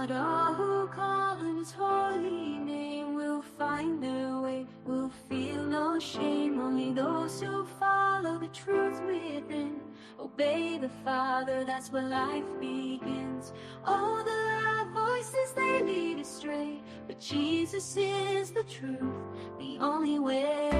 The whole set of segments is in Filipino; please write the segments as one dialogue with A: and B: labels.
A: Not all who call on his holy name will find their way, will feel no shame. Only those who follow the truth within, obey the Father, that's where life begins. All the loud voices, they lead astray, but Jesus is the truth, the only way.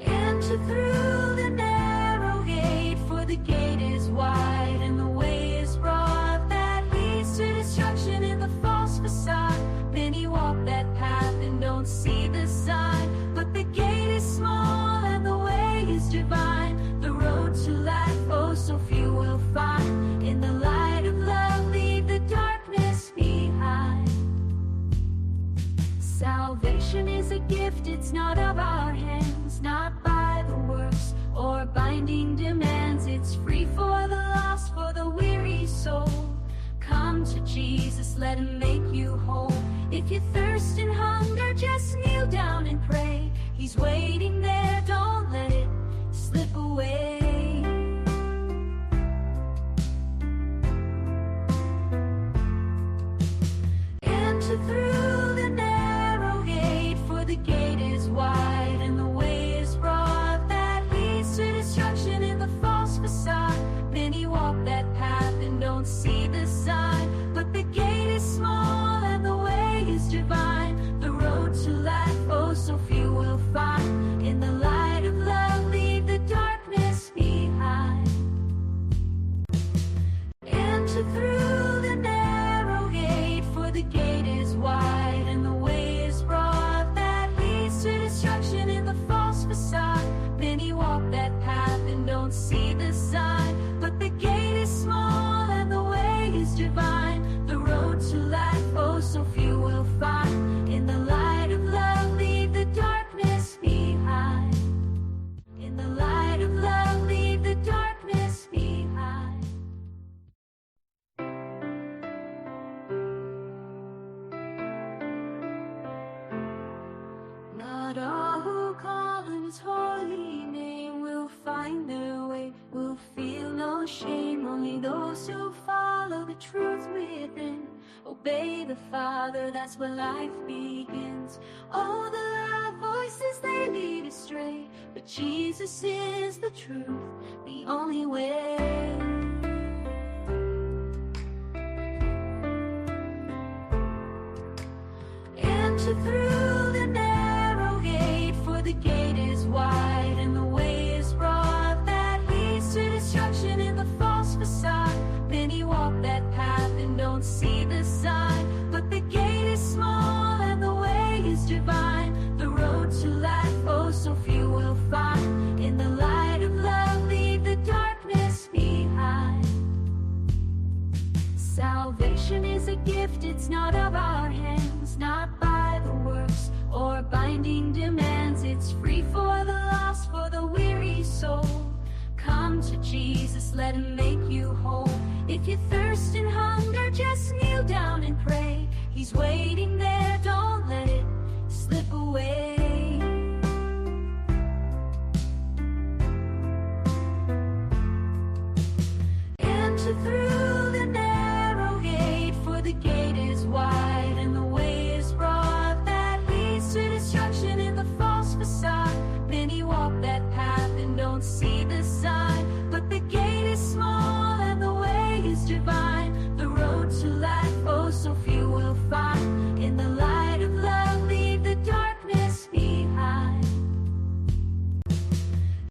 A: Enter through the narrow gate, for the gate is wide and the way is broad that leads to destruction in the false facade. Many walk that path and don't see the sign, but the gate is small and the way is divine. The road to life, oh so few will find. In the light of love, leave the darkness behind. Salvation is a gift, it's not of our hands, not by the works or binding demands. It's free for the lost, for the weary soul. Come to Jesus, let him make you whole. If you thirst and hunger, just kneel down and pray. He's waiting there, don't let it slip away. Enter through the narrow gate, for the gate is wide and the way is broad that leads to destruction in the false facade. Many walk that path and don't see the sign, but the gate is small and the way is divine. The road to life, oh so few will find. In the light of love, leave the darkness behind. Enter through the narrow gate, for the gate is wide and the way is broad that leads to destruction in the false facade. Many walk that path and don't see the sign, but the gate is small and the way is divine. The road to life, oh so few will find. In the light of love, leave the darkness behind. In the light of love, leave the darkness behind. Not all who call on his holy name will find their way, will feel no shame. Only those who follow the truth within, obey the Father, that's where life begins. All the loud voices, they lead astray, but Jesus is the truth, the only way. Enter through the narrow gate, for the gate is wide and the way is broad that leads to destruction in the false facade. Many walk that path and don't see the sign, but the gate is small and the way is divine. The road to life, oh so few will find. In the light of love, leave the darkness behind. Salvation is a gift, it's not of our hands, not by the works or binding demands. It's free for the lost, for the weary soul. Come to Jesus, let him make you whole. If you thirst and hunger, just kneel down and pray. He's waiting there, don't let it slip away. Enter through the narrow gate, for the gate is wide and the way is broad that leads to destruction in the false facade. Many walk that path and don't see the sign, but the gate is small and the way is divine. The road to life, oh so few will find. In the light of love, leave the darkness behind.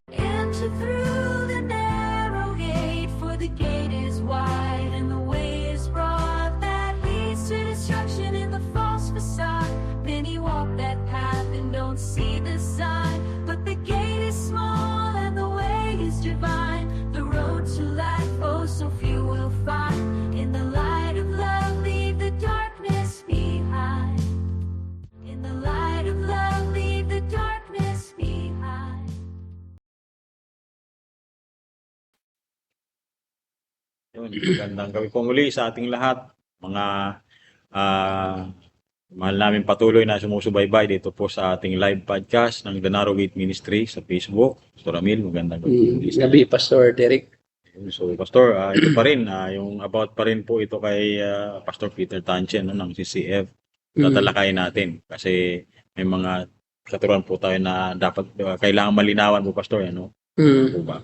A: Enter through the narrow gate, for the gate is wide and the way is broad that leads to destruction in the false facade. Many walk that path and don't see the sign, but the gate is small and the way is divine. The road to life, oh so few will find. In the light of love, leave the darkness behind. In the light of love, leave the darkness behind.
B: Yun, magandang gabi po muli sa ating lahat, mga Mahal namin patuloy na sumusubaybay dito po sa ating live podcast ng The Narrow Gate Ministry sa Facebook. Pastor Ramil, magandang
C: Gabi, Pastor Derek.
B: So, Pastor, ito pa rin, yung about pa rin po ito kay Pastor Peter Tanche no, ng CCF. Tatalakayin natin kasi may mga katuruan po tayo na dapat kailangan malinawan po, Pastor. Ano? Po ba?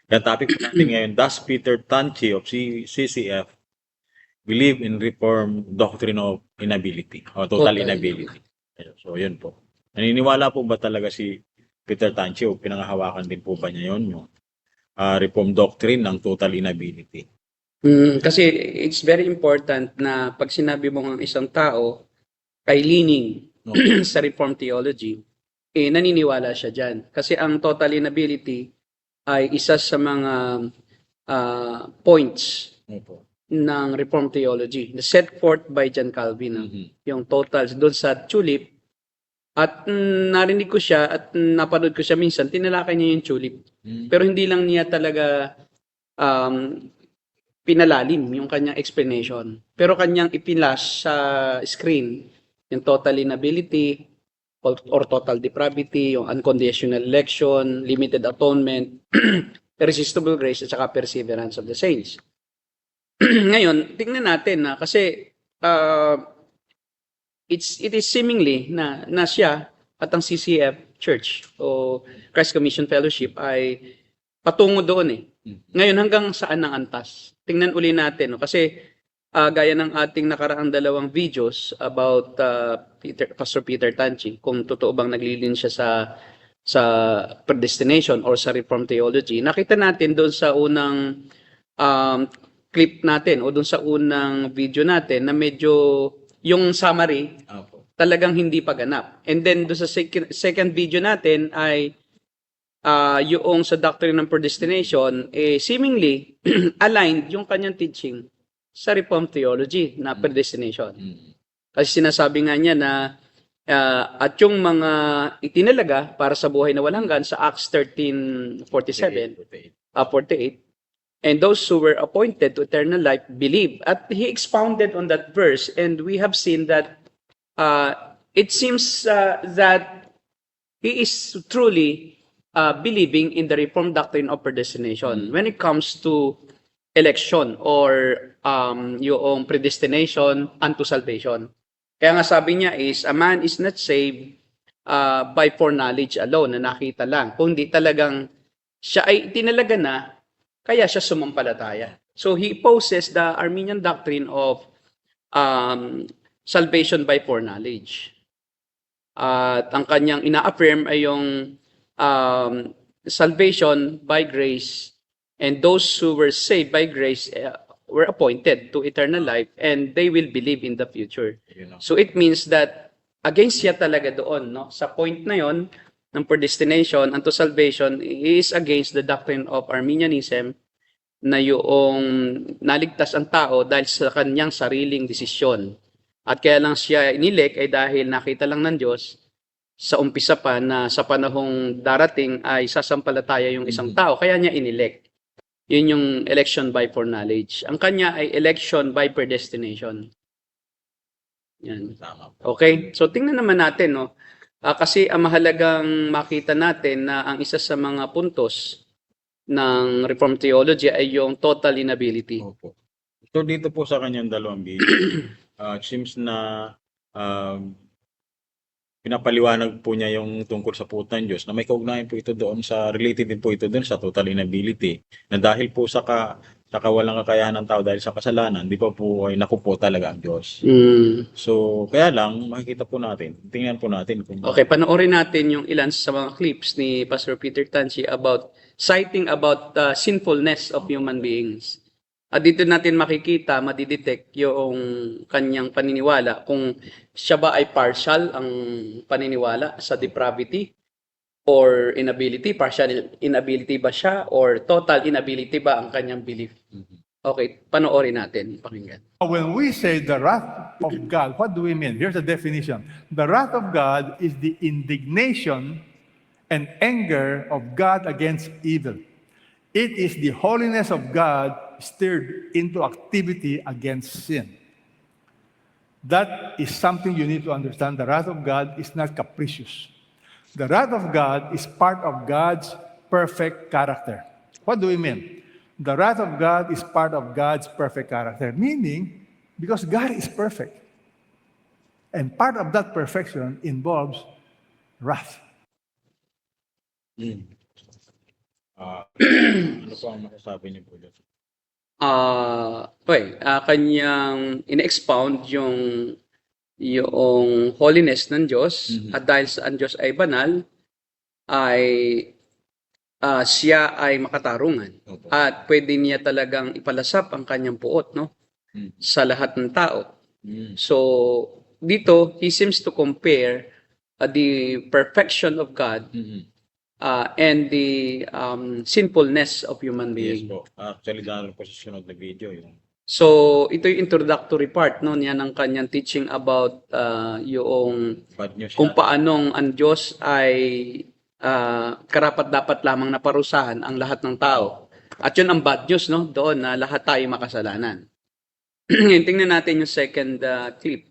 B: Yung topic po natin ngayon, does Peter Tanche of CCF believe in Reformed doctrine of inability o total inability? So, yun po. Naniniwala po ba talaga si Peter Tanche o pinangahawakan din po ba niya yun, yung Reformed doctrine ng total inability?
C: Kasi it's very important na pag sinabi mo ng isang tao kay leaning sa Reformed theology, naniniwala siya dyan. Kasi ang total inability ay isa sa mga points ng Reformed theology na set forth by John Calvin. Yung totals doon sa tulip. At narinig ko siya at napanood ko siya minsan, tinalakay niya yung tulip. Pero hindi lang niya talaga pinalalim yung kanyang explanation. Pero kanyang ipilas sa screen yung total inability or total depravity, yung unconditional election, limited atonement, irresistible grace, at saka perseverance of the saints. Ngayon, tingnan natin na kasi it is seemingly na siya at ang CCF Church o Christ Commission Fellowship ay patungo doon . Ngayon, hanggang saan ang antas? Tingnan uli natin. No? Kasi gaya ng ating nakaraang dalawang videos about Pastor Peter Tanche, kung totoo bang naglilin siya sa predestination or sa Reformed theology, nakita natin doon sa unang clip natin o doon sa unang video natin na medyo yung summary talagang hindi pa ganap. And then doon sa second video natin ay yung sa doctrine ng predestination, seemingly aligned yung kanyang teaching sa Reformed theology na predestination. Kasi sinasabi nga niya na at yung mga itinalaga para sa buhay na walang hanggan sa Acts 13:47, 48, and those who were appointed to eternal life believe. At he expounded on that verse, and we have seen that it seems that he is truly believing in the Reformed doctrine of predestination when it comes to election or yung predestination unto salvation. Kaya nga sabi niya is, a man is not saved by foreknowledge alone, na nakita lang. Kundi talagang siya ay tinalaga na, kaya siya sumampalataya. So he poses the Arminian doctrine of salvation by foreknowledge. At ang kanyang ina-affirm ay yung salvation by grace, and those who were saved by grace were appointed to eternal life, and they will believe in the future. So it means that against siya talaga doon, no? Sa point na yon ng predestination unto salvation is against the doctrine of Arminianism, na yung naligtas ang tao dahil sa kanyang sariling desisyon. At kaya lang siya inilek ay dahil nakita lang ng Diyos sa umpisa pa na sa panahong darating ay sasampalataya yung isang tao, kaya niya inilek. Yun yung election by foreknowledge. Ang kanya ay election by predestination. Yan. Okay? So tingnan naman natin, no? Kasi ang mahalagang makita natin na ang isa sa mga puntos ng Reformed theology ay yung total inability.
B: Opo. So dito po sa kanyang dalawang video, it seems na pinapaliwanag po niya yung tungkol sa puot ng Diyos na may kaugnayan po ito doon sa, related din po ito doon sa total inability, na dahil po sa kawalang kakayahan ng tao dahil sa kasalanan, di pa po ay nakupo talaga ang Diyos. So, kaya lang, makikita po natin, tingnan po natin.
C: Okay, panoorin natin yung ilan sa mga clips ni Pastor Peter Tanche about citing about the sinfulness of human beings. At dito natin makikita, madidetect yung kanyang paniniwala kung siya ba ay partial ang paniniwala sa depravity or inability, partial inability ba siya or total inability ba ang kanyang belief. Okay, panoorin natin, pakinggan.
D: When we say the wrath of God, what do we mean? Here's the definition. The wrath of God is the indignation and anger of God against evil. It is the holiness of God stirred into activity against sin. That is something you need to understand. The wrath of God is not capricious. The wrath of God is part of God's perfect character. What do we mean? The wrath of God is part of God's perfect character, meaning because God is perfect. And part of that perfection involves wrath.
B: Ano po ang masasabi niyo po dyan?
C: Kanyang in-expound yung holiness ng Diyos at dahil sa ang Diyos ay banal, ay siya ay makatarungan
B: Opo.
C: at pwede niya talagang ipalasap ang kanyang puot, no, sa lahat ng tao. So dito he seems to compare the perfection of God and the sinfulness of human
B: Yes
C: being.
B: po. Actually, dahil po sa sunod na video yung
C: So ito yung introductory part, no, niya ng kanyang teaching about yung
B: bad news
C: kung
B: yan.
C: paanong ang Diyos ay karapat-dapat lamang na parusahan ang lahat ng tao. At yun ang bad news, no? Doon na lahat tayo makasalanan. Ngayon, tingnan natin yung second clip.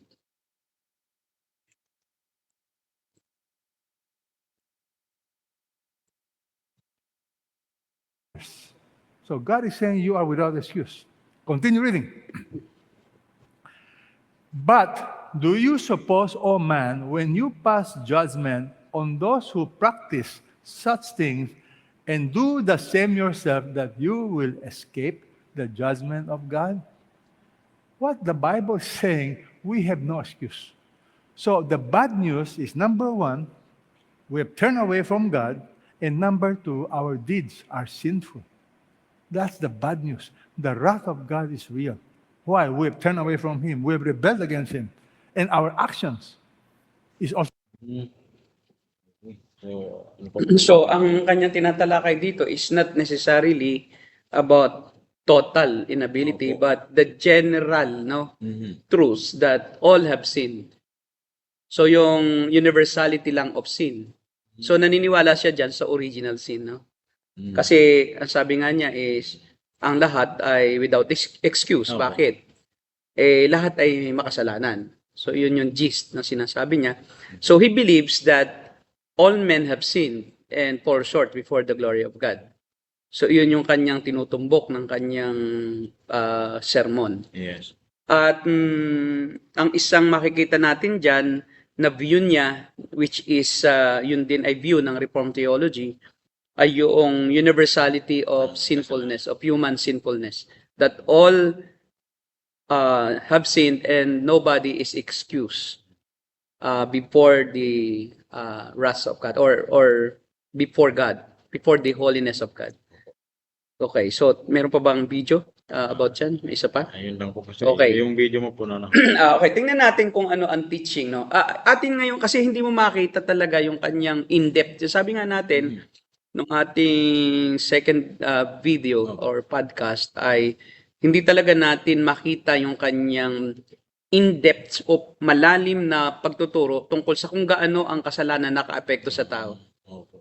D: So God is saying you are without excuse. Continue reading. But do you suppose, O man, when you pass judgment on those who practice such things and do the same yourself, that you will escape the judgment of God? What the Bible is saying, we have no excuse. So the bad news is, number one, we have turned away from God, and number two, our deeds are sinful. That's the bad news. The wrath of God is real. Why? We have turned away from Him. We have rebelled against Him. And our actions is also...
B: So, ano po?
C: So, ang kanyang tinatalakay dito is not necessarily about total inability,
B: Opo.
C: but the general, no, truths that all have sinned. So, yung universality lang of sin. So, naniniwala siya dyan sa original sin, no? Kasi, ang sabi nga niya is, ang lahat ay without excuse.
B: Opo.
C: Bakit? Lahat ay makasalanan. So, yun yung gist na sinasabi niya. So, he believes that all men have sinned and fall short before the glory of God. So, yun yung kanyang tinutumbok ng kanyang sermon.
B: Yes.
C: At ang isang makikita natin dyan na view niya, which is yun din ay view ng Reformed theology, ay yung universality of sinfulness, of human sinfulness. That all have sinned and nobody is excused before the wrath of God or before God, before the holiness of God. Okay, so meron pa bang video about yan? May isa pa?
B: Ayun lang po kasi.
C: Okay.
B: Yung video mo po na.
C: Okay, tingnan natin kung ano ang teaching, no. Atin ngayon kasi hindi mo makita talaga yung kanyang in-depth. Sabi nga natin nung ating second video or podcast ay hindi talaga natin makita yung kanyang in-depth o malalim na pagtuturo tungkol sa kung gaano ang kasalanan nakaapekto sa tao.
B: Opo.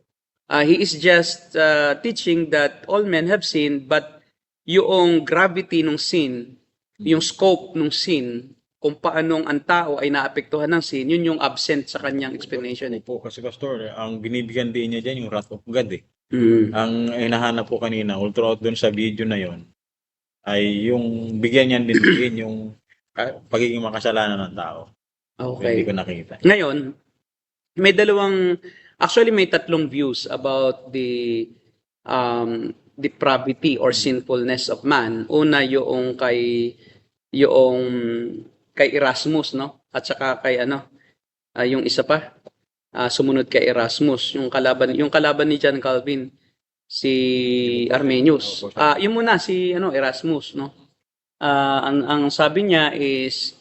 C: He is just teaching that all men have sinned, but yung gravity ng sin, yung scope ng sin, kung paanong ang tao ay naapektuhan ng sin, yun yung absent sa kanyang explanation.
B: Po kasi Pastor, ang binibigyan din niya dyan yung wrath of God eh.
C: Mm.
B: Ang hinahanap po kanina, all throughout dun sa video na yon ay yung bigyan niyan din yung pagiging makasalanan ng tao. Hindi
C: Okay.
B: ko nakita.
C: Ngayon, may tatlong views about the depravity or sinfulness of man. Una yung kay Erasmus, no? At saka kay yung isa pa, sumunod kay Erasmus, yung kalaban ni John Calvin, si Arminius. Yung muna si Erasmus, no? Ang sabi niya is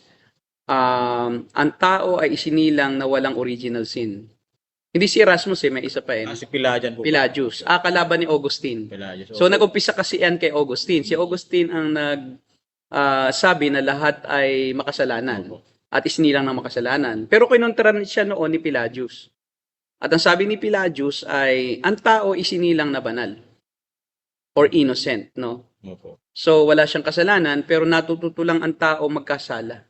C: ang tao ay isinilang na walang original sin. Hindi si Erasmus may isa pa
B: Si Pelagian po.
C: Pelagius. Kalaban ni Augustine.
B: Pelagius.
C: So nag-umpisa kasi yan kay Augustine. Si Augustine ang sabi na lahat ay makasalanan at isinilang ng makasalanan. Pero kinontra siya noon ni Pelagius. At ang sabi ni Pelagius ay ang tao isinilang na banal or innocent, no?
B: Opo.
C: So wala siyang kasalanan pero natututo lang ang tao magkasala.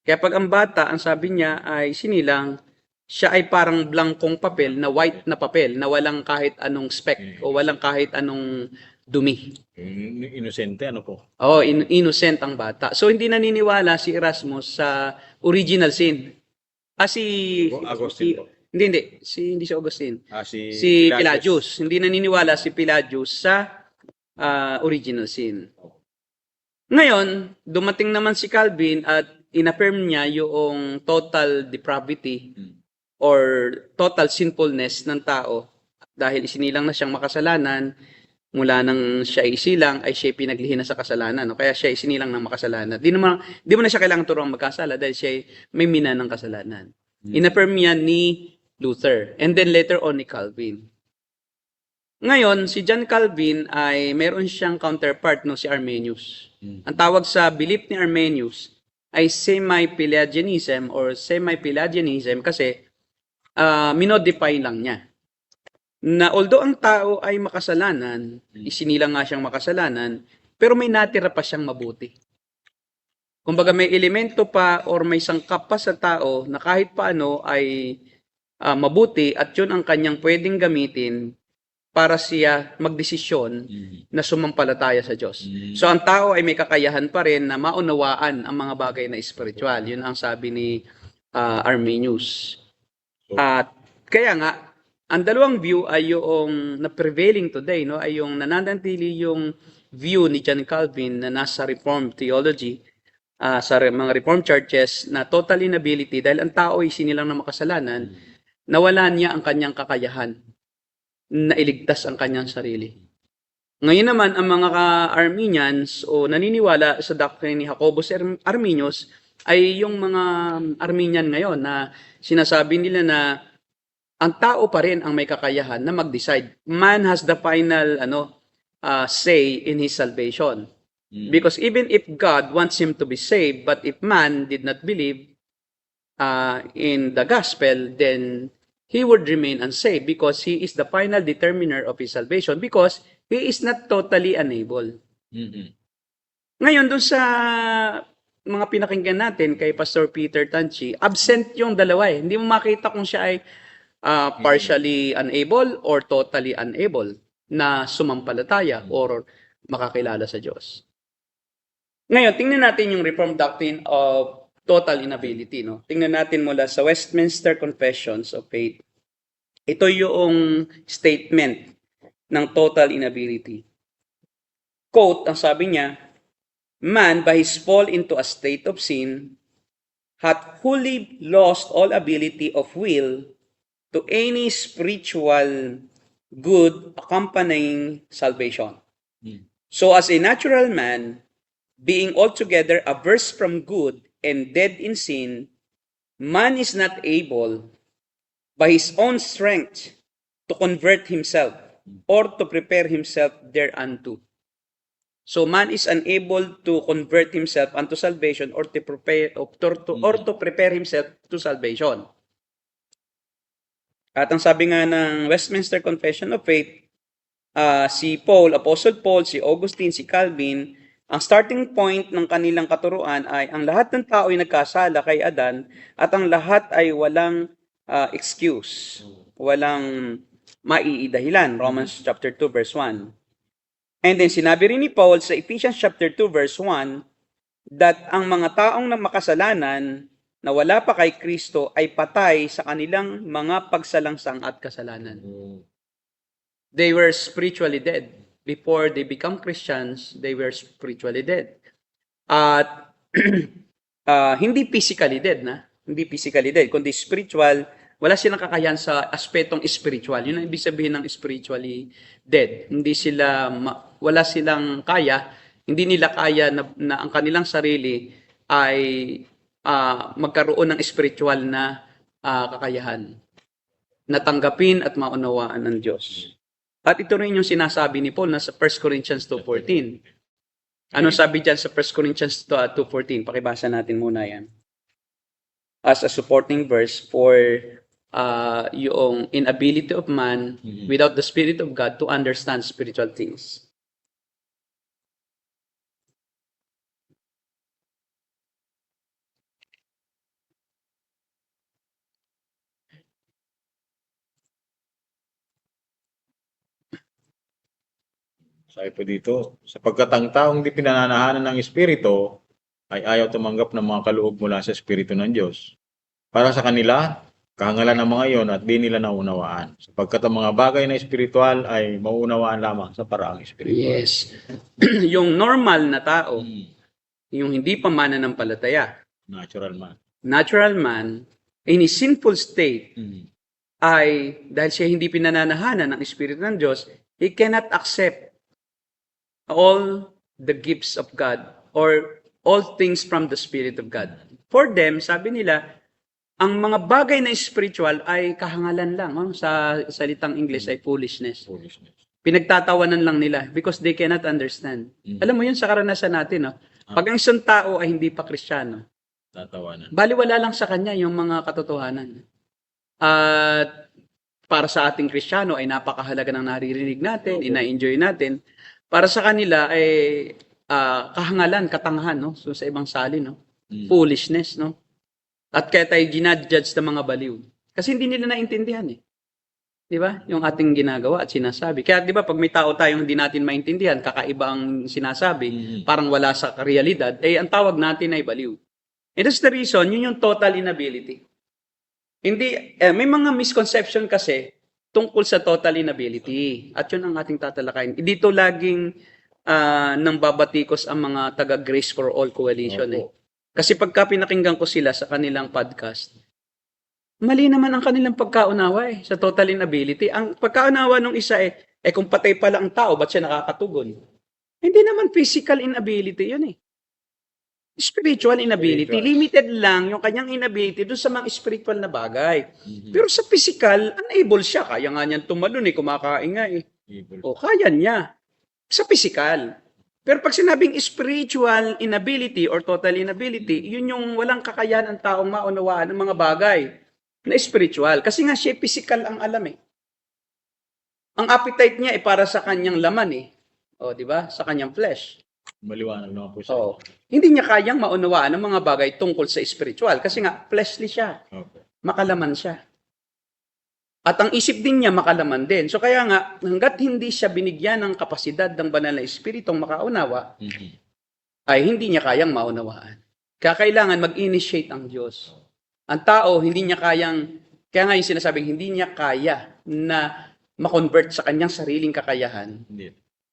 C: Kaya pag ang bata, ang sabi niya ay sinilang, siya ay parang blankong papel na white na papel na walang kahit anong speck o walang kahit anong dumi.
B: Yung inosente, ano po?
C: Oh, innocent ang bata. So hindi naniniwala si Erasmus sa original sin. Si
B: Agustin po.
C: hindi si Augustine.
B: Si
C: Si Pelagius. Hindi naniniwala si Pelagius sa original sin. Ngayon, dumating naman si Calvin at inaffirm niya yung total depravity or total sinfulness ng tao dahil isinilang na siyang makasalanan. Mula nang siya isilang ay siya pinaglihi na sa kasalanan. No? Kaya siya isinilang ng makasalanan. Di mo na siya kailangan turuang magkasala dahil siya may mina ng kasalanan. Inaffirm yan ni Luther. And then later on ni Calvin. Ngayon, si John Calvin ay meron siyang counterpart, no, si Arminius. Ang tawag sa belief ni Arminius ay semi-Pelagianism or semi-Pelagianism kasi minodify lang niya. Na although ang tao ay makasalanan, isinilang nga siyang makasalanan, pero may natira pa siyang mabuti. Kumbaga may elemento pa or may sangkap pa sa tao na kahit paano ay mabuti at yun ang kanyang pwedeng gamitin para siya magdesisyon na sumampalataya sa Diyos. So ang tao ay may kakayahan pa rin na maunawaan ang mga bagay na spiritual. Yun ang sabi ni Arminius. At kaya nga, ang dalawang view ay yung na prevailing today, no, ay yung nananatili yung view ni John Calvin na nasa Reformed theology, sa mga Reformed churches na total inability dahil ang tao ay sinilang na makasalanan, nawala niya ang kanyang kakayahan na iligtas ang kanyang sarili. Ngayon naman, ang mga Arminians o naniniwala sa doctrine ni Jacobus Arminius ay yung mga Arminian ngayon na sinasabi nila na ang tao pa rin ang may kakayahan na mag-decide. Man has the final say in his salvation. Because even if God wants him to be saved, but if man did not believe in the gospel, then he would remain unsaved because he is the final determiner of his salvation because he is not totally unable. Ngayon, dun sa mga pinakinggan natin kay Pastor Peter Tanchi, absent yung dalawa eh. Hindi mo makita kung siya ay partially unable or totally unable na sumampalataya or makakilala sa Diyos. Ngayon, tingnan natin yung Reformed doctrine of total inability. No? Tingnan natin mula sa Westminster Confessions of Faith. Ito yung statement ng total inability. Quote, ang sabi niya, man by his fall into a state of sin hath wholly lost all ability of will to any spiritual good accompanying salvation. So as a natural man, being altogether averse from good and dead in sin, man is not able by his own strength to convert himself or to prepare himself thereunto. So man is unable to convert himself unto salvation or to prepare himself to salvation. At ang sabi nga ng Westminster Confession of Faith, si Paul, Apostle Paul, si Augustine, si Calvin, ang starting point ng kanilang katuruan ay ang lahat ng tao ay nagkasala kay Adan at ang lahat ay walang excuse, walang maiidahilan. Romans chapter 2 verse 1. And then sinabi rin ni Paul sa Ephesians chapter 2 verse 1 that ang mga taong na makasalanan na wala pa kay Kristo ay patay sa kanilang mga pagsalangsang at kasalanan. They were spiritually dead. Before they become Christians, they were spiritually dead. At hindi physically dead, Hindi physically dead, kundi spiritual. Wala silang kakayahan sa aspetong spiritual. Yun ang ibig sabihin ng spiritually dead. Wala silang kaya, hindi nila kaya na ang kanilang sarili ay magkaroon ng spiritual na kakayahan. Natanggapin at maunawaan ng Diyos. At ito rin yung sinasabi ni Paul na sa 1 Corinthians 2:14. Ano sabi dyan sa 1 Corinthians 2:14? Pakibasa natin muna yan. As a supporting verse for yung inability of man without the Spirit of God to understand spiritual things.
B: Sabi po dito, sapagkat ang taong di pinananahanan ng Espiritu ay ayaw tumanggap ng mga kaloob mula sa Espiritu ng Diyos. Para sa kanila, kahangalan ng mga iyon at di nila naunawaan. Sapagkat ang mga bagay na espiritual ay mauunawaan lamang sa paraang espiritual.
C: Yes. Yung normal na tao,
B: Mm.
C: yung hindi pa mananampalataya,
B: Natural man.
C: natural man, in his sinful state,
B: Mm.
C: ay dahil siya hindi pinananahanan ng Espiritu ng Diyos, he cannot accept all the gifts of God or all things from the Spirit of God. For them, sabi nila, ang mga bagay na spiritual ay kahangalan lang. Sa salitang English ay foolishness.
B: Foolishness.
C: Pinagtatawanan lang nila because they cannot understand. Alam mo yun sa karanasan natin, no? Pag ang isang tao ay hindi pa Kristiyano,
B: Tatawanan.
C: baliwala lang sa kanya yung mga katotohanan. At para sa ating Kristiyano ay napakahalaga ng naririnig natin, ina-enjoy natin. Para sa kanila ay kahangalan, katangahan, no? So sa ibang salin, no? Foolishness, no? At kaya tayo ginadjudge ng mga baliw. Kasi hindi nila naintindihan eh. Di ba? Yung ating ginagawa at sinasabi. Kaya di ba pag may tao tayong hindi natin maintindihan, kakaiba ang sinasabi, parang wala sa realidad, eh ang tawag natin ay baliw. And that's the reason, yun yung total inability. Hindi, may mga misconception kasi tungkol sa total inability. At yun ang ating tatalakayin. Dito laging nang babatikos ang mga taga Grace for All Coalition eh. Kasi pagka pinakinggan ko sila sa kanilang podcast, mali naman ang kanilang pagkaunawa eh, sa total inability. Ang pagkaunawa nung isa kung patay pala ang tao, ba't siya nakakatugon? Hindi naman physical inability yun eh. Spiritual inability. Limited lang yung kanyang inability doon sa mga spiritual na bagay. Pero sa physical, unable siya. Kaya nga niyan tumalon kumakain nga eh. O, kaya niya. Sa physical. Pero pag sinabing spiritual inability or total inability, yun yung walang kakayahan ng taong maunawaan ng mga bagay na spiritual. Kasi nga siya physical ang alam eh. Ang appetite niya para sa kanyang laman eh. O, di ba? Sa kanyang flesh.
B: Maliwanag naman po siya.
C: O, hindi niya kayang maunawaan ng mga bagay tungkol sa spiritual. Kasi nga, fleshly siya.
B: Okay.
C: Makalaman siya. At ang isip din niya makalaman din. So kaya nga, hanggat hindi siya binigyan ng kapasidad ng banal na espiritong makaunawa, ay hindi niya kayang maunawaan. Kaya kailangan mag-initiate ang Diyos. Ang tao, hindi niya kayang, kaya nga yung sinasabing, hindi niya kaya na ma-convert sa kanyang sariling kakayahan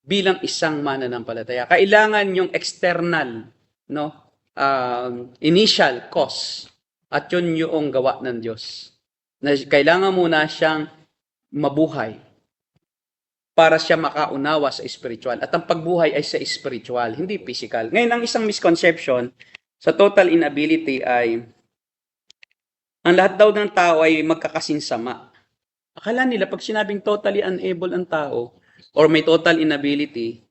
C: bilang isang mananampalataya. Kailangan yung external, initial cause. At yun yung gawa ng Diyos. Na kailangan muna siyang mabuhay para siya makaunawa sa spiritual. At ang pagbuhay ay sa spiritual, hindi physical. Ngayon, ang isang misconception sa total inability ay ang lahat daw ng tao ay magkakasinsama. Akala nila pag sinabing totally unable ang tao or may total inability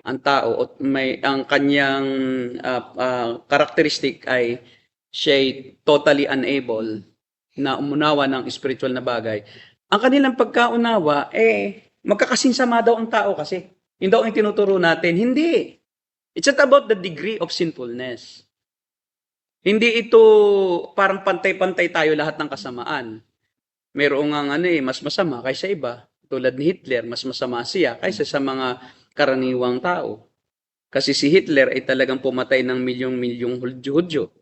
C: ang tao o may ang kanyang characteristic ay siya totally unable na umunawa ng spiritual na bagay. Ang kanilang pagkaunawa, magkakasinsama daw ang tao kasi. Yun daw ang tinuturo natin. Hindi. It's not about the degree of sinfulness. Hindi ito parang pantay-pantay tayo lahat ng kasamaan. Merong nga mas masama kaysa iba. Tulad ni Hitler, mas masama siya kaysa sa mga karaniwang tao. Kasi si Hitler ay talagang pumatay ng milyong-milyong Hudyo.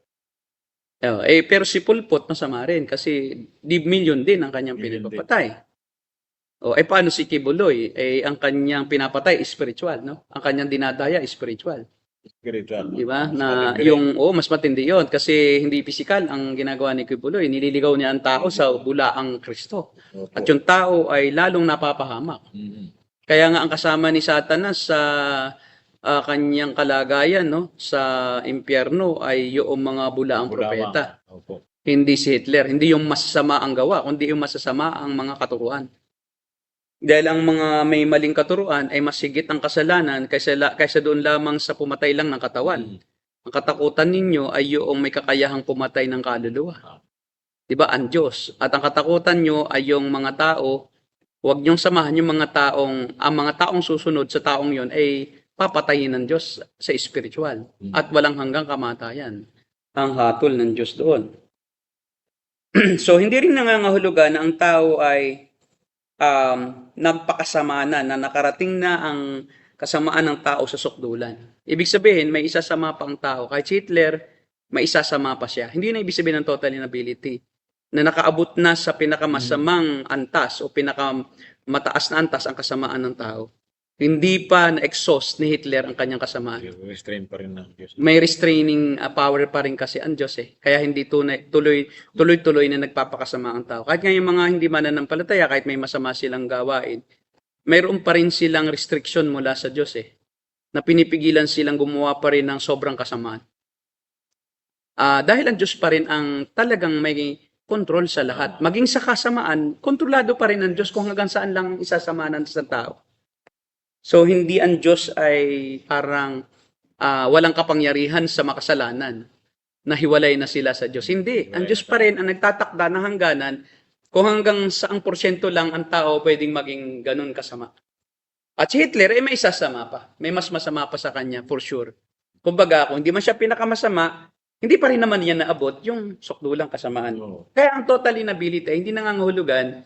C: Pero si Pol Pot masama rin kasi milyon din ang kanyang pinapatay. Paano si Kibuloy? Ang kanyang pinapatay spiritual, no? Ang kanyang dinadaya spiritual.
B: Spiritual.
C: Di ba? Na yung mas matindi 'yon kasi hindi physical ang ginagawa ni Kibuloy. Nililigaw niya ang tao sa bulaang Kristo. At yung tao ay lalong napapahamak. Kaya nga ang kasama ni Satanas sa kanyang kalagayan sa impyerno ay yung mga bulaang propeta. Hindi si Hitler, hindi yung masasama ang gawa, kundi yung masasama ang mga katuruan. Dahil ang mga may maling katuruan ay mas higit ang kasalanan kaysa doon lamang sa pumatay lang ng katawan. Ang katakutan ninyo ay yung may kakayahang pumatay ng kaluluwa. 'Di ba? Ang Diyos. At ang katakutan nyo ay yung mga tao, huwag niyong samahan yung ang mga taong susunod sa taong yon ay papatayin ng Diyos sa spiritual at walang hanggang kamatayan ang hatol ng Diyos doon. So, hindi rin nangangahulugan na ang tao ay nagpakasama na nakarating na ang kasamaan ng tao sa sukdulan. Ibig sabihin, may isasama pa ang tao. Kahit si Hitler, may isasama pa siya. Hindi na ibig sabihin ng total inability na nakaabot na sa pinakamasamang antas o pinakamataas na antas ang kasamaan ng tao. Hindi pa na-exhaust ni Hitler ang kanyang kasamaan.
B: Restrain pa rin ng Diyos.
C: May restraining power pa rin kasi ang Diyos eh. Kaya hindi tuloy-tuloy na nagpapakasama ang tao. Kahit nga yung mga hindi mananampalataya, kahit may masama silang gawain, mayroon pa rin silang restriction mula sa Diyos eh. Na pinipigilan silang gumawa pa rin ng sobrang kasamaan. Dahil ang Diyos pa rin ang talagang may control sa lahat. Maging sa kasamaan, kontrolado pa rin ang Diyos kung hanggang saan lang isasamahan sa tao. So, hindi ang Diyos ay parang walang kapangyarihan sa makasalanan na hiwalay na sila sa Diyos. Hindi. Ang Diyos pa rin ang nagtatakda ng hangganan kung hanggang saang porsyento lang ang tao pwedeng maging ganun kasama. At si Hitler ay may isasama pa. May mas masama pa sa kanya, for sure. Kumbaga, kung hindi man siya pinakamasama, hindi pa rin naman yan naabot yung sukdulang kasamaan. Kaya ang total inability ay hindi nangangahulugan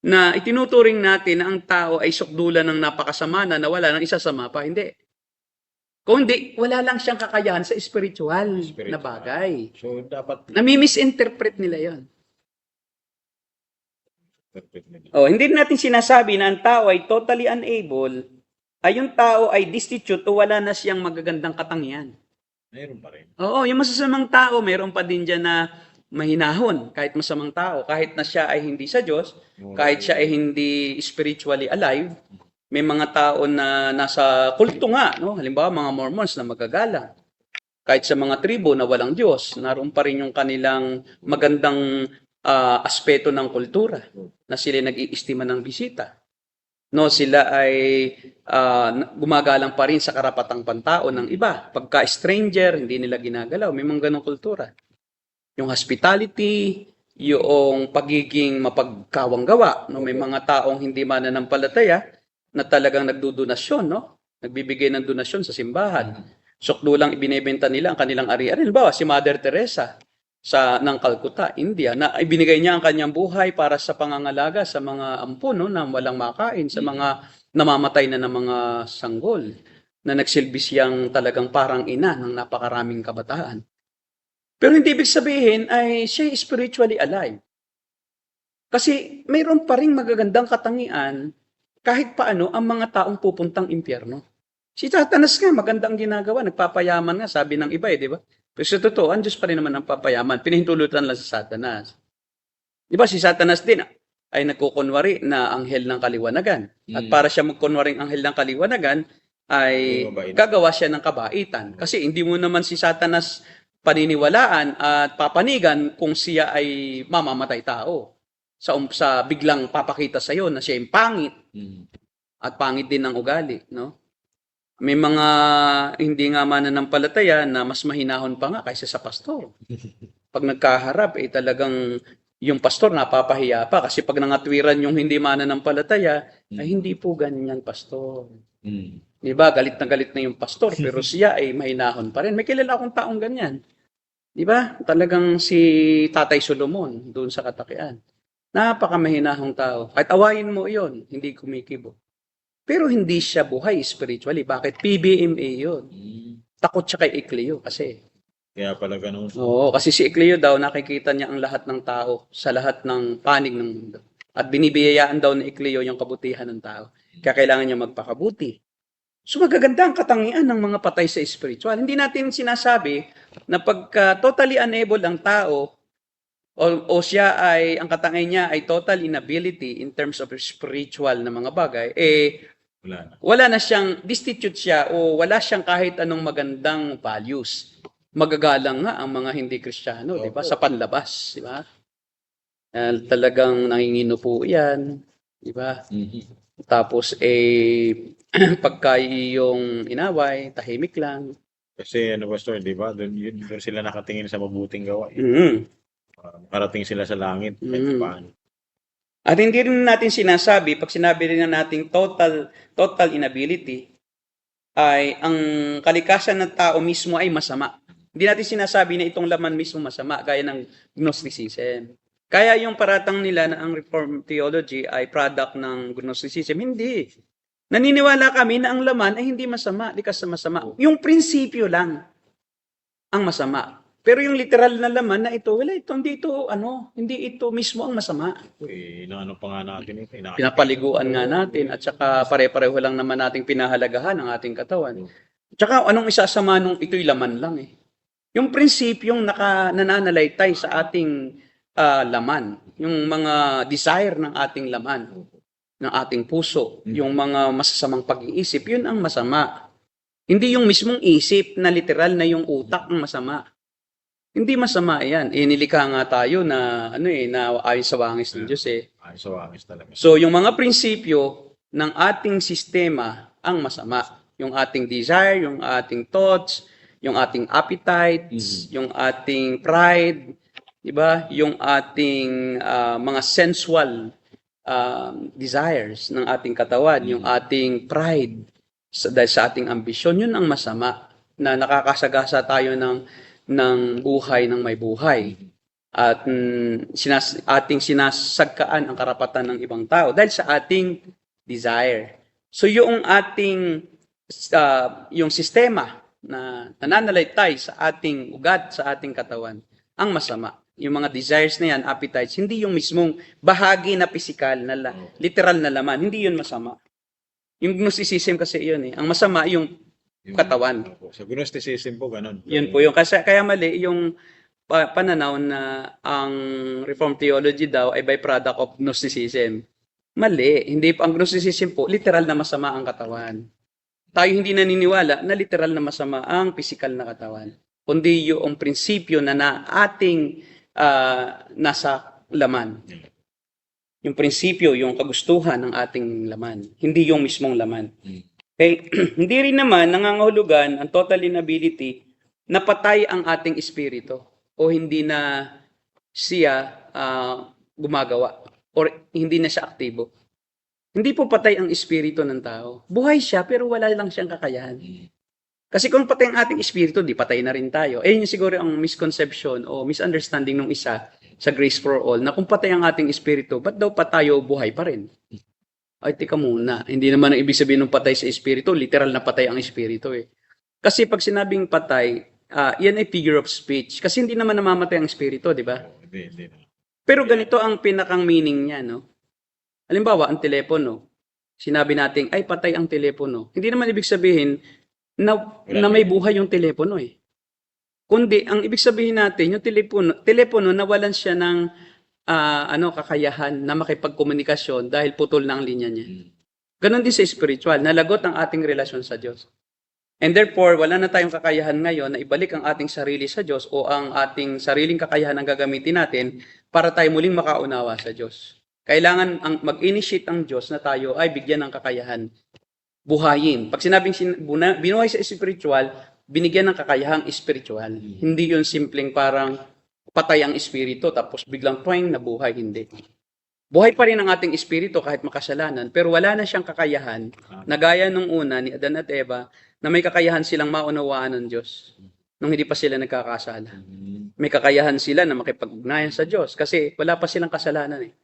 C: na itinuturing natin na ang tao ay sukdulan ng napakasama na wala nang isasama pa. Hindi. Kung hindi, wala lang siyang kakayahan sa spiritual na bagay.
B: So, dapat
C: Nami-misinterpret nila yon.
B: interpret nila.
C: Hindi natin sinasabi na ang tao ay totally unable, ay yung tao ay destitute o wala na siyang magagandang katangian.
B: Mayroon pa rin.
C: Oo, yung masasamang tao, mayroon pa din dyan na mahinahon, kahit masamang tao, kahit na siya ay hindi sa Diyos, kahit siya ay hindi spiritually alive, may mga tao na nasa kulto nga, no? Halimbawa, mga Mormons na magagalang. Kahit sa mga tribo na walang Diyos, naroon pa rin yung kanilang magandang aspeto ng kultura na sila nag-iistima ng bisita. No, sila ay gumagalang pa rin sa karapatang pantao ng iba. Pagka stranger, hindi nila ginagalaw. May mga ganong kultura. Yung hospitality, yung pagiging mapagkawang-gawa. No, may mga taong hindi mananampalataya na talagang nagdodonasyon, no? Nagbibigay ng donasyon sa simbahan. Sukdulang ibinebenta nila ang kanilang ari-ari. Halimbawa, si Mother Teresa ng Calcutta, India, na ibinigay niya ang kanyang buhay para sa pangangalaga sa mga ampon, no, na walang makain, sa mga namamatay na ng mga sanggol, na nagsilbi siyang talagang parang ina ng napakaraming kabataan. Pero hindi ibig sabihin ay siya spiritually alive. Kasi mayroon pa rin magagandang katangian kahit paano ang mga taong pupuntang impyerno. Si Satanas nga, magandang ginagawa, nagpapayaman nga, sabi ng iba di ba? Pero sa totoo, ang Diyos pa rin naman ang papayaman. Pinahintulutan lang sa Satanas. Di ba, si Satanas din ay nagkukunwari na anghel ng kaliwanagan. At para siya magkunwaring anghel ng kaliwanagan, ay gagawa siya ng kabaitan. Kasi hindi mo naman si Satanas paniniwalaan at papanigan kung siya ay mamamatay tao. Sa biglang papakita sa iyo na siya yung pangit. At pangit din ng ugali, no? May mga hindi nga mananampalataya na mas mahinahon pa nga kaysa sa pastor. Pag nagkaharap, talagang yung pastor napapahiya pa kasi pag nangatwiran yung hindi mananampalataya, ay hindi po ganyan, pastor. Diba? Galit na yung pastor, pero siya ay mahinahon pa rin. May kilala akong taong ganyan. Diba? Talagang si Tatay Solomon doon sa Katakian. Napakamahinahong tao. Kahit awayin mo yon, hindi kumikibo. Pero hindi siya buhay spiritually. Bakit? PBMA yun. Takot siya kay Ekleo kasi.
B: Kaya pala ganun.
C: Oo, kasi si Ekleo daw nakikita niya ang lahat ng tao sa lahat ng panig ng mundo. At binibiyayaan daw ni Ekleo yung kabutihan ng tao. Kaya kailangan niya magpakabuti. So magaganda ang katangian ng mga patay sa spiritual. Hindi natin sinasabi na pagka totally unable ang tao o siya ay, ang katangian niya ay total inability in terms of spiritual na mga bagay, wala na siyang, destitute siya o wala siyang kahit anong magandang values. Magagalang nga ang mga hindi Kristiyano, di ba? Sa panlabas, di ba? Talagang nangingino po yan, di ba? Tapos, pagka yung inaway, tahimik lang.
B: Kasi, Pastor, di ba? Doon sila nakatingin sa mabuting gawa. Makarating sila sa langit. At hindi rin natin sinasabi, pag sinabi rin na nating total inability, ay ang kalikasan ng tao mismo ay masama. Hindi natin sinasabi na itong laman mismo masama, gaya ng Gnosticism. Kaya yung paratang nila na ang Reformed Theology ay product ng Gnosticism, hindi.
C: Naniniwala kami na ang laman ay hindi masama, likas na masama. Yung prinsipyo lang ang masama. Pero yung literal na laman na ito, wala ito, hindi ito mismo ang masama.
B: Inaano pa nga natin ito.
C: Pinapaliguan nga natin at saka pare-pareho lang naman nating pinahalagahan ang ating katawan. Tsaka anong isasama nung ito'y laman lang eh. Yung prinsipyong nananalaytay sa ating laman, yung mga desire ng ating laman, ng ating puso, yung mga masasamang pag-iisip, yun ang masama. Hindi yung mismong isip na literal na yung utak ang masama. Hindi masama yan. Nilikha nga tayo na na ayon sa wangis ng Diyos eh.
B: Ay, so wangis talaga.
C: So yung mga prinsipyo ng ating sistema ang masama. Yung ating desire, yung ating thoughts, yung ating appetites, yung ating pride, di ba? Yung ating mga sensual desires ng ating katawan, yung ating pride dahil sa ating ambisyon, yun ang masama na nakakasagasa tayo ng buhay ng may buhay. At ating sinasagkaan ang karapatan ng ibang tao dahil sa ating desire. So yung ating yung sistema na nananalaytay sa ating ugat, sa ating katawan, ang masama. Yung mga desires na yan, appetites, hindi yung mismong bahagi na pisikal, na literal na laman, hindi yun masama. Yung gnosticism kasi yun eh. Ang masama yung katawan.
B: Sa Gnosticism po, ganun.
C: Yun po yung kaya mali yung pananaw na ang Reformed theology daw ay byproduct of Gnosticism. Mali. Hindi ang Gnosticism po, literal na masama ang katawan. Tayo hindi naniniwala na literal na masama ang physical na katawan. Kundi yung prinsipyo na ating nasa laman. Yung prinsipyo, yung kagustuhan ng ating laman. Hindi yung mismong laman. Okay? Hindi rin naman nangangahulugan ang total inability na patay ang ating espiritu o hindi na siya gumagawa or hindi na siya aktibo. Hindi po patay ang espiritu ng tao. Buhay siya pero wala lang siyang kakayahan. Kasi kung patay ang ating espiritu, di patay na rin tayo. Yun siguro ang misconception o misunderstanding ng isa sa Grace for All na kung patay ang ating espiritu, ba't daw pa tayo buhay pa rin? Ay, tika muna. Hindi naman ang ibig sabihin ng patay sa espiritu, literal na patay ang espiritu eh. Kasi pag sinabing patay, yan ay figure of speech. Kasi hindi naman namamatay ang espiritu, di ba?
B: Hindi.
C: Pero ganito ang pinakang meaning niya, no? Halimbawa, ang telepono. Sinabi natin, ay patay ang telepono. Hindi naman ibig sabihin na may buhay yung telepono eh. Kundi, ang ibig sabihin natin, yung telepono nawalan siya ng kakayahan na makipagkomunikasyon dahil putol na ang linya niya. Ganon din sa spiritual, nalagot ang ating relasyon sa Diyos. And therefore, wala na tayong kakayahan ngayon na ibalik ang ating sarili sa Diyos o ang ating sariling kakayahan ang gagamitin natin para tayo muling makaunawa sa Diyos. Kailangan mag-initiate ang Diyos na tayo ay bigyan ng kakayahan buhayin. Pag sinabing binuhay sa spiritual, binigyan ng kakayahang spiritual. Hindi yun simpleng parang patay ang espiritu tapos biglang twang na buhay. Hindi. Buhay pa rin ang ating espiritu kahit makasalanan, pero wala na siyang kakayahan na gaya nung una ni Adan at Eva na may kakayahan silang maunawaan ng Diyos nung hindi pa sila nagkakasala. May kakayahan sila na makipag-ugnayan sa Diyos kasi wala pa silang kasalanan eh.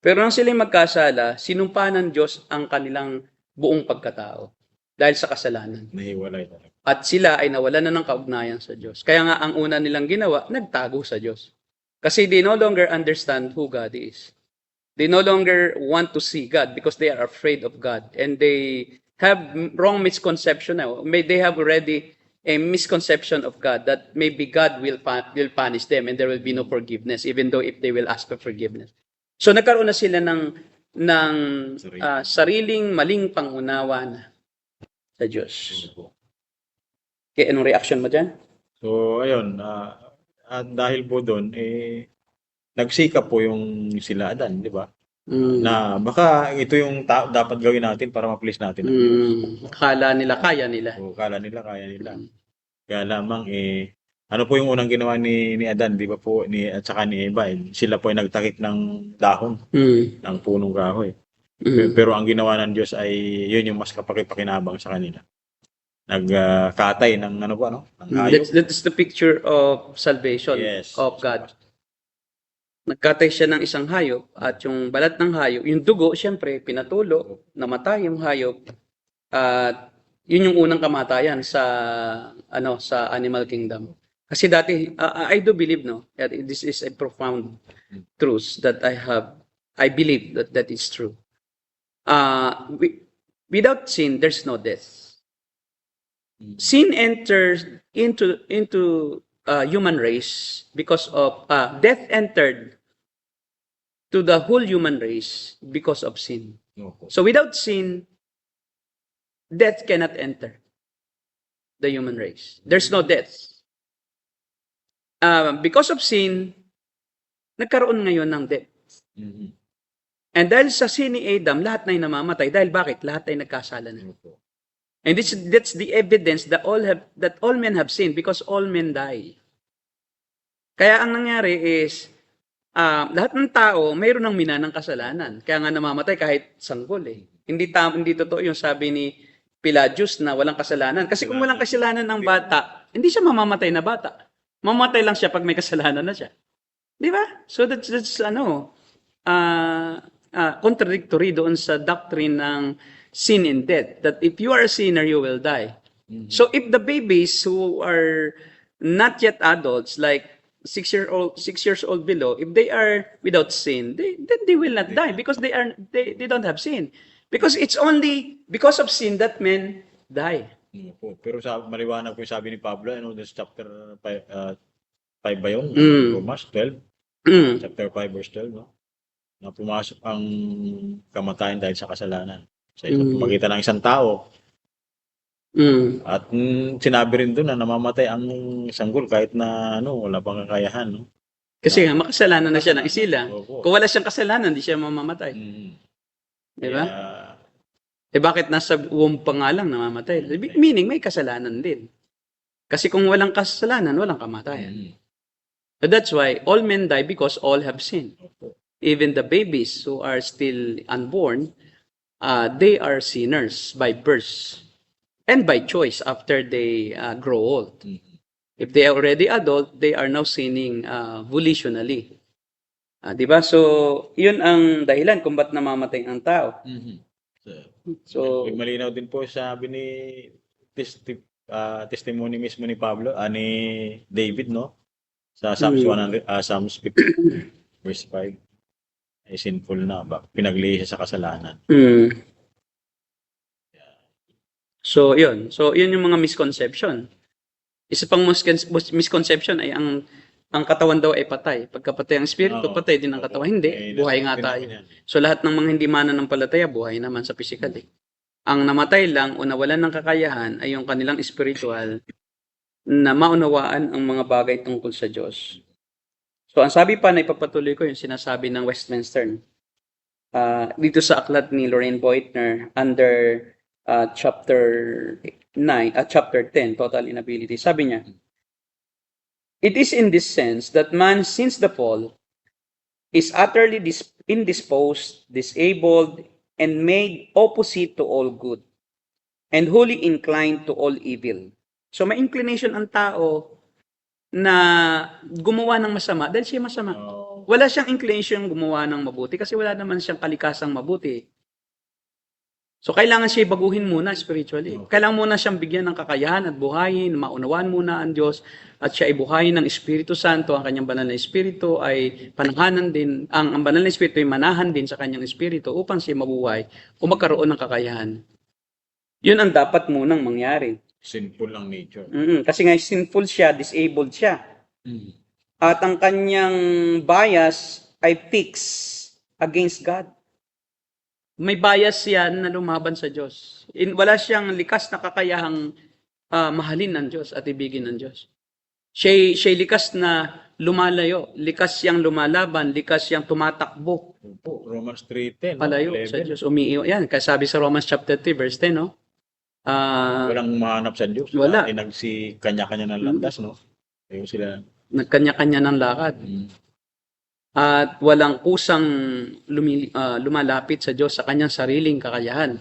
C: Pero nang sila magkasala, sinumpa ng Diyos ang kanilang buong pagkatao dahil sa kasalanan.
B: Nahiwalay talaga.
C: At sila ay nawalan na ng kaugnayan sa Diyos. Kaya nga ang una nilang ginawa, nagtago sa Diyos. Kasi they no longer understand who God is. They no longer want to see God because they are afraid of God. And they have wrong misconception now. They have already a misconception of God that maybe God will punish them and there will be no forgiveness even though if they will ask for forgiveness. So nagkaroon na sila ng sariling maling pangunawa na sa Diyos. Okay, anong reaction mo dyan?
B: So, ayun, dahil po doon, nagsikap po yung sila Adan, di ba? Na baka ito yung dapat gawin natin para ma-please natin.
C: Kala nila, kaya nila.
B: O, kala nila. Kaya lamang, ano po yung unang ginawa ni Adan, di ba po, at saka ni Eva, sila po ay nagtakip ng dahon, ng punong kahoy. Pero ang ginawa ng Diyos ay yun yung mas kapakipakinabang sa kanila. Nagkatay ng ng hayop.
C: That's the picture of salvation of God. Nagkatay siya ng isang hayop at yung balat ng hayop, yung dugo, siyempre, pinatulo, namatay yung hayop. At yun yung unang kamatayan sa sa animal kingdom. Kasi dati I do believe that this is a profound truth that I believe that is true. Without sin there's no death. Sin enters into human race because of death entered to the whole human race because of sin.
B: Opo.
C: So without sin, death cannot enter the human race. There's no death. Because of sin, nagkaroon ngayon ng death.
B: Mhm.
C: And dahil sa sin ni Adam, lahat na namamatay. Dahil bakit? Lahat ay nagkasala na.
B: Opo.
C: And that's the evidence that all men have sinned because all men die. Kaya ang nangyari is, lahat ng tao, mayroon ng minanang kasalanan. Kaya nga namamatay kahit sanggol eh. Hindi totoo yung sabi ni Pelagius na walang kasalanan. Kasi kung walang kasalanan ng bata, hindi siya mamamatay na bata. Mamamatay lang siya pag may kasalanan na siya. Di ba? So that's contradictory doon sa doctrine ng sin and death. That if you are a sinner, you will die. So if the babies who are not yet adults, like 6 years old below, if they are without sin, then they will not die because they don't have sin. Because it's only because of sin that men die.
B: Opo. Pero maliwanag po yung sabi ni Pablo, this chapter 5 ba yun? Romans 12?
C: Mm.
B: Chapter 5 verse 12, no? Na pumasok ang kamatayan dahil sa kasalanan. Sa isang pamagitan ng isang tao. At sinabi rin doon na namamatay ang sanggol kahit na wala pang kakayahan, no?
C: Kasi nga makasalanan na siya ng isila.
B: Opo.
C: Kung wala siyang kasalanan, hindi siya mamamatay. Di ba? Bakit nasa womb pa nga lang namamatay? Meaning may kasalanan din. Kasi kung walang kasalanan, walang kamatayan. So that's why all men die because all have sinned. Even the babies who are still unborn, they are sinners by birth and by choice after they grow old. If they are already adult, they are now sinning volitionally. Diba? So, yun ang dahilan kung ba't namamatay ang tao. So,
B: malinaw din po sabi ni testimony mismo ni Pablo, ni David, no? Sa Psalms 50 verse 5. Ay sinful na ba? Pinaglihi siya sa kasalanan.
C: So, yun. So, yun yung mga misconception. Isa pang misconception ay ang katawan daw ay patay. Pagkapatay ang espiritu, patay din ang katawan. Hindi, buhay nga tayo. So, lahat ng mga hindi mananampalataya, buhay naman sa physical. Ang namatay lang o nawalan ng kakayahan ay yung kanilang spiritual na maunawaan ang mga bagay tungkol sa Diyos. So, ang sabi pa na ipapatuloy ko yung sinasabi ng Westminster. Dito sa aklat ni Lorraine Beutner under chapter 10, Total Inability. Sabi niya, it is in this sense that man since the fall is utterly indisposed, disabled, and made opposite to all good, and wholly inclined to all evil. So may inclination ang tao na gumawa ng masama dahil siya masama. Wala siyang inclination gumawa ng mabuti kasi wala naman siyang kalikasang mabuti. So kailangan siya baguhin muna spiritually. Kailangan muna siyang bigyan ng kakayahan at buhayin, maunawaan muna ang Diyos at siya ay buhayin ng Espiritu Santo. Ang kanyang banal na Espiritu ay pananghanan din, ang banal na Espiritu ay manahan din sa kanyang Espiritu upang siya mabuhay o magkaroon ng kakayahan. Yun ang dapat munang mangyari.
B: Sinful ang nature.
C: Kasi nga sinful siya, disabled siya. At ang kanyang bias ay fixed against God. May bias yan na lumaban sa Diyos. Wala siyang likas na kakayahang mahalin ng Diyos at ibigin ng Diyos. Siya likas na lumalayo, likas siyang lumalaban, likas siyang tumatakbo.
B: Romans 3:10.
C: Palayo sa Diyos, umiiwas. Yan, kasi sabi sa Romans chapter 3 verse 10, no?
B: Walang mahanap sa Diyos.
C: Wala.
B: Kanya-kanya ng landas, no? Ayun sila.
C: Nagkanya-kanya ng lakad. At walang kusang lumalapit sa Diyos sa kanyang sariling kakayahan.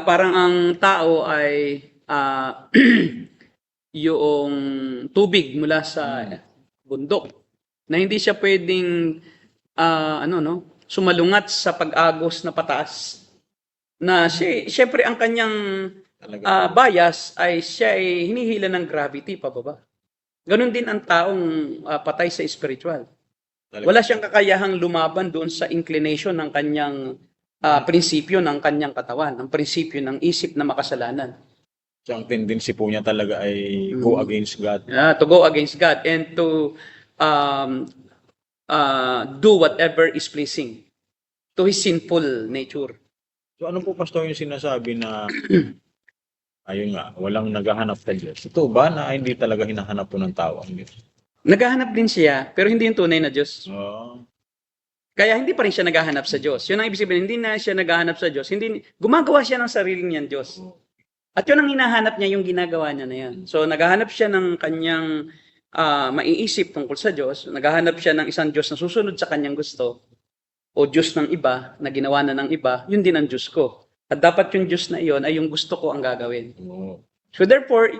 C: Parang ang tao ay yung tubig mula sa bundok na hindi siya pwedeng sumalungat sa pag-agos na pataas. Na syempre ang kanyang
B: Talaga.
C: bias ay siya ay hinihila ng gravity pababa. Ganon din ang taong patay sa spiritual.
B: Talaga.
C: Wala siyang kakayahang lumaban doon sa inclination ng kanyang prinsipyo ng kanyang katawan, ang prinsipyo ng isip na makasalanan.
B: So, ang tendency po niya talaga ay go against God.
C: To go against God and to do whatever is pleasing to his sinful nature.
B: So, ano po, Pastor, yung sinasabi na ayun nga, walang naghahanap sa Diyos? Ito ba na hindi talaga hinahanap po ng tao ang Diyos?
C: Naghahanap din siya, pero hindi yung tunay na Diyos.
B: Oh,
C: Kaya hindi pa rin siya naghahanap sa Diyos. Yun ang ibig sabihin, hindi na siya naghahanap sa Diyos. Gumagawa siya ng sarili niyang Diyos. At yun ang hinahanap niya, yung ginagawa niya na yan. So, naghahanap siya ng kanyang maiisip tungkol sa Diyos. Naghahanap siya ng isang Diyos na susunod sa kanyang gusto. O Diyos ng iba, na ginawa na ng iba, yun din ang Diyos ko. At dapat yung Diyos na iyon ay yung gusto ko ang gagawin.
B: oh.
C: So therefore,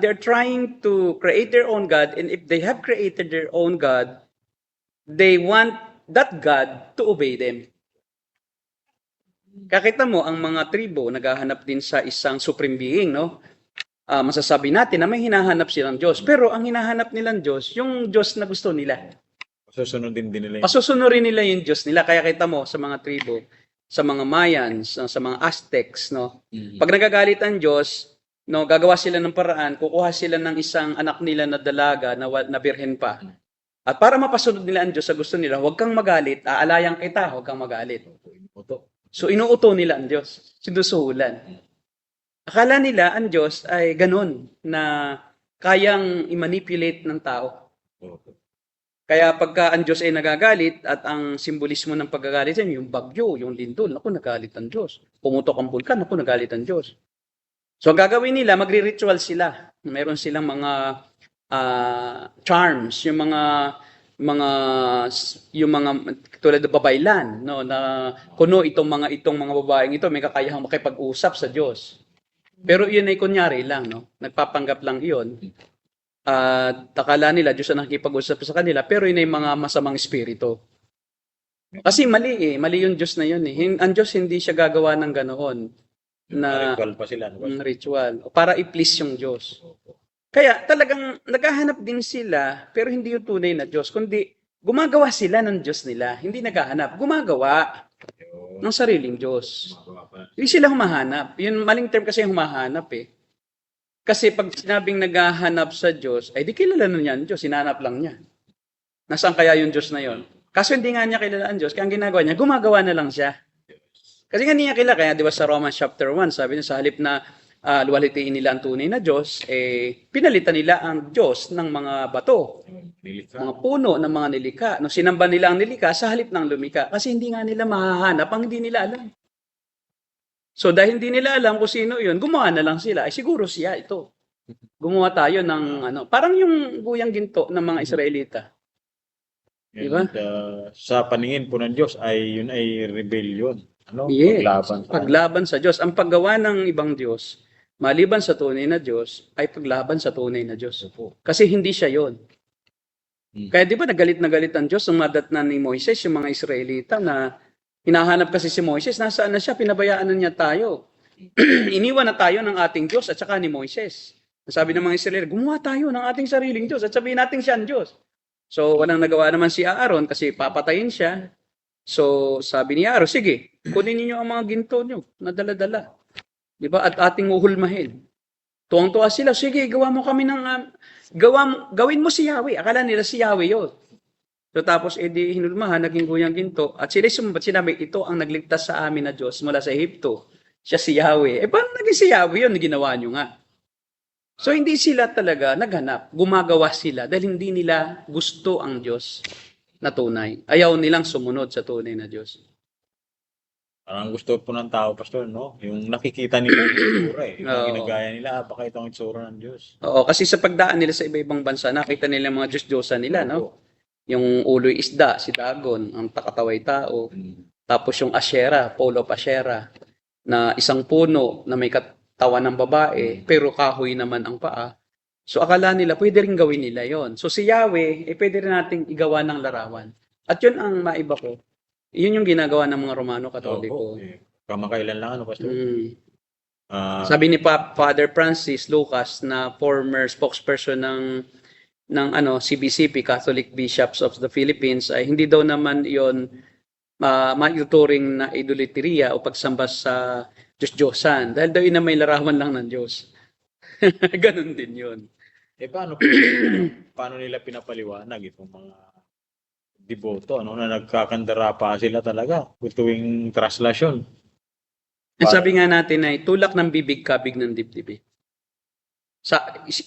C: they're trying to create their own God, and if they have created their own God, they want that God to obey them. Kakita mo, ang mga tribo naghahanap din sa isang supreme being, no? Masasabi natin na may hinahanap silang Diyos. Pero ang hinahanap nilang Diyos, yung Diyos na gusto nila.
B: Susunodin din nila yun.
C: Pasusunurin nila yung Diyos nila. Kaya kita mo sa mga tribo, sa mga Mayans, sa mga Aztecs, no? Pag nagagalit ang Diyos, no, gagawa sila ng paraan, kukuha sila ng isang anak nila na dalaga na birhen pa. At para mapasunod nila ang Diyos sa gusto nila, huwag kang magalit, aalayan kita, huwag kang magalit. So inuuto nila ang Diyos, sinusuhulan. Akala nila ang Diyos ay ganun, na kayang i-manipulate ng tao. Kaya pagka ang Diyos ay nagagalit at ang simbolismo ng pagkagalit ay yung bagyo, yung lindol, naku, nagalit ang Diyos. Pumutok ang bulkan, naku, nagalit ang Diyos. So, ang gagawin nila, magre-ritual sila. Meron silang mga charms, yung mga tulad ng babaylan, no, na kuno itong mga babaeng ito may kakayahang makipag-usap sa Diyos. Pero yun ay kunyari lang, no. Nagpapanggap lang iyon. Akala nila Diyos ang nakikipag-usap sa kanila, pero yun ay mga masamang espiritu. Kasi mali yung Diyos na yun eh. Ang Diyos hindi siya gagawa ng ganoon. Na
B: ritual pa sila.
C: ritual para i-please yung Diyos. Kaya talagang naghahanap din sila pero hindi yung tunay na Diyos kundi gumagawa sila ng Diyos nila. Hindi naghahanap, gumagawa ng sariling Diyos. Hindi sila humahanap. Yun maling term kasi yung humahanap eh. Kasi pag sinabing naghahanap sa Diyos, ay di kilala na niya ang Diyos, hinanap lang niya. Nasaan kaya yung Diyos na yon? Kaso hindi nga niya kilala ang Diyos, kaya ang ginagawa niya, gumagawa na lang siya. Kasi nga niya kilala, kaya di ba sa Romans chapter 1, sabi niya sa halip na luwalhatiin nila ang tunay na Diyos, pinalitan nila ang Diyos ng mga bato, mga puno ng mga nilika. No, sinamba nila ang nilika sa halip ng lumika kasi hindi nga nila mahahanap ang hindi nila alam. So dahil hindi nila alam kung sino yun, gumawa na lang sila. Ay siguro siya ito. Gumawa tayo ng parang yung guyang ginto ng mga Israelita. Diba?
B: Sa paningin po ng Diyos ay yun ay rebellion.
C: Yes,
B: Paglaban
C: sa Diyos. Ang paggawa ng ibang Diyos, maliban sa tunay na Diyos, ay paglaban sa tunay na Diyos. Kasi hindi siya yon. Kaya di ba nagalit na galit ang Diyos nung nadatnan ni Moises, yung mga Israelita na hinahanap kasi si Moises, nasaan na siya, pinabayaan na niya tayo. Iniwan na tayo ng ating Diyos at saka ni Moises. Sabi ng mga Israelita, gumawa tayo ng ating sariling Diyos at sabihin natin siya ang Diyos. So, walang nagawa naman si Aaron kasi papatayin siya. So, sabi ni Aaron, sige, kunin niyo ang mga ginto niyo na dala-dala. Di ba? At ating uhulmahin. Tuwang-tuwa sila, sige, gawa mo kami ng, gawin mo si Yahweh. Akala nila si Yahweh yun. So, tapos, edi hinulmahan, naging guyang ginto. At sila sumbat, sinabi, ito ang nagligtas sa amin na Diyos mula sa Ehipto. Siya si Yahweh. Paano naging si Yahweh yun? Ginawa nyo nga. So, hindi sila talaga naghanap. Gumagawa sila dahil hindi nila gusto ang Diyos na tunay. Ayaw nilang sumunod sa tunay na Diyos.
B: Parang gusto po ng tao, Pastor, no? Yung nakikita nila yung itsura eh. Yung ginagaya nila, baka ito ang itsura ng Diyos.
C: Oo, kasi sa pagdaan nila sa iba-ibang bansa, nakita nila mga Diyos-Diyosa nila, no? Yung uloy isda, si Dagon, ang takataway tao. Tapos yung Asherah, pole of Asherah, na isang puno na may katawan ng babae, pero kahoy naman ang paa. So akala nila, pwede rin gawin nila yon. So si Yahweh, pwede rin nating igawa ng larawan. At yun ang maiba ko. Yun yung ginagawa ng mga Romano Katoliko.
B: Kamakailan lang, Pastor?
C: Mm.
B: Ah,
C: Sabi ni Father Francis Lucas na former spokesperson ng CBCP, Catholic Bishops of the Philippines, ay hindi daw naman 'yon maituturing na idolatria o pagsamba sa Diyos-Diyosan dahil daw yun na may larawan lang ng Diyos. Ganon din 'yon.
B: paano nila pinapaliwanag itong mga deboto, na nagkakandara pa sila talaga tuwing traslasyon?
C: Ang sabi nga natin ay tulak ng bibig, kabig ng dibdib.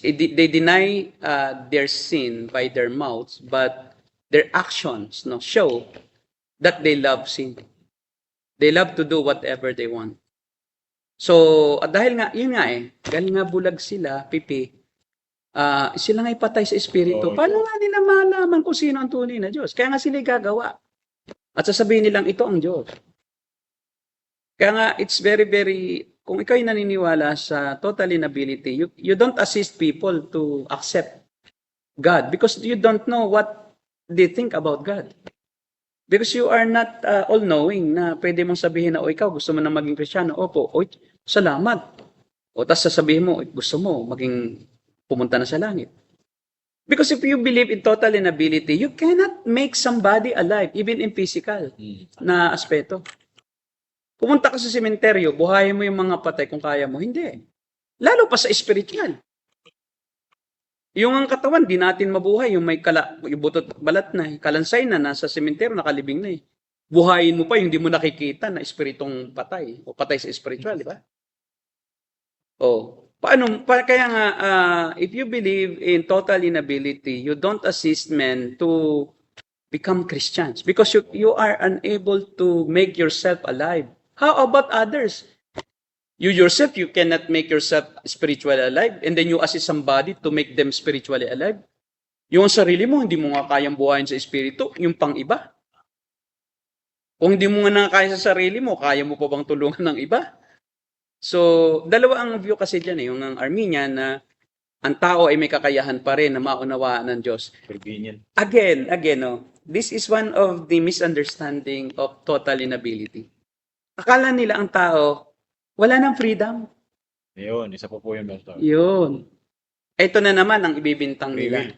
C: They deny their sin by their mouths, but their actions show that they love sin. They love to do whatever they want. So, dahil nga, yun nga dahil nga bulag sila, pipi, sila nga ipatay sa espiritu. Paano nga nila malaman kung sino ang tunay na Diyos? Kaya nga sila gagawa. At sasabihin nilang ito ang Diyos. Kaya nga, it's very, very, kung ikaw ay naniniwala sa total inability, you don't assist people to accept God because you don't know what they think about God. Because you are not all-knowing na pwede mong sabihin na, ikaw gusto mo na maging Kristiyano. Opo, salamat. O tas sasabihin mo, gusto mo maging pumunta na sa langit. Because if you believe in total inability, you cannot make somebody alive, even in physical na aspeto. Pumunta ka sa sementeryo, buhayin mo yung mga patay kung kaya mo. Hindi. Lalo pa sa spiritual. Yung ang katawan, di natin mabuhay. Yung may yung butot balat na, kalansay na, nasa sementeryo, nakalibing na . Buhayin mo pa yung hindi mo nakikita na espiritong patay. O patay sa spiritual, di ba? Kaya nga, if you believe in total inability, you don't assist men to become Christians because you are unable to make yourself alive. How about others? You yourself, you cannot make yourself spiritually alive and then you assist somebody to make them spiritually alive. Yung sarili mo, hindi mo nga kayang buhayin sa espiritu, yung pang-iba. Kung hindi mo nga nakakaya sa sarili mo, kaya mo pa bang tulungan ng iba? So, dalawa ang view kasi dyan yung ang Arminian na ang tao ay may kakayahan pa rin na maunawaan ng Diyos. Again, this is one of the misunderstanding of total inability. Akala nila ang tao, wala ng freedom.
B: Yun, isa po yun, Pastor.
C: Yun. Ito na naman ang ibibintang nila.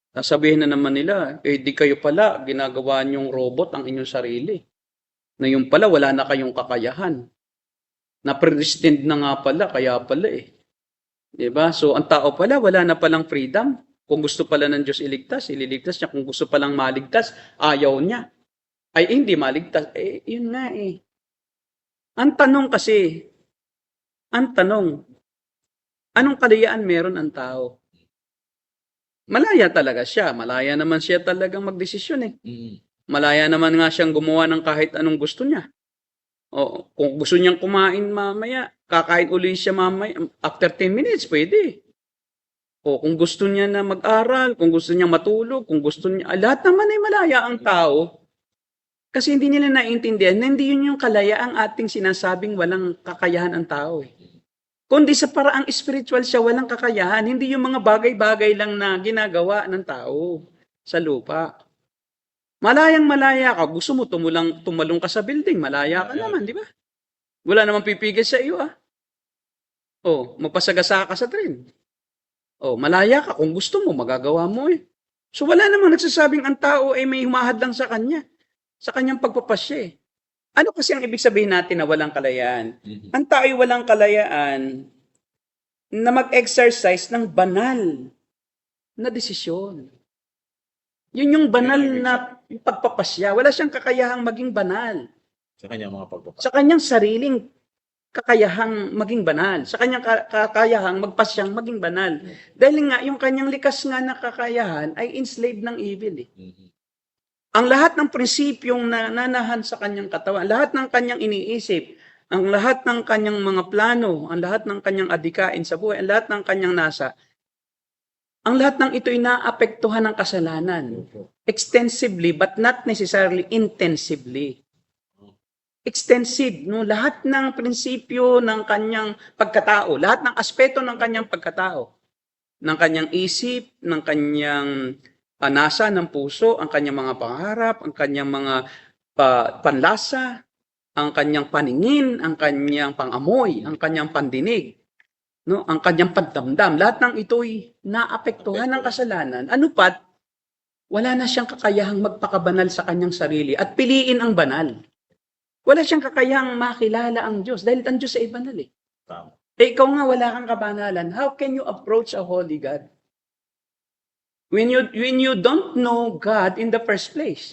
C: Sasabihin na naman nila, di kayo pala, ginagawa niyong robot ang inyong sarili. Na yung pala, wala na kayong kakayahan. Na-predestined na nga pala, kaya pala . Diba? So, ang tao pala, wala na palang freedom. Kung gusto pala ng Diyos ililigtas niya. Kung gusto palang maligtas, ayaw niya. Ay, hindi maligtas. Yun nga . Ang tanong, anong kalayaan meron ang tao? Malaya talaga siya. Malaya naman siya talagang magdesisyon . Malaya naman nga siyang gumawa ng kahit anong gusto niya. Kung gusto niyang kumain mamaya, kakain uli siya mamaya. After 10 minutes, pwede. Kung gusto niya na mag-aral, kung gusto niya matulog, kung gusto niya, lahat naman ay malaya ang tao. Kasi hindi nila naiintindihan na hindi yun yung kalayaang ating sinasabing walang kakayahan ang tao . Kundi sa paraang spiritual siya, walang kakayahan. Hindi yung mga bagay-bagay lang na ginagawa ng tao sa lupa. Malayang-malaya ka. Gusto mo tumalong ka sa building. Malaya ka naman, di ba? Wala namang pipigil sa iyo, magpasagasa ka sa train. Malaya ka. Kung gusto mo, magagawa mo . So wala namang nagsasabing ang tao ay may humahad lang sa kanya. Sa kanyang pagpapasya . Ano kasi ang ibig sabihin natin na walang kalayaan? Ang tao ay walang kalayaan na mag-exercise ng banal na desisyon. Yun yung banal na pagpapasya. Wala siyang kakayahang maging banal.
B: Sa kanyang mga pagpapasya. Sa
C: kanyang sariling kakayahang maging banal. Sa kanyang kakayahang magpasyang maging banal. Dahil nga, yung kanyang likas nga na kakayahan ay enslaved ng evil . Ang lahat ng prinsipyong nanahan sa kanyang katawan, lahat ng kanyang iniisip, ang lahat ng kanyang mga plano, ang lahat ng kanyang adikain sa buhay, ang lahat ng kanyang nasa, ang lahat ng ito ay naapektuhan ng kasalanan. Extensively, but not necessarily intensively. Extensive, lahat ng prinsipyo ng kanyang pagkatao, lahat ng aspeto ng kanyang pagkatao, ng kanyang isip, ng kanyang nasa ng puso, ang kanyang mga pangarap, ang kanyang mga panlasa, ang kanyang paningin, ang kanyang pangamoy, ang kanyang pandinig, no, ang kanyang pagdamdam. Lahat ng ito'y naapektuhan ng kasalanan. Ano pat, wala na siyang kakayahang magpakabanal sa kanyang sarili at piliin ang banal. Wala siyang kakayahang makilala ang Diyos dahil ang Diyos ay banal eh.
B: Tama.
C: Ikaw nga wala kang kabanalan. How can you approach a holy God? When you don't know God in the first place.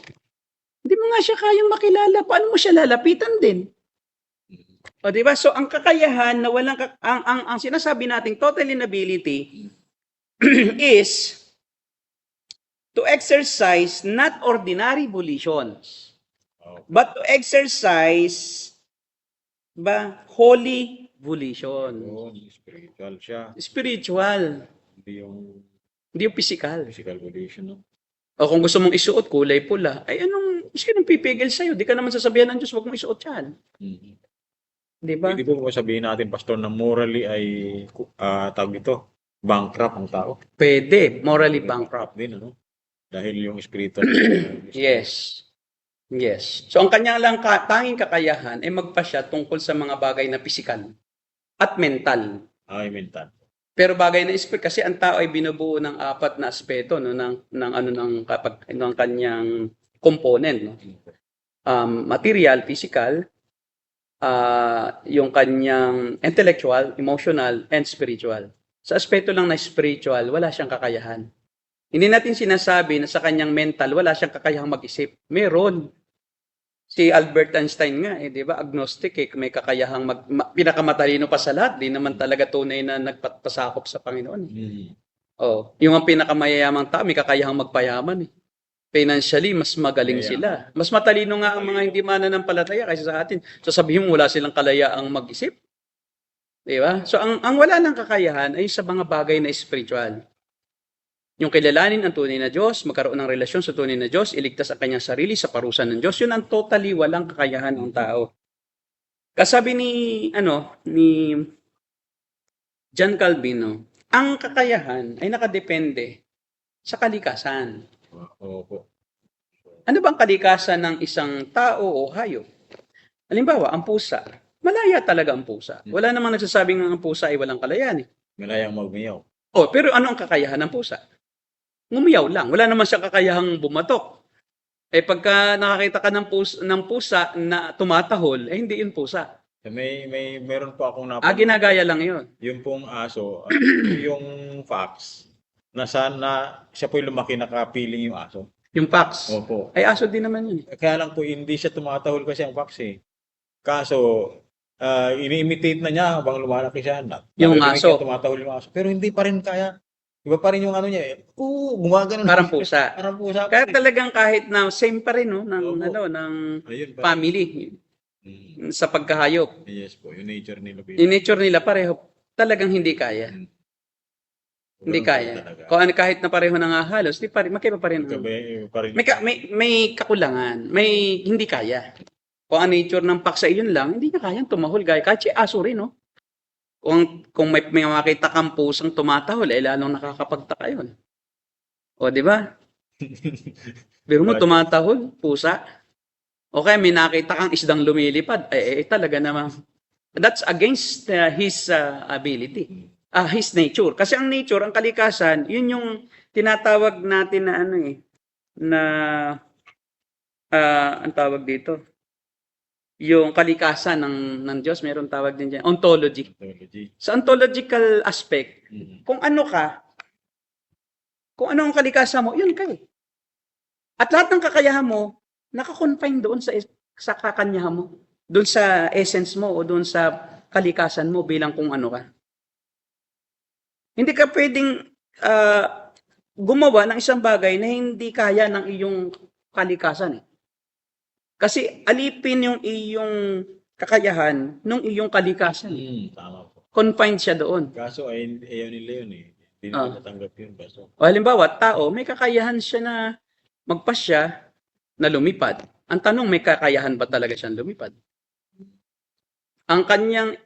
C: Hindi mo nga siya kayang makilala. Paano mo siya lalapitan din? O, di ba? So, ang kakayahan na walang, ang sinasabi nating total inability is to exercise not ordinary volitions, but to exercise holy volition.
B: Yun, spiritual siya.
C: Spiritual,
B: Hindi yung
C: hindi yung physical.
B: physical condition, no?
C: O kung gusto mong isuot, kulay pula, ay sino pipigil sa'yo? Di ka naman sasabihan ng Diyos, huwag mong isuot yan.
B: Mhm.
C: Di ba?
B: Hindi po sabihin natin, Pastor, na morally ay tawag ito, bankrupt ang tao.
C: Pwede, morally bankrupt.
B: Din, ano? Dahil yung spiritual.
C: Yes. Yes. So ang kanya lang tanging kakayahan ay magpasya tungkol sa mga bagay na pisikal at mental.
B: Ay, mental.
C: Pero bagay na spirit kasi ang tao ay binubuo ng apat na aspeto no ng kanyang component no. Material, physical, yung kanyang intellectual, emotional, and spiritual. Sa aspeto lang na spiritual, wala siyang kakayahan. Hindi natin sinasabi na sa kanyang mental, wala siyang kakayahang mag-isip. Meron. Si Albert Einstein nga, di ba? Agnostic, may kakayahang pinakamatalino pa sa lahat. Di naman talaga tunay na nagpasakop sa Panginoon. Oh, yung ang pinakamayayamang tao, may kakayahang magpayaman. Financially, mas magaling sila. Mas matalino nga ang mga hindi mananampalataya kaysa sa atin. So sabihin mo, wala silang kalayaang mag-isip. Di ba? So ang wala ng kakayahan ay sa mga bagay na spiritual. Yung kilalanin ang tunay na Diyos, magkaroon ng relasyon sa tunay na Diyos, iligtas ang kanyang sarili sa parusa ng Diyos, yun ang totally walang kakayahan ng tao. Kasabi ni John Calvin, ang kakayahan ay nakadepende sa kalikasan.
B: Opo.
C: Ano bang kalikasan ng isang tao o hayop? Halimbawa, ang pusa. Malaya talaga ang pusa. Wala namang nagsasabing ang pusa ay walang kalayan.
B: Malayang magmiyaw.
C: Oh, pero ano ang kakayahan ng pusa? Ngumiyaw lang. Wala naman siyang kakayahang bumatok. Pagka nakakita ka ng pusa na tumatahol, hindi yun pusa.
B: Meron po akong
C: Ginagaya lang yun.
B: Yung pong aso, yung fox, siya po yung lumaki nakapiling yung aso.
C: Yung fox.
B: Opo.
C: Ay, aso din naman yun.
B: Kaya lang po, hindi siya tumatahol kasi ang fox eh. Kaso, ini-imitate na niya habang lumalaki siya.
C: Yung aso.
B: Tumatahol yung aso. Pero hindi pa rin kaya. Iba pa rin yung ano niya eh. Gumagano.
C: Parang pusa.
B: Parang pusa.
C: Kaya talagang kahit na same pa rin ng
B: Ayun,
C: family sa pagkahayop.
B: Yes po, yung nature nila.
C: Yung nature nila pareho, talagang hindi kaya. Hindi kaya. Kung kahit na pareho na nga halos, magkaiba pa rin. May kakulangan. Hindi kaya. Kung ang nature ng paksa yun lang, hindi niya kayang tumahol. Kahit si aso rin, no? Kung may makita kang pusang tumatahol, lalong nakakapagtaka yun. O, di ba? Pero mo, tumatahol, pusa. Okay, may nakita kang isdang lumilipad. Talaga naman. That's against his ability. His nature. Kasi ang nature, ang kalikasan, yun yung tinatawag natin na ang tawag dito, yung kalikasan ng Diyos, meron tawag din dyan, ontology. Sa ontological aspect, kung ano ang kalikasan mo, yun ka eh. At lahat ng kakayahan mo, nakakonfine doon sa kakanyahan mo, doon sa essence mo o doon sa kalikasan mo bilang kung ano ka. Hindi ka pwedeng gumawa ng isang bagay na hindi kaya ng iyong kalikasan eh. Kasi alipin yung iyong kakayahan ng iyong kalikasan.
B: Tama po.
C: Confined siya doon.
B: Kaso ayaw nila yun eh. Hindi nila natanggap yun. Kaso.
C: O halimbawa, tao, may kakayahan siya na magpasya na lumipad. Ang tanong, may kakayahan ba talaga siyang lumipad? Ang kanyang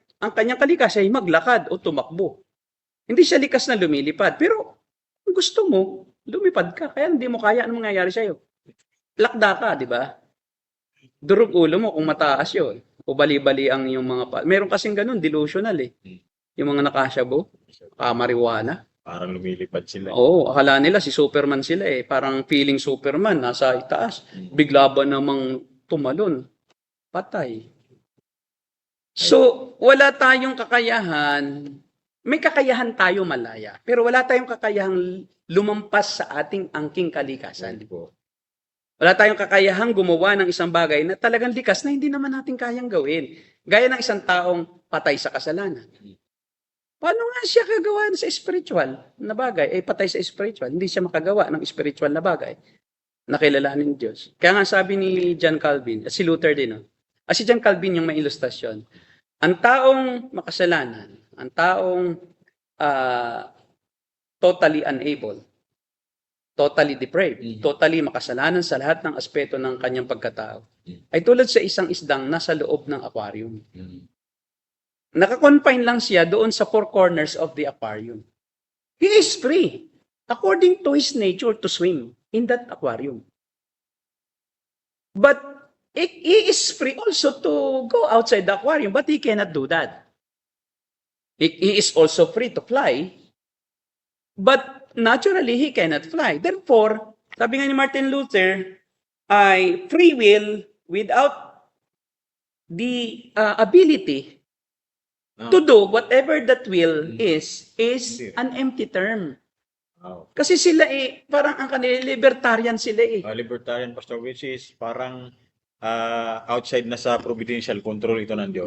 C: kalikasan ay maglakad o tumakbo. Hindi siya likas na lumilipad. Pero kung gusto mo, lumipad ka. Kaya hindi mo kaya, anong mangyayari sa'yo? Lakda ka, di ba? durog ulo mo kung mataas yun. O bali-bali ang yung mga... Meron kasing ganun, delusional eh. Yung mga nakasyabo, marijuana.
B: Parang lumilipad sila.
C: Oo, akala nila si Superman sila eh. Parang feeling Superman, nasa itaas. Bigla ba namang tumalon? Patay. So, wala tayong kakayahan. May kakayahan tayo malaya. Pero wala tayong kakayahang lumampas sa ating angking kalikasan. Wala tayong kakayahang gumawa ng isang bagay na talagang likas na hindi naman natin kayang gawin. Gaya ng isang taong patay sa kasalanan. Paano nga siya kagawa sa spiritual na bagay? Patay sa spiritual. Hindi siya makagawa ng spiritual na bagay na kilalanin ng Diyos. Kaya nga sabi ni John Calvin, si Luther din, si John Calvin yung may ilustrasyon. Ang taong makasalanan, ang taong totally unable, totally depraved, totally makasalanan sa lahat ng aspeto ng kanyang pagkatao, ay tulad sa isang isdang nasa loob ng aquarium. Nakakonfine lang siya doon sa four corners of the aquarium. He is free, according to his nature, to swim in that aquarium. But he is free also to go outside the aquarium, but he cannot do that. He is also free to fly, but naturally, he cannot fly. Therefore, sabi nga ni Martin Luther, ay free will without the ability to do whatever that will is an empty term.
B: Wow.
C: Kasi sila parang ang kanila, libertarian sila
B: Libertarian, Pastor, which is parang outside na sa providential control ito ng Diyos.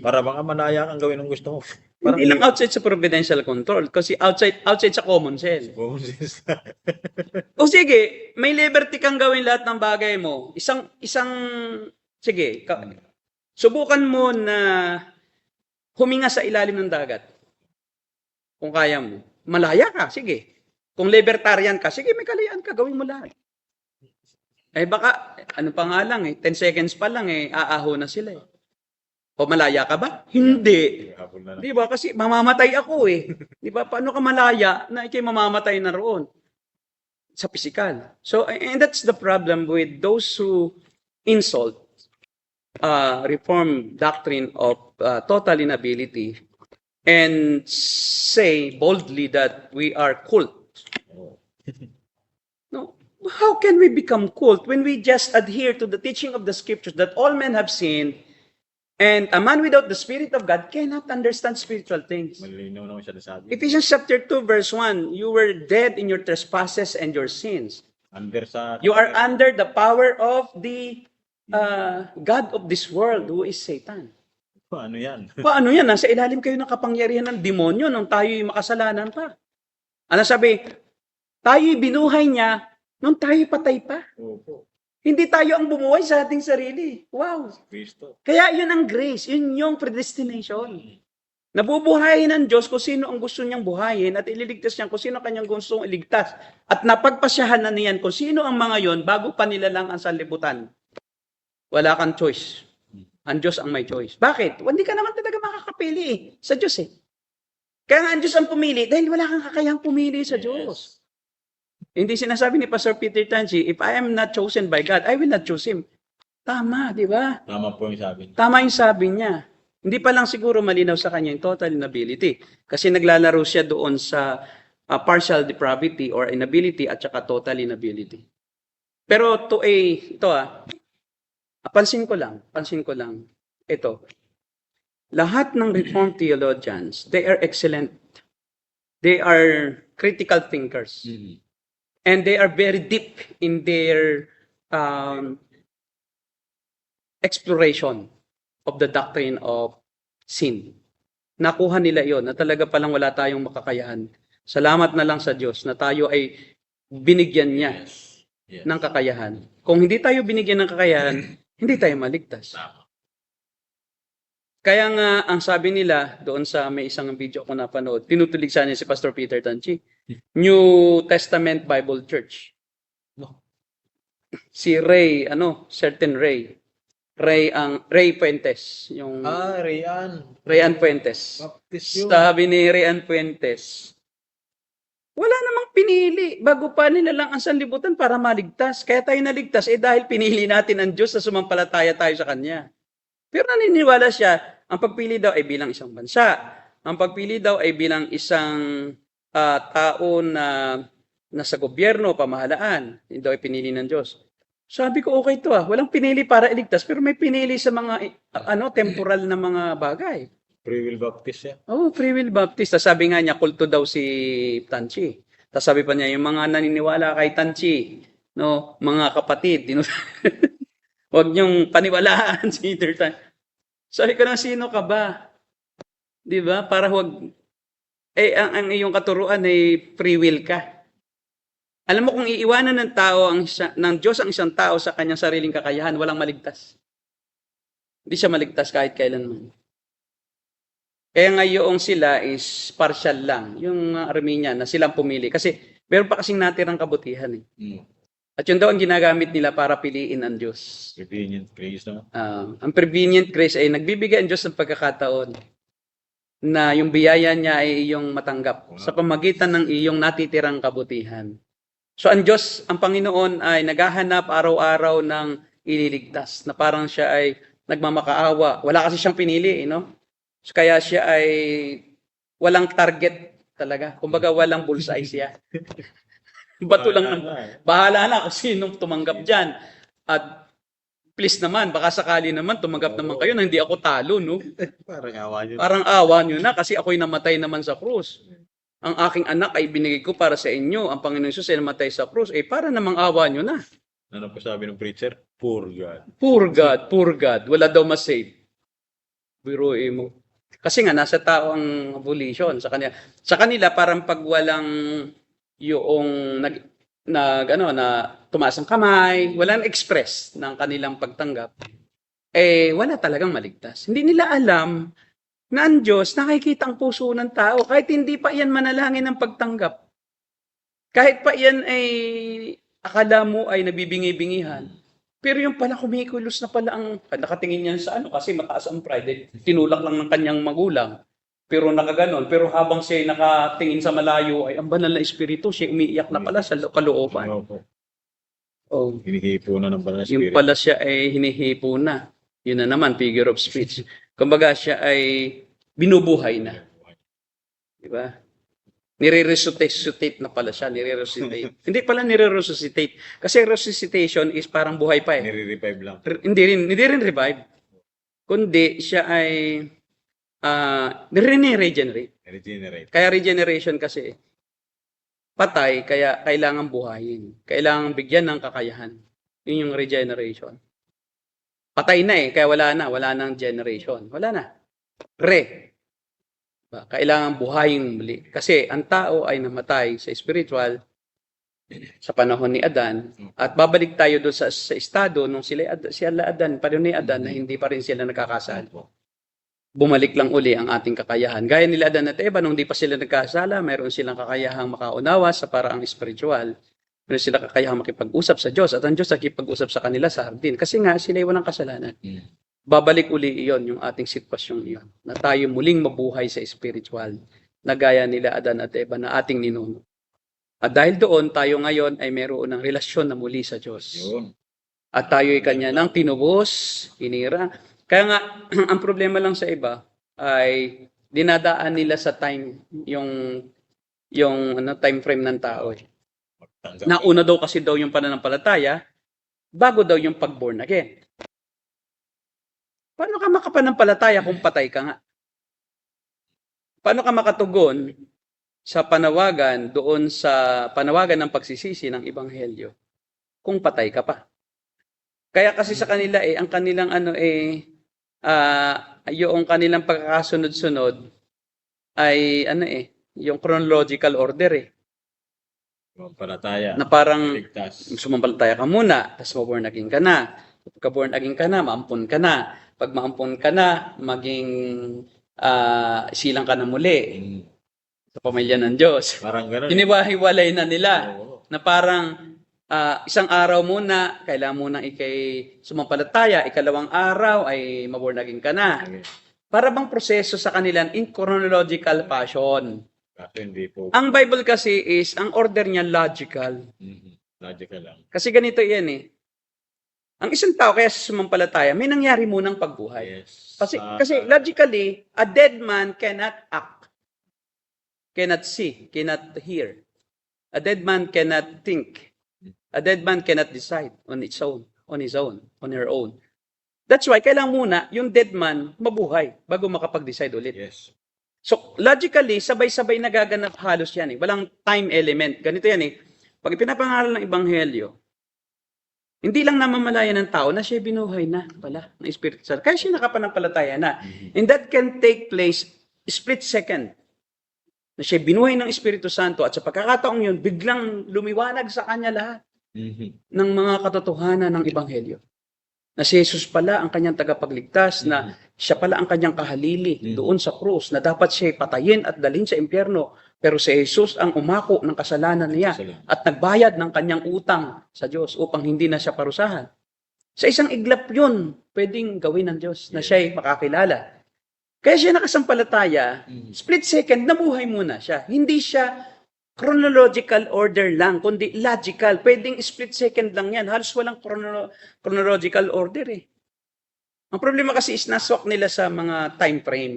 B: Para baka malaya kang gawin ang gusto mo.
C: Hindi lang outside sa providential control, kasi outside sa common sense. O sige, may liberty kang gawin lahat ng bagay mo. Sige, subukan mo na huminga sa ilalim ng dagat. Kung kaya mo. Malaya ka, sige. Kung libertarian ka, sige, may kalayaan ka, gawin mo lahat. Baka, ano pa nga lang 10 seconds pa lang aaho na sila O malaya ka ba? Hindi. Di ba? Kasi mamamatay ako Di ba? Paano ka malaya na ikay mamamatay na roon? Sa physical. So, and that's the problem with those who insult Reformed doctrine of total inability and say boldly that we are cult. No. How can we become cult when we just adhere to the teaching of the scriptures that all men have sinned and a man without the Spirit of God cannot understand spiritual things?
B: Malinaw naman siya nasabi.
C: Ephesians chapter 2 verse 1, you were dead in your trespasses and your sins. You are under the power of the God of this world, who is Satan.
B: Paano yan?
C: Paano yan? Nasa ilalim kayo ng kapangyarihan ng demonyo nung tayo'y makasalanan pa. Ano sabi? Tayo'y binuhay niya nung tayo'y patay pa.
B: Opo.
C: Hindi tayo ang bumuhay sa ating sarili. Wow.
B: Kristo.
C: Kaya yun ang grace. Yun yung predestination. Nabubuhayin ng Diyos kung sino ang gusto niyang buhayin at ililigtas niya kung sino kanyang gustong iligtas. At napagpasyahan na niyan kung sino ang mga yon bago pa nila lang ang sanlibutan. Wala kang choice. Ang Diyos ang may choice. Bakit? Hindi ka naman talaga makakapili sa Diyos Kaya nga ang Diyos ang pumili dahil wala kang kakayang pumili sa Diyos. Hindi sinasabi ni Pastor Peter Tanchi, if I am not chosen by God, I will not choose Him. Tama, di ba?
B: Tama po yung sabi niya.
C: Tama yung sabi niya. Hindi pa lang siguro malinaw sa kanya yung total inability. Kasi naglalaro siya doon sa partial depravity or inability at saka total inability. Pero pansin ko lang, ito, lahat ng Reformed theologians, they are excellent. They are critical thinkers. And they are very deep in their exploration of the doctrine of sin. Nakuha nila yon na talaga palang wala tayong makakayahan. Salamat na lang sa Diyos na tayo ay binigyan niya ng kakayahan. Kung hindi tayo binigyan ng kakayahan, hindi tayo maligtas. Kaya nga, ang sabi nila, doon sa may isang video ko napanood, tinutuligsan niya si Pastor Peter Tanchi, New Testament Bible Church. Si Ray, certain Ray. Ray Fuentes. Yung Rayan Fuentes.
B: Baptist yun.
C: Sabi ni Rayan Fuentes, wala namang pinili. Bago pa nila lang ang sanlibutan para maligtas. Kaya tayo naligtas, dahil pinili natin ang Diyos na sumampalataya tayo sa Kanya. Pero naniniwala siya, ang pagpili daw ay bilang isang bansa. Ang pagpili daw ay bilang isang tao na nasa gobyerno, pamahalaan. Hindi daw ay pinili ng Diyos. Sabi ko, okay to Walang pinili para iligtas, pero may pinili sa mga temporal na mga bagay.
B: Free will baptist siya.
C: Free will baptist. Tas sabi nga niya, kulto daw si Tanchi. Tapos sabi pa niya, yung mga naniniwala kay Tanchi, mga kapatid, huwag niyong paniwalaan si Peter Tanchi. Sabi ko na, sino ka ba? Di ba? Para huwag, ang iyong katuruan ay free will ka. Alam mo, kung iiwanan ng Diyos ang isang tao sa kanyang sariling kakayahan, walang maligtas. Hindi siya maligtas kahit kailanman. Kaya ngayong sila is partial lang, yung Armenian na silang pumili. Kasi meron pa kasing natirang kabutihan. At yun daw ang ginagamit nila para piliin ang Diyos.
B: Prevenient grace, no?
C: Ang prevenient grace ay nagbibigay ang Diyos ng pagkakataon na yung biyaya niya ay iyong matanggap sa pamagitan ng iyong natitirang kabutihan. So ang Diyos, ang Panginoon ay naghahanap araw-araw ng ililigtas na parang siya ay nagmamakaawa. Wala kasi siyang pinili, So, kaya siya ay walang target talaga. Kumbaga, walang bullseye siya. Bato lang. Bahala na kung sinong tumanggap dyan. At please naman, baka sakali naman tumanggap naman kayo na hindi ako talo, no?
B: Parang awa nyo.
C: Parang awa nyo na kasi ako'y namatay naman sa krus. Ang aking anak ay binigay ko para sa inyo. Ang Panginoon Jesus ay namatay sa krus. Para namang awa nyo na.
B: Ano po sabi ng preacher? Poor God.
C: Poor God, poor God. Wala daw masave. Biruin mo. Kasi nga, nasa tao ang volition sa kanila. Sa kanila, parang pag walang yung na tumaas ang kamay, walang express ng kanilang pagtanggap, wala talagang maligtas. Hindi nila alam na ang Diyos nakikita ang puso ng tao kahit hindi pa iyan manalangin ng pagtanggap. Kahit pa iyan ay akala mo ay nabibingi-bingihan. Pero yung pala kumikilos na pala ang nakatingin niya sa kasi mataas ang pride. Tinulak lang ng kanyang magulang. Pero nakaganon. Pero habang siya nakatingin sa malayo, ay ang banal na espiritu, siya umiiyak na pala sa kalooban.
B: Hinihipo na ng banal na
C: Yung
B: espiritu.
C: pala siya ay hinihipo na. Yun na naman, figure of speech. Kumbaga siya ay binubuhay na. Diba? Nire-resuscitate na pala siya. Nire-resuscitate. Hindi pala nire-resuscitate. Kasi resuscitation is parang buhay pa
B: Nire-revive lang.
C: Hindi rin revive. Kundi siya ay regenerate.
B: Regenerate.
C: Kaya regeneration kasi patay, kaya kailangan buhayin. Kailangan bigyan ng kakayahan. Yun yung regeneration. Patay na kaya wala nang generation. Wala na. Kailangan buhayin muli. Kasi ang tao ay namatay sa spiritual sa panahon ni Adan at babalik tayo doon sa estado nung si Adan, panahon ni Adan na hindi pa rin sila nagkakasala. Bumalik lang uli ang ating kakayahan. Gaya nila Adan at Eva, nung hindi pa sila nagkasala, mayroon silang kakayahang makaunawa sa paraang spiritual. Mayroon silang kakayahang makipag-usap sa Diyos at ang Diyos nakipag-usap sa kanila sa hardin. Kasi nga, sila ay walang kasalanan. Babalik uli iyon, yung ating sitwasyon iyon, na tayo muling mabuhay sa spiritual, na gaya nila Adan at Eva na ating ninuno. At dahil doon, tayo ngayon ay meron ng relasyon na muli sa Diyos.
B: Yun.
C: At tayo ay kanya nang tinubos, inira. Kaya nga, ang problema lang sa iba ay dinadaan nila sa time, yung time frame ng tao. Nauna daw kasi daw yung pananampalataya, bago daw yung pag-born again. Paano ka makapanampalataya kung patay ka nga? Paano ka makatugon sa panawagan doon sa panawagan ng pagsisisi ng Ebanghelyo kung patay ka pa? Kaya kasi sa kanila ang kanilang yung kanilang pagkakasunod-sunod ay yung chronological order
B: Palataya.
C: na parang
B: Ligtas.
C: sumampalataya ka muna, tapos ma-born again ka na. Pagka born again ka na, maampon ka na. Pag maampon ka na, maging silang ka na muli sa pamilya ng Diyos.
B: Parang gano'n.
C: Hiniwa-hiwalay na nila
B: Oo.
C: na parang isang araw muna, kailangan muna ikay sumampalataya, ikalawang araw ay ma-born again ka na.
B: Okay.
C: Para bang proseso sa kanilang in chronological fashion.
B: Kaso hindi po.
C: Ang Bible kasi is, ang order niya logical.
B: Logical lang.
C: Kasi ganito yan eh. Ang isang tao kaya sa sumampalataya, may nangyari munang pagbuhay.
B: Yes.
C: Kasi logically, a dead man cannot act, cannot see, cannot hear. A dead man cannot think. A dead man cannot decide on its own, on his own, on her own. That's why kailangan muna yung dead man mabuhay bago makapag-decide ulit.
B: Yes.
C: So, logically, sabay-sabay nagaganap halos yan eh. Walang time element. Ganito yan eh. Pag pinapangaral ng Ebanghelyo, hindi lang namamalayan ng tao na siya binuhay na pala ng Espiritu Santo. Kaya siya nakapanampalataya na. And that can take place split second. Na siya binuhay ng Espiritu Santo at sa pagkakataong yun, biglang lumiwanag sa kanya lahat ng mga katotohanan ng Ebanghelyo. Na si Jesus pala ang kanyang tagapagligtas, na siya pala ang kanyang kahalili doon sa krus, na dapat siya patayin at dalhin sa impyerno. Pero si Jesus ang umako ng kasalanan niya at nagbayad ng kanyang utang sa Diyos upang hindi na siya parusahan. Sa isang iglap yun, pwedeng gawin ng Diyos na siya'y makakilala. Kaya siya nakasampalataya, split second, nabuhay muna siya. Hindi siya chronological order lang, kundi logical. Pwedeng split second lang yan. Halos walang chronological order eh. Ang problema kasi is naswak nila sa mga time frame.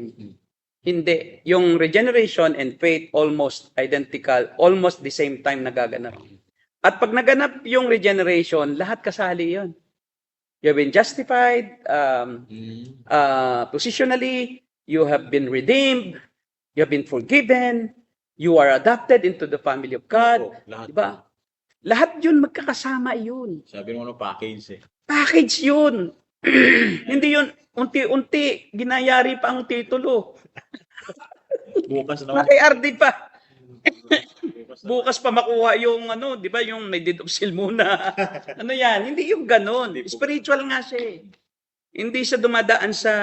C: Hindi. Yung regeneration and faith almost identical, almost the same time nagaganap. At pag naganap yung regeneration, lahat kasali yon. You have been justified, positionally, you have been redeemed, you have been forgiven, you are adopted into the family of God.
B: Lahat.
C: Diba? Lahat yun, magkakasama yun.
B: Sabi mo package eh.
C: Package yun. Hindi yun, unti-unti, ginayari pa ang titulo.
B: Bukas naman.
C: Maki-RD pa. Bukas pa makuha yung di ba, yung may deed of seal muna. Ano yan? Hindi yung ganon. Spiritual nga siya eh. Hindi siya dumadaan sa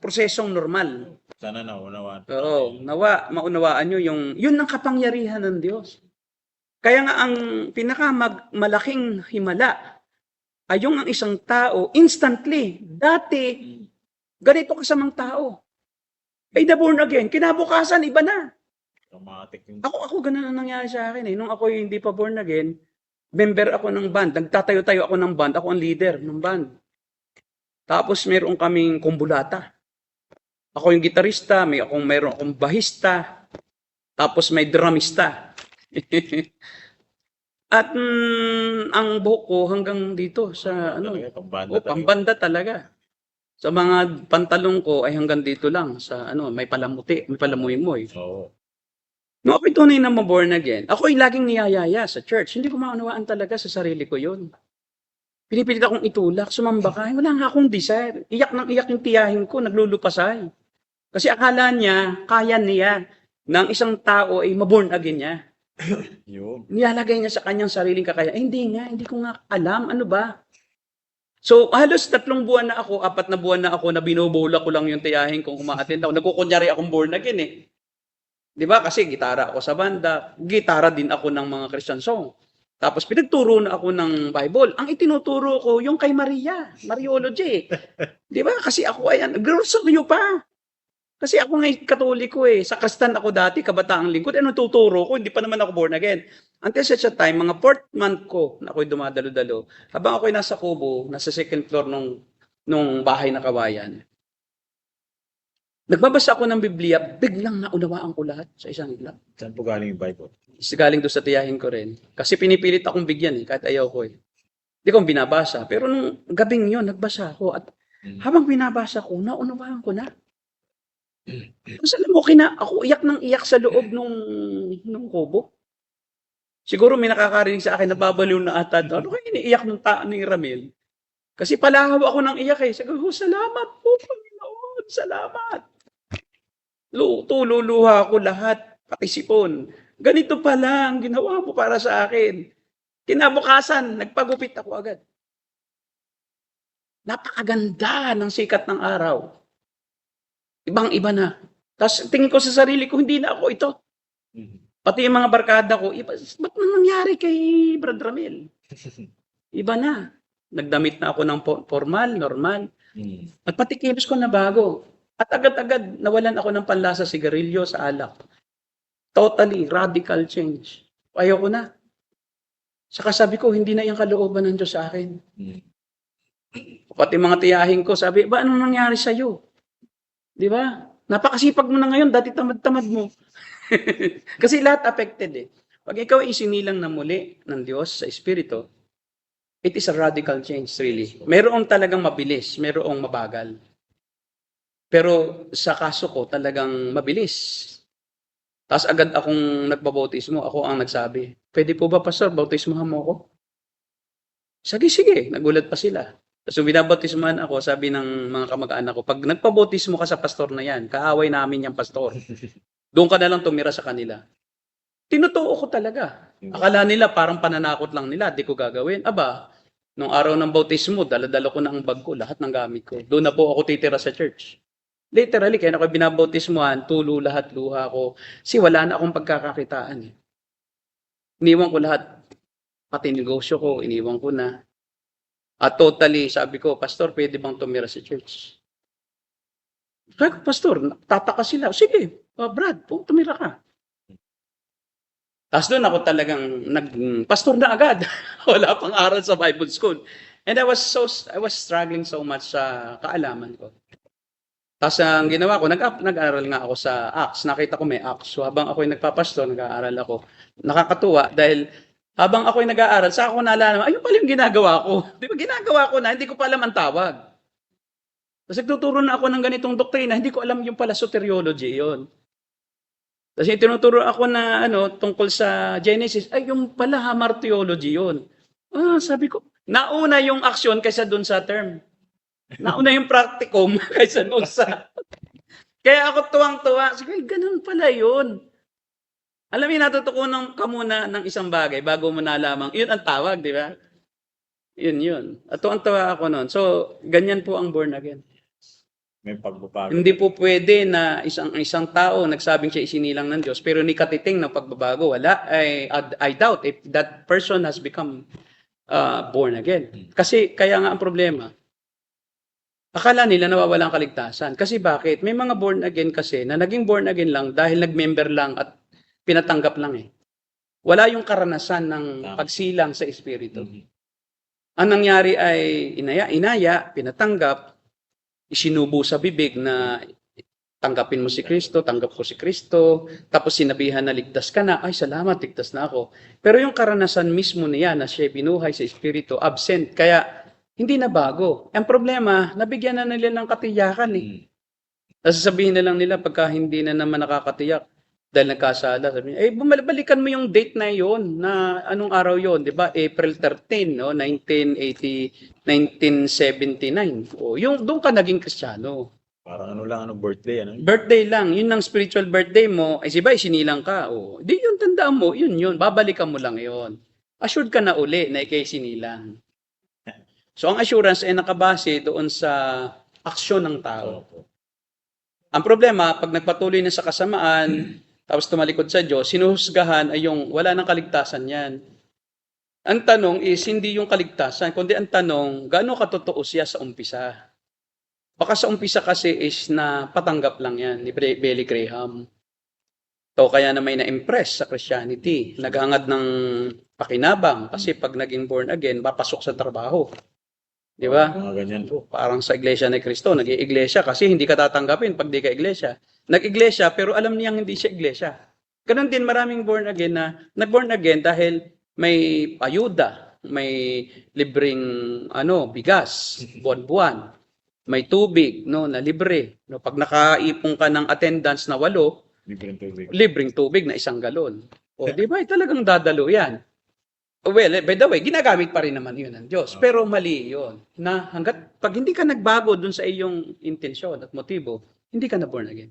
C: prosesong normal.
B: Sana naunawaan.
C: Oo, maunawaan nyo yun ang kapangyarihan ng Diyos. Kaya nga ang pinakamalaking himala ay yung ang isang tao, instantly, dati, ganito kasamang tao. Ay, the born again, kinabukasan, iba na.
B: Automatic yung...
C: Ako ganun ang nangyari sa akin eh. Nung ako hindi pa born again, member ako ng band. Nagtatayo-tayo ako ng band. Ako ang leader ng band. Tapos meron kaming kumbulata. Ako yung gitarista, meron akong bahista, tapos may drumista. At ang buhok ko hanggang dito sa pambanda talaga. Sa mga pantalong ko ay hanggang dito lang sa may palamuti, may palamuy-moy.
B: Oo.
C: Nung ako'y tunay na ma-born again, ako'y laging niyayaya sa church. Hindi ko maunawaan talaga sa sarili ko yun. Pinipilit akong itulak, sumamba ka. Wala nga akong desire. Iyak ng iyak yung tiyahin ko, naglulupasay. Kasi akala niya, kaya niya, na ang isang tao ay ma-born again niya.
B: Yun.
C: Nilalagay niya sa kanyang sariling kakaya. Hindi ko nga alam, ano ba? So, halos 3 buwan na ako, 4 na buwan na ako na binubola ko lang yung tiyahin kung umaattend ako. Nagkukunyari akong born again eh. Di ba? Kasi gitara ako sa banda, gitara din ako ng mga Christian song. Tapos pinagturo na ako ng Bible. Ang itinuturo ko, yung kay Maria, Mariology. Di ba? Kasi ako ay, grocery pa. Kasi ako ngay Katoliko eh. Sa Kristan ako dati, kabataang lingkod. Ano tuturo ko? Hindi pa naman ako born again. Until such a time, mga 4th month ko na ako'y dumadalo-dalo. Habang ako'y nasa Kubo, nasa 2nd floor nung bahay na kawayan. Nagbabasa ako ng Biblia, biglang naunawaan ko lahat sa isang iglap.
B: Saan po galing yung Bible?
C: Galing doon sa tiyahin ko rin. Kasi pinipilit akong bigyan kahit ayaw ko eh. Hindi ko binabasa. Pero nung gabing yun, nagbasa ako. At habang binabasa ko, naunawaan ko na. Tapos alam mo, ako iyak ng iyak sa loob nung kubo. Siguro may nakakarinig sa akin na babaliw na ata. Ano kaya iniiyak ng ni Ramil? Kasi palahaw ako ng iyak eh. Sabi ko, salamat po, Panginoon. Salamat. Tululuha ko lahat, pati sipon. Ganito pala ang ginawa mo para sa akin. Kinabukasan, nagpagupit ako agad. Napakaganda ng sikat ng araw. Ibang-iba na. Tapos tingin ko sa sarili ko, hindi na ako ito. Pati yung mga barkada ko, ba't nangyari kay Brad Ramil? Iba na. Nagdamit na ako ng formal, normal. At pati kilos ko na bago. At agad-agad, nawalan ako ng panlasa sigarilyo sa alak. Totally, radical change. Ayoko na. Saka sabi ko, hindi na yung kalooban ng Diyos sa akin.
B: Mm.
C: Pati mga tiyahin ko, sabi, ba anong nangyari sa'yo? Di ba? Napakasipag mo na ngayon, dati tamad-tamad mo. Kasi lahat affected eh. Pag ikaw ay isinilang na muli ng Diyos sa Espiritu, it is a radical change really. Merong talagang mabilis, merong mabagal. Pero sa kaso ko, talagang mabilis. Tapos agad akong nagbabautismo, ako ang nagsabi, pwede po ba, Pastor, bautismohan mo ako? Sige, nagulat pa sila. So, binabautismohan ako, sabi ng mga kamag-anak ko, pag nagpabautismo ka sa pastor na yan, kaaway namin yung pastor. Doon ka na lang tumira sa kanila. Tinutuo ko talaga. Akala nila parang pananakot lang nila, di ko gagawin. Aba, nung araw ng bautismo, dala-dala ko na ang bag ko, lahat ng gamit ko. Doon na po ako titira sa church. Literally, kaya ako binabautismohan, tulo lahat, luha ko. Kasi wala na akong pagkakakitaan. Iniwan ko lahat. Pati negosyo ko, iniwan ko na. At totally, sabi ko, Pastor, pwede bang tumira sa church? Sabi ko, Pastor, tataka sila. Sige, Brad, tumira ka. Tapos doon ako talagang pastor na agad. Wala pang aral sa Bible school. And I was struggling so much sa kaalaman ko. Tapos ang ginawa ko, nag-aral nga ako sa Acts. Nakita ko may Acts. So habang ako'y nagpapastor, nag-aaral ako. Nakakatuwa dahil habang ako'y nag-aaral, saka ko naalala, ayun pala yung ginagawa ko. Di ba ginagawa ko na, hindi ko pa alam ang tawag. Tapos nagtuturo na ako ng ganitong doktrina, hindi ko alam yung pala soteriology yon. Kasi tinuturo ako na tungkol sa Genesis, ay yung pala hamartiology yun. Sabi ko, nauna yung aksyon kaysa dun sa term. Nauna yung practicum kaysa dun sa... Kaya ako tuwang-tuwa. Sige, ganun pala yun. Alam mo, natutukunan ka muna ng isang bagay bago mo nalamang. Yun ang tawag, di ba? Yun. At tuwang-tuwa ako nun. So, ganyan po ang born again.
B: May pagbabago.
C: Hindi po pwede na isang tao nagsabing siya isinilang ng Diyos pero ni katiting ng pagbabago. Wala. I doubt if that person has become born again. Kasi kaya nga ang problema, akala nila nawawala ang kaligtasan. Kasi bakit? May mga born again kasi na naging born again lang dahil nag-member lang at pinatanggap lang eh. Wala yung karanasan ng pagsilang sa Espiritu. Ang nangyari ay inaya, pinatanggap, isinubo sa bibig na tanggapin mo si Kristo, tanggap ko si Kristo, tapos sinabihan na ligtas ka na, ay salamat, ligtas na ako. Pero yung karanasan mismo niya na siya binuhay sa Espiritu, absent, kaya hindi na bago. Ang problema, nabigyan na nila ng katiyakan eh. Sasabihin na lang nila pagka hindi na naman nakakatiyak dahil nagkasala, sabihin, bumalikan mo yung date na yon na anong araw yon, di ba? April 13, no? 1979. Yung doon ka naging Kristiyano.
B: Parang birthday,
C: Birthday lang. Yun ang spiritual birthday mo. Ay, siba, isinilang ka. Di yun, tandaan mo. Yun. Babalikan mo lang yon. Assured ka na uli na ikay sinilang. So, ang assurance ay nakabase doon sa aksyon ng tao. Ang problema, pag nagpatuloy na sa kasamaan, tapos tumalikod sa Diyos, sinuhusgahan ay yung wala ng kaligtasan yan. Ang tanong is, hindi yung kaligtasan, kundi ang tanong, gaano katotoo siya sa umpisa? Baka sa umpisa kasi is na patanggap lang yan ni Billy Graham. So, kaya na may na-impress sa Christianity. Naghangad ng pakinabang kasi pag naging born again, papasok sa trabaho. Di ba?
B: Mga ganyan po.
C: Parang sa Iglesia ni Cristo, nag-iiglesia kasi hindi ka tatanggapin pag di ka iglesia. Nag-iglesia pero alam niyang hindi siya iglesia. Ganon din maraming born again na nag-born again dahil may ayuda, may libreng bigas, buwan-buwan, may tubig na libre. Pag nakaipon ka ng attendance na 8, libreng tubig na 1 galon. Di ba? Talagang dadalo yan. Well, by the way, ginagamit pa rin naman yun ng Diyos. Pero mali yun. Na pag hindi ka nagbago dun sa iyong intensyon at motibo, hindi ka na born again.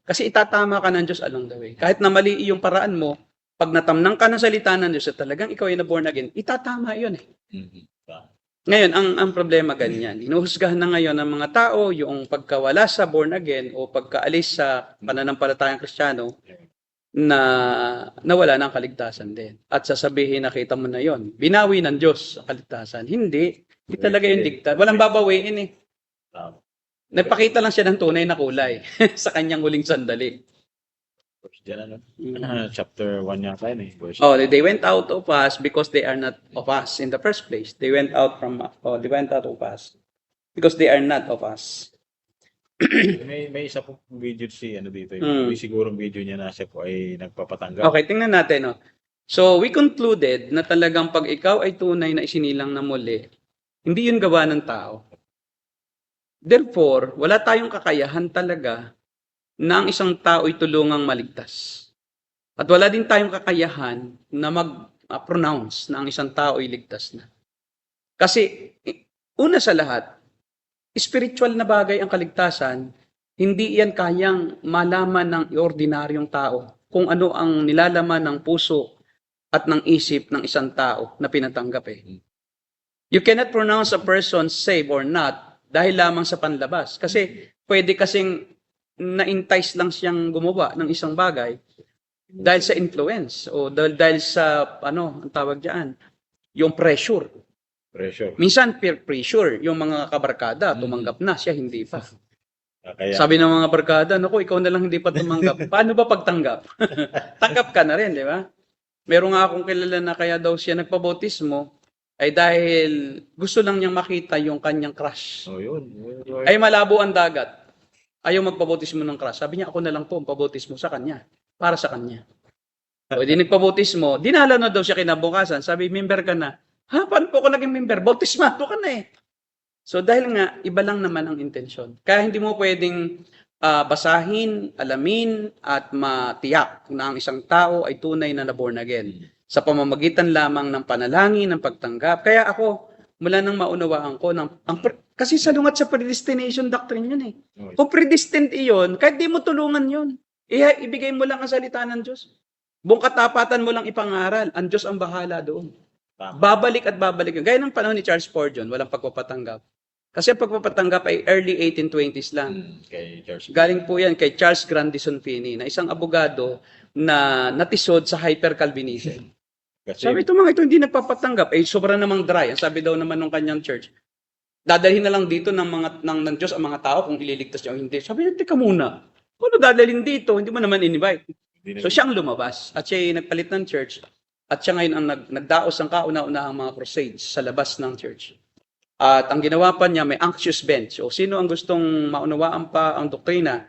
C: Kasi itatama ka ng Diyos along the way. Kahit na mali yung paraan mo, pag natamnang ka ng salita ng Diyos at talagang ikaw ay na born again, itatama yun eh. Ngayon, ang problema ganyan. Inuhusgahan na ngayon ng mga tao yung pagkawala sa born again o pagkaalis sa pananampalatayang Kristiyano, na nawala ng kaligtasan din. At sasabihin, nakita mo na yon, binawi ng Diyos ang kaligtasan. Hindi talaga yung dikta. Walang babawiin eh. Nagpakita lang siya ng tunay na kulay sa kanyang huling sandali.
B: Verse dyan, ano?
C: Mm.
B: Chapter 1 yata yun eh. Verse
C: Oh, they went out of us because they are not of us in the first place. They went out of us because they are not of us.
B: may isa po video si ano dito.
C: Mm.
B: May sigurong video niya na siya po ay nagpapatanggap.
C: Okay, tingnan natin. No? So, we concluded na talagang pag ikaw ay tunay na isinilang na muli, hindi yun gawa ng tao. Therefore, wala tayong kakayahan talaga na ang isang tao ay tulungang maligtas. At wala din tayong kakayahan na mag-pronounce na ang isang tao ay ligtas na. Kasi, una sa lahat, spiritual na bagay ang kaligtasan, hindi yan kayang malaman ng ordinaryong tao kung ano ang nilalaman ng puso at ng isip ng isang tao na pinatanggap eh. You cannot pronounce a person saved or not dahil lamang sa panlabas. Kasi pwede kasing na-entice lang siyang gumawa ng isang bagay dahil sa influence o dahil sa, ano, ang tawag diyan, yung pressure.
B: Pressure.
C: Minsan peer pressure, yung mga kabarkada, tumanggap na, siya hindi pa.
B: Kaya,
C: Sabi ng mga barkada, naku, ikaw na lang hindi pa tumanggap. Paano ba pagtanggap? Tanggap ka na rin, di ba? Meron nga akong kilala na kaya daw siya nagpabautismo ay dahil gusto lang niyang makita yung kanyang crush.
B: oh, yun.
C: Ay malabo ang dagat. Ayaw magpabautismo ng crush. Sabi niya, ako na lang po ang pabautismo sa kanya. Para sa kanya. O di nagpabautismo, dinala na daw siya kinabukasan. Sabi, member ka na. Ha, paano po ako naging member? Bautismado ka na eh. So dahil nga, iba lang naman ang intensyon. Kaya hindi mo pwedeng basahin, alamin, at matiyak na ang isang tao ay tunay na born again. Sa pamamagitan lamang ng panalangin, ng pagtanggap. Kaya ako, mula nang maunawaan ko, kasi salungat sa predestination doctrine yun eh. Kung predestined iyon, kahit di mo tulungan yun, ibigay mo lang ang salita ng Diyos. Buong katapatan mo lang ipangaral, ang Diyos ang bahala doon. Babalik at babalik. Gaya ng panahon ni Charles Spurgeon, walang pagpapatanggap. Kasi ang pagpapatanggap ay early 1820s lang.
B: Kay Charles.
C: Galing po yan kay Charles Grandison Finney, na isang abogado na natisod sa hyper-Calvinism.
B: Kasi,
C: Sabi ito mga ito hindi nagpapatanggap, sobra namang dry. Ang sabi daw naman ng kanyang church, dadalhin na lang dito ng Diyos ang mga tao kung ililigtas niya o hindi. Sabi niya, teka muna, ano dadalhin dito? Hindi mo naman invite. So siyang lumabas at siya ay nagpalit ng church at siya ngayon ang nagdaos ng kauna-unahang mga crusades sa labas ng church. At ang ginawa pa niya, may anxious bench. O sino ang gustong maunawaan pa ang doktrina,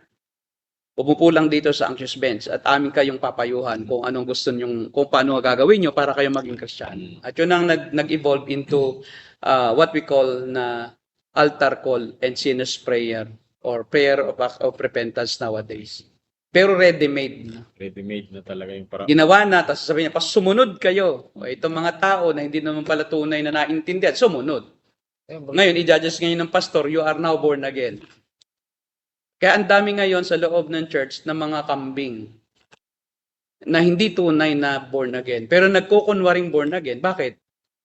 C: pumupo lang dito sa anxious bench at amin kayong papayuhan kung anong gusto nyong, kung paano gagawin nyo para kayo maging Kristiyano. At yun ang nag-evolve into what we call na altar call and sinner's prayer or prayer of repentance nowadays. Pero ready-made na.
B: ready-made na talaga yung parang
C: Ginawa na, tapos sasabihin niya, sumunod kayo. O itong mga tao na hindi naman pala tunay na naintindihan, sumunod. Ngayon, i-judges ngayon ng pastor, you are now born again. Kaya ang dami ngayon sa loob ng church ng mga kambing na hindi tunay na born again. Pero nagkukunwaring born again. Bakit?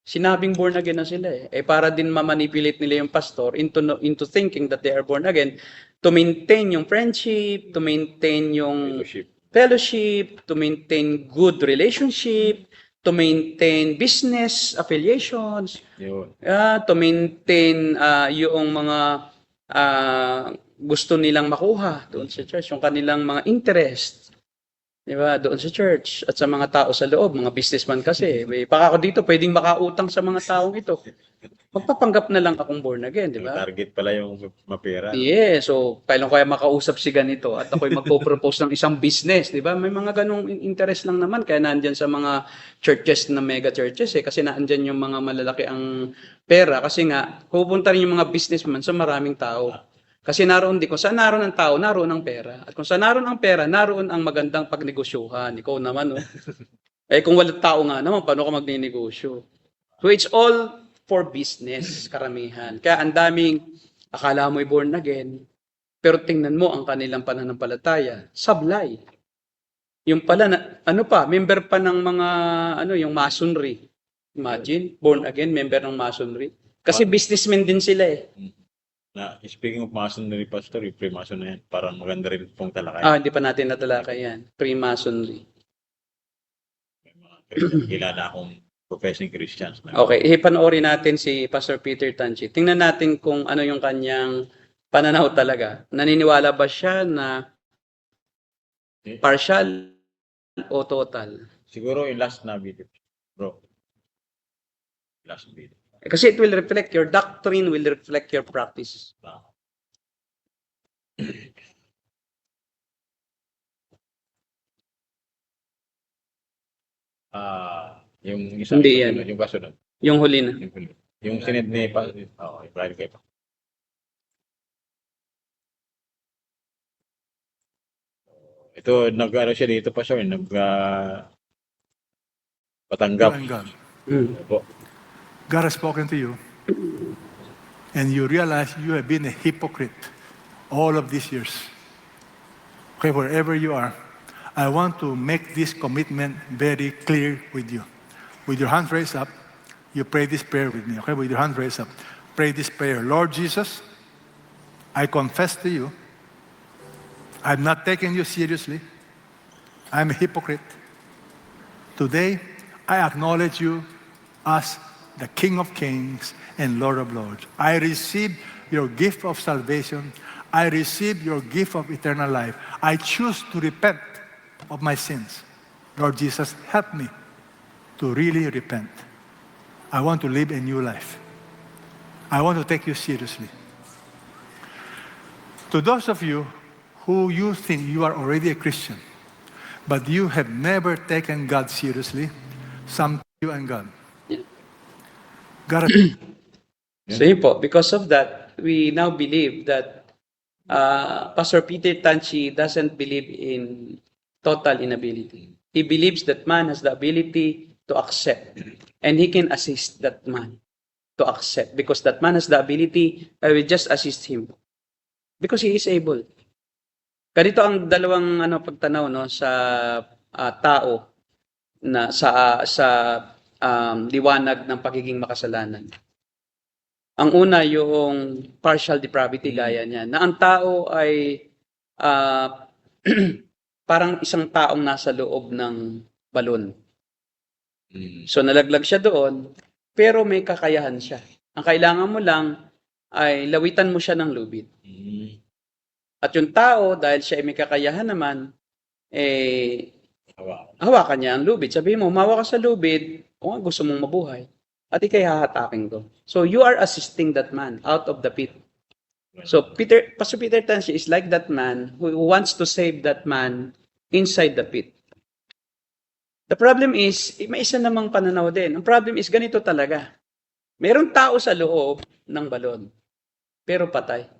C: Sinabing born again na sila eh. Para din mamanipulate nila yung pastor into thinking that they are born again to maintain yung friendship, to maintain yung fellowship, to maintain good relationship, to maintain business affiliations,
B: yun.
C: to maintain yung mga gusto nilang makuha doon sa church, yung kanilang mga interest, di ba, doon sa church at sa mga tao sa loob, mga businessman kasi. Baka ako dito pwedeng makautang sa mga taong ito. Magpapanggap na lang akong born again, di
B: Yung
C: ba?
B: target pala yung mapera.
C: Yeah, so kailan kaya makausap si ganito at ako'y magpo-propose ng isang business, di ba? May mga ganong interest lang naman kaya nandiyan sa mga churches na mega churches kasi nandiyan yung mga malalaki ang pera kasi nga pupunta rin yung mga businessman sa maraming tao. Kasi naroon kung saan naroon ang tao, naroon ang pera. At kung saan naroon ang pera, naroon ang magandang pagnegosyuhan. Ikaw naman, kung walang tao nga naman, paano ka magninegosyo? So it's all for business, karamihan. Kaya ang daming, akala mo'y born again, pero tingnan mo ang kanilang pananampalataya, sablay. Yung pala, member pa ng mga, yung masonry. Imagine, born again, member ng masonry. Kasi businessmen din sila eh.
B: Na, speaking of masonry, pastor, yung pre-mason na yan, parang maganda rin pong talakay.
C: Hindi pa natin natalakay yan. Pre-masonry.
B: May mga kilala akong professing Christians.
C: Okay, panoorin natin si Pastor Peter Tanchi. Tingnan natin kung ano yung kanyang pananaw talaga. Naniniwala ba siya na Partial o total?
B: Siguro yung last na video, bro. Last video.
C: Kasi it will reflect, your doctrine will reflect your practice.
B: Yung isa,
C: Hindi
B: yung
C: yan.
B: sunod, yung kasunod.
C: Yung huli na.
B: Yung sinid ni pa, yung Brian kay pa. Ito, nag-ano siya dito pa siya, patanggap.
D: And God.
B: Opo.
D: God has spoken to you, and you realize you have been a hypocrite all of these years. Okay, wherever you are, I want to make this commitment very clear with you. With your hands raised up, you pray this prayer with me. Okay, with your hands raised up, pray this prayer. Lord Jesus, I confess to you, I'm not taking you seriously. I'm a hypocrite. Today, I acknowledge you as the King of Kings and Lord of Lords. I receive your gift of salvation. I receive your gift of eternal life. I choose to repent of my sins. Lord Jesus, help me to really repent. I want to live a new life. I want to take you seriously. To those of you who you think you are already a Christian, but you have never taken God seriously, some you and God. God
C: So yun po, because of that, we now believe that Pastor Peter Tanchi doesn't believe in total inability. He believes that man has the ability to accept, and he can assist that man to accept. Because that man has the ability, I will just assist him. Because he is able. Ganito ang dalawang pagtanaw sa tao na sa liwanag ng pagiging makasalanan. Ang una yung partial depravity gaya niya, na ang tao ay parang isang taong nasa loob ng balon. So nalaglag siya doon, pero may kakayahan siya. Ang kailangan mo lang ay lawitan mo siya ng lubid. At yung tao, dahil siya ay may kakayahan naman, hawakan niya ang lubid. Sabihin mo, umawa ka sa lubid, o nga gusto mong mabuhay, at ikay hahatakin ko. So you are assisting that man out of the pit. So Pastor Peter Tanchi is like that man who wants to save that man inside the pit. The problem is, may isa namang pananaw din. Ang problem is, ganito talaga. Mayroong tao sa loob ng balon, pero patay.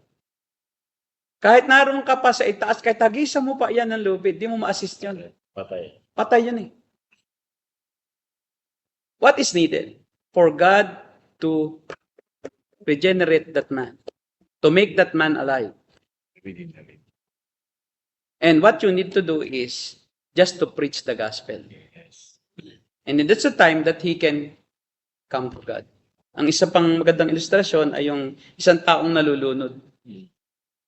C: Kahit naroon ka pa sa itaas, kahit tagisan mo pa yan ng lubid, di mo ma-assist yun.
B: Patay.
C: Patay yun eh. What is needed? For God to regenerate that man. To make that man alive. And what you need to do is just to preach the gospel. And that's the time that he can come to God. Ang isa pang magandang ilustrasyon ay yung isang taong nalulunod.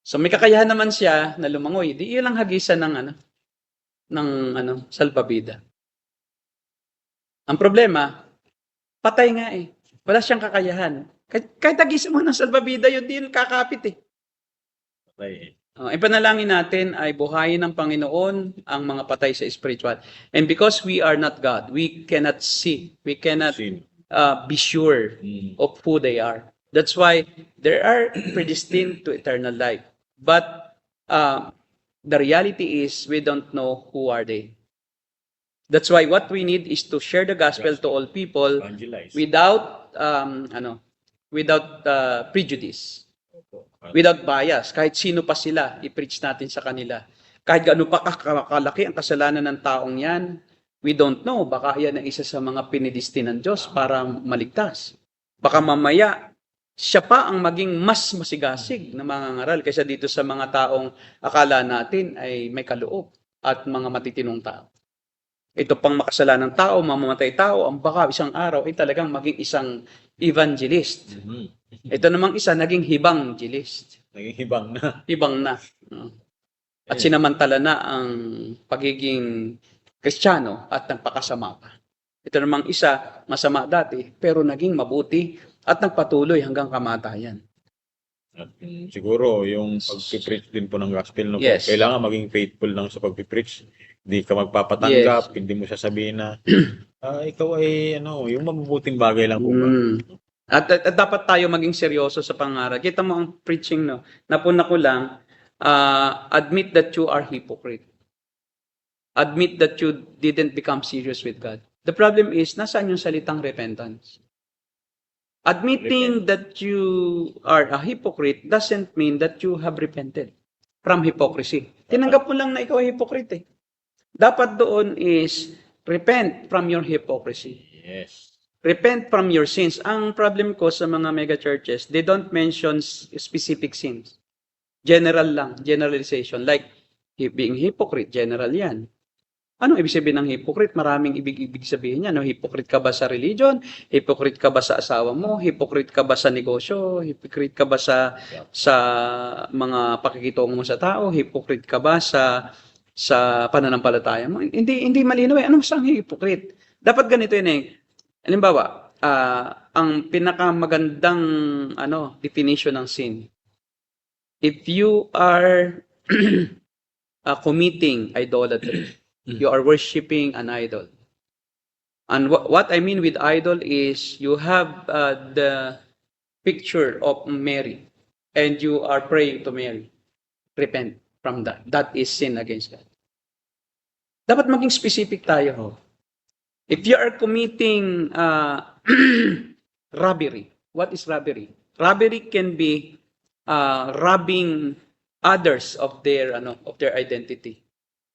C: So may kakayahan naman siya na lumangoy. Di ilang hagisan ng salbabida. Ang problema, patay nga eh. Wala siyang kakayahan. Kahit hagisan mo ng salbabida, yun din kakapit eh.
B: Patay.
C: Ipanalangin natin ay buhayin ng Panginoon ang mga patay sa spiritual. And because we are not God, we cannot see, we cannot be sure of who they are. That's why they are predestined to eternal life. But the reality is we don't know who are they. That's why what we need is to share the gospel to all people without prejudice. Without bias, kahit sino pa sila, i-preach natin sa kanila. Kahit gaano pa kalaki ang kasalanan ng taong yan, we don't know, baka yan ang isa sa mga pinidestin ng Diyos para maligtas. Baka mamaya, siya pa ang maging mas masigasig na mangangaral kaysa dito sa mga taong akala natin ay may kaloob at mga matitinong tao. Ito pang makasalanang tao, mamamatay tao, ang baka isang araw ay talagang maging isang evangelist. Ito namang isa, naging hibanggelist.
B: Naging hibang na.
C: Hibang na. At sinamantala na ang pagiging Kristiyano at nagpakasama pa. Ito namang isa, masama dati, pero naging mabuti at nagpatuloy hanggang kamatayan.
B: At siguro yung pag-preach din po ng gospel, no, po,
C: Yes.
B: kailangan maging faithful lang sa pag-preach. Hindi ka magpapatanggap, hindi mo sasabihin na ikaw ay yung mabubuting bagay lang po ba.
C: At dapat tayo maging seryoso sa pangaral. Kita mo ang preaching, no? Napuna ko lang, admit that you are hypocrite. Admit that you didn't become serious with God. The problem is, nasaan yung salitang repentance? Admitting that you are a hypocrite doesn't mean that you have repented from hypocrisy. Tinanggap mo lang na ikaw ay hypocrite eh. Dapat doon is, repent from your hypocrisy.
B: Yes.
C: Repent from your sins. Ang problem ko sa mga mega churches, they don't mention specific sins. General lang, generalization. Like, being hypocrite, general yan. Ano ibig sabihin ng hypocrite? Maraming ibig sabihin niya. No? Hypocrite ka ba sa religion? Hypocrite ka ba sa asawa mo? Hypocrite ka ba sa negosyo? Hypocrite ka ba sa mga pakikitungo mo sa tao? Hypocrite ka ba sa pananampalataya mo? Hindi malinaw eh. Anong sang hypocrite? Dapat ganito yun eh. Halimbawa, ang pinakamagandang definition ng sin. If you are committing idolatry, you are worshiping an idol. And what I mean with idol is you have the picture of Mary and you are praying to Mary. Repent from that. That is sin against God. Dapat maging specific tayo. If you are committing robbery, what is robbery? Robbery can be robbing others of their identity.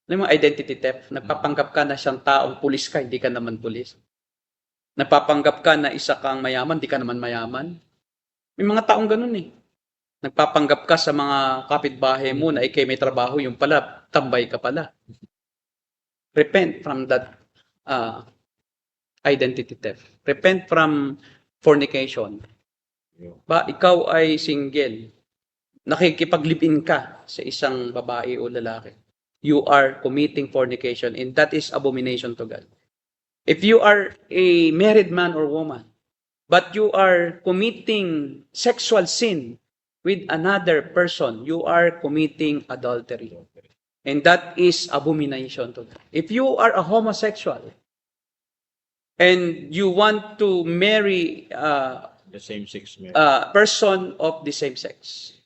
C: Ano yung identity theft? Nagpapanggap ka na siyang taong pulis ka, hindi ka naman pulis. Nagpapanggap ka na isa kang mayaman, hindi ka naman mayaman. May mga taong ganun eh. Nagpapanggap ka sa mga kapitbahay mo na ikay may trabaho, yung pala, tambay ka pala. Repent from that identity theft. Repent from fornication. Ba, ikaw ay single. Nakikipag-live-in ka sa isang babae o lalaki. You are committing fornication and that is abomination to God. If you are a married man or woman, but you are committing sexual sin with another person, you are committing adultery. And that is abomination to God. If you are a homosexual and you want to marry
B: The same-sex marriage.
C: a person of the same sex,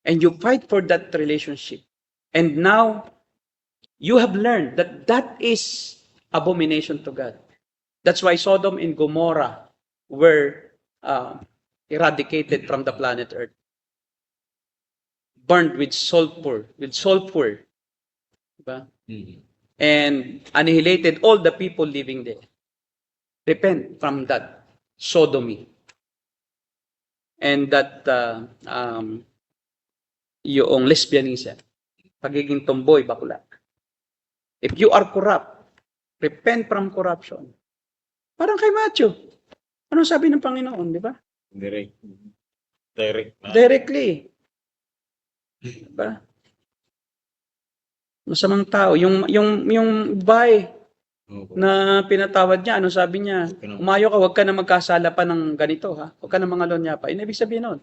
C: and you fight for that relationship, and now you have learned that that is abomination to God. That's why Sodom and Gomorrah were eradicated from the planet Earth. Burned with sulfur. Diba? And annihilated all the people living there. Repent from that sodomy. And that yung lesbianism. Pagiging tomboy, bakla. If you are corrupt, repent from corruption. Parang kay Matthew. Ano sabi ng Panginoon, di ba? Directly. Diba? Masamang tao. Yung babae na pinatawad niya, ano sabi niya? Umayo ka, huwag ka na magkasala pa ng ganito, ha? Huwag ka na mangalon niya pa. Ibig sabihin nun,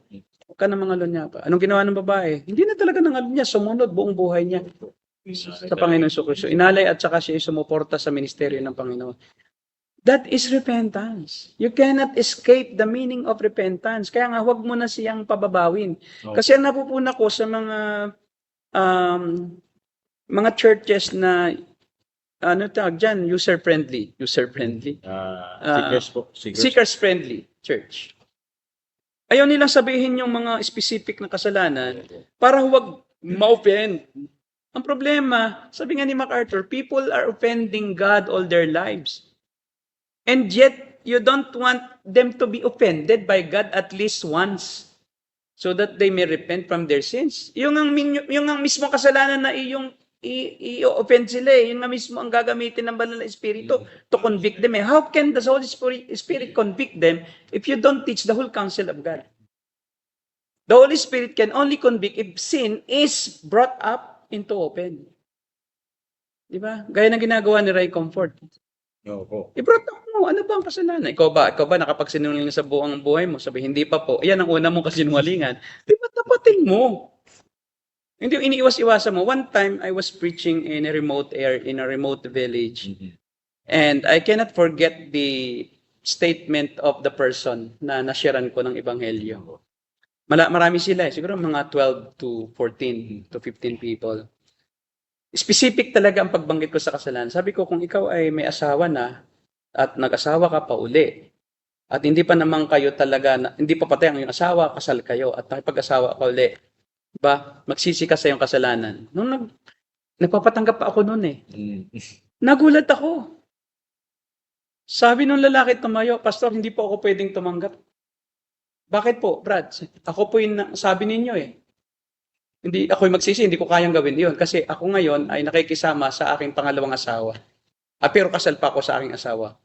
C: huwag ka na mangalon niya pa. Anong ginawa ng babae? Hindi na talaga nangalon niya. Sumunod buong buhay niya sa Panginoon Kristo. Inalay at saka siya sumuporta sa ministeryo ng Panginoon. That is repentance. You cannot escape the meaning of repentance. Kaya nga, huwag mo na siyang pababawin. Kasi ang napupuna ko sa mga churches na user-friendly. Seekers-friendly church. Ayaw nilang sabihin yung mga specific na kasalanan para huwag ma-offend. Ang problema, sabi nga ni MacArthur, people are offending God all their lives. And yet, you don't want them to be offended by God at least once so that they may repent from their sins. Yung ang mismo kasalanan na i-offend sila eh. Yung nga mismo ang gagamitin ng banal na Espiritu to convict them eh. How can the Holy Spirit convict them if you don't teach the whole counsel of God? The Holy Spirit can only convict if sin is brought up into open. Di ba? Gaya ng ginagawa ni Ray Comfort. I-brought up mo, ano ba ang kasalanan? Ikaw ba nakapagsinungaling sa buong buhay mo? Sabi, hindi pa po. Ayan ang una mong kasinungalingan. Di ba Kapatid mo. Hindi yung iniiwas-iwasan mo. One time, I was preaching in a remote village. And I cannot forget the statement of the person na nasharean ko ng ebanghelyo. Marami sila, siguro mga 12 to 14 to 15 people. Specific talaga ang pagbanggit ko sa kasalanan. Sabi ko, kung ikaw ay may asawa na at nag-asawa ka pa uli, at hindi pa naman kayo talaga, hindi pa patay ang iyong asawa, kasal kayo, at nakipag-asawa ka uli, ba, magsisi ka sa iyong kasalanan. Nagpapatanggap pa ako noon eh. Nagulat ako. Sabi nung lalaki tumayo, Pastor, hindi po ako pwedeng tumanggap. Bakit po, Brad? Ako po yung sabi ninyo eh. Hindi ako yung magsisi, hindi ko kayang gawin yun. Kasi ako ngayon ay nakikisama sa aking pangalawang asawa. Pero kasal pa ako sa aking asawa.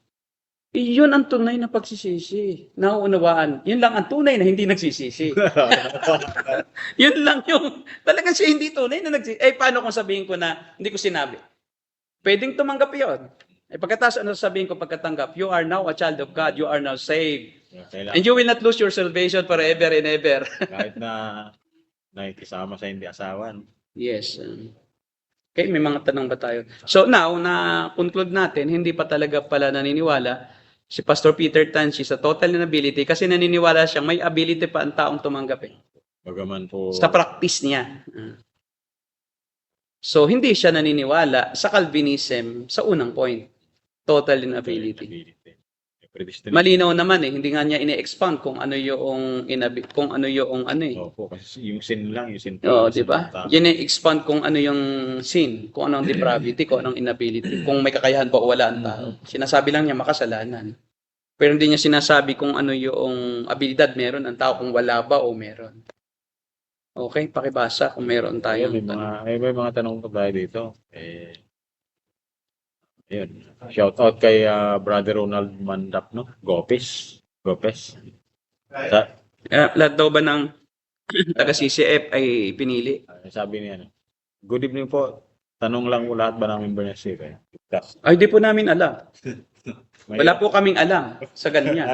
C: Yun ang tunay na pagsisisi. Nauunawaan. Yun lang ang tunay na hindi nagsisisi. Yun lang yung, talagang siya hindi tunay na nagsisisi. Paano kung sabihin ko na hindi ko sinabi? Pwedeng tumanggap yun. Pagkatapos ano sabihin ko pagkatanggap, you are now a child of God, you are now saved. And you will not lose your salvation forever and ever.
B: Kahit na nakikisama sa hindi asawa. No?
C: Yes. Okay, may mga tanong ba tayo? So now, na-conclude natin, hindi pa talaga pala naniniwala si Pastor Peter Tanchi sa total inability kasi naniniwala siyang may ability pa ang taong tumanggap eh.
B: Bagaman po...
C: Sa practice niya. So, hindi siya naniniwala sa Calvinism sa unang point. Total inability. Malinaw naman eh, hindi nga niya ine-expand kung ano yung ano eh.
B: Opo, kasi yung sin lang, yung sin.
C: Oo, di ba? Yan expand kung ano yung sin, kung ano ang depravity, kung anong inability, kung may kakayahan ba o wala ang tao. Sinasabi lang niya makasalanan. Pero hindi niya sinasabi kung ano yung abilidad meron ang tao, kung wala ba o meron. Okay, pakibasa kung meron tayo.
B: May mga tanong pa tayo dito. Ayun. Shout out kay Brother Ronald Mandap, no? Gopes.
C: Lahat daw ba ng taga-CCF ay pinili?
B: Sabi niya, good evening po. Tanong lang po lahat ba ng member ng CCF?
C: Ay, di po namin alam. Wala po kaming alam sa ganyan.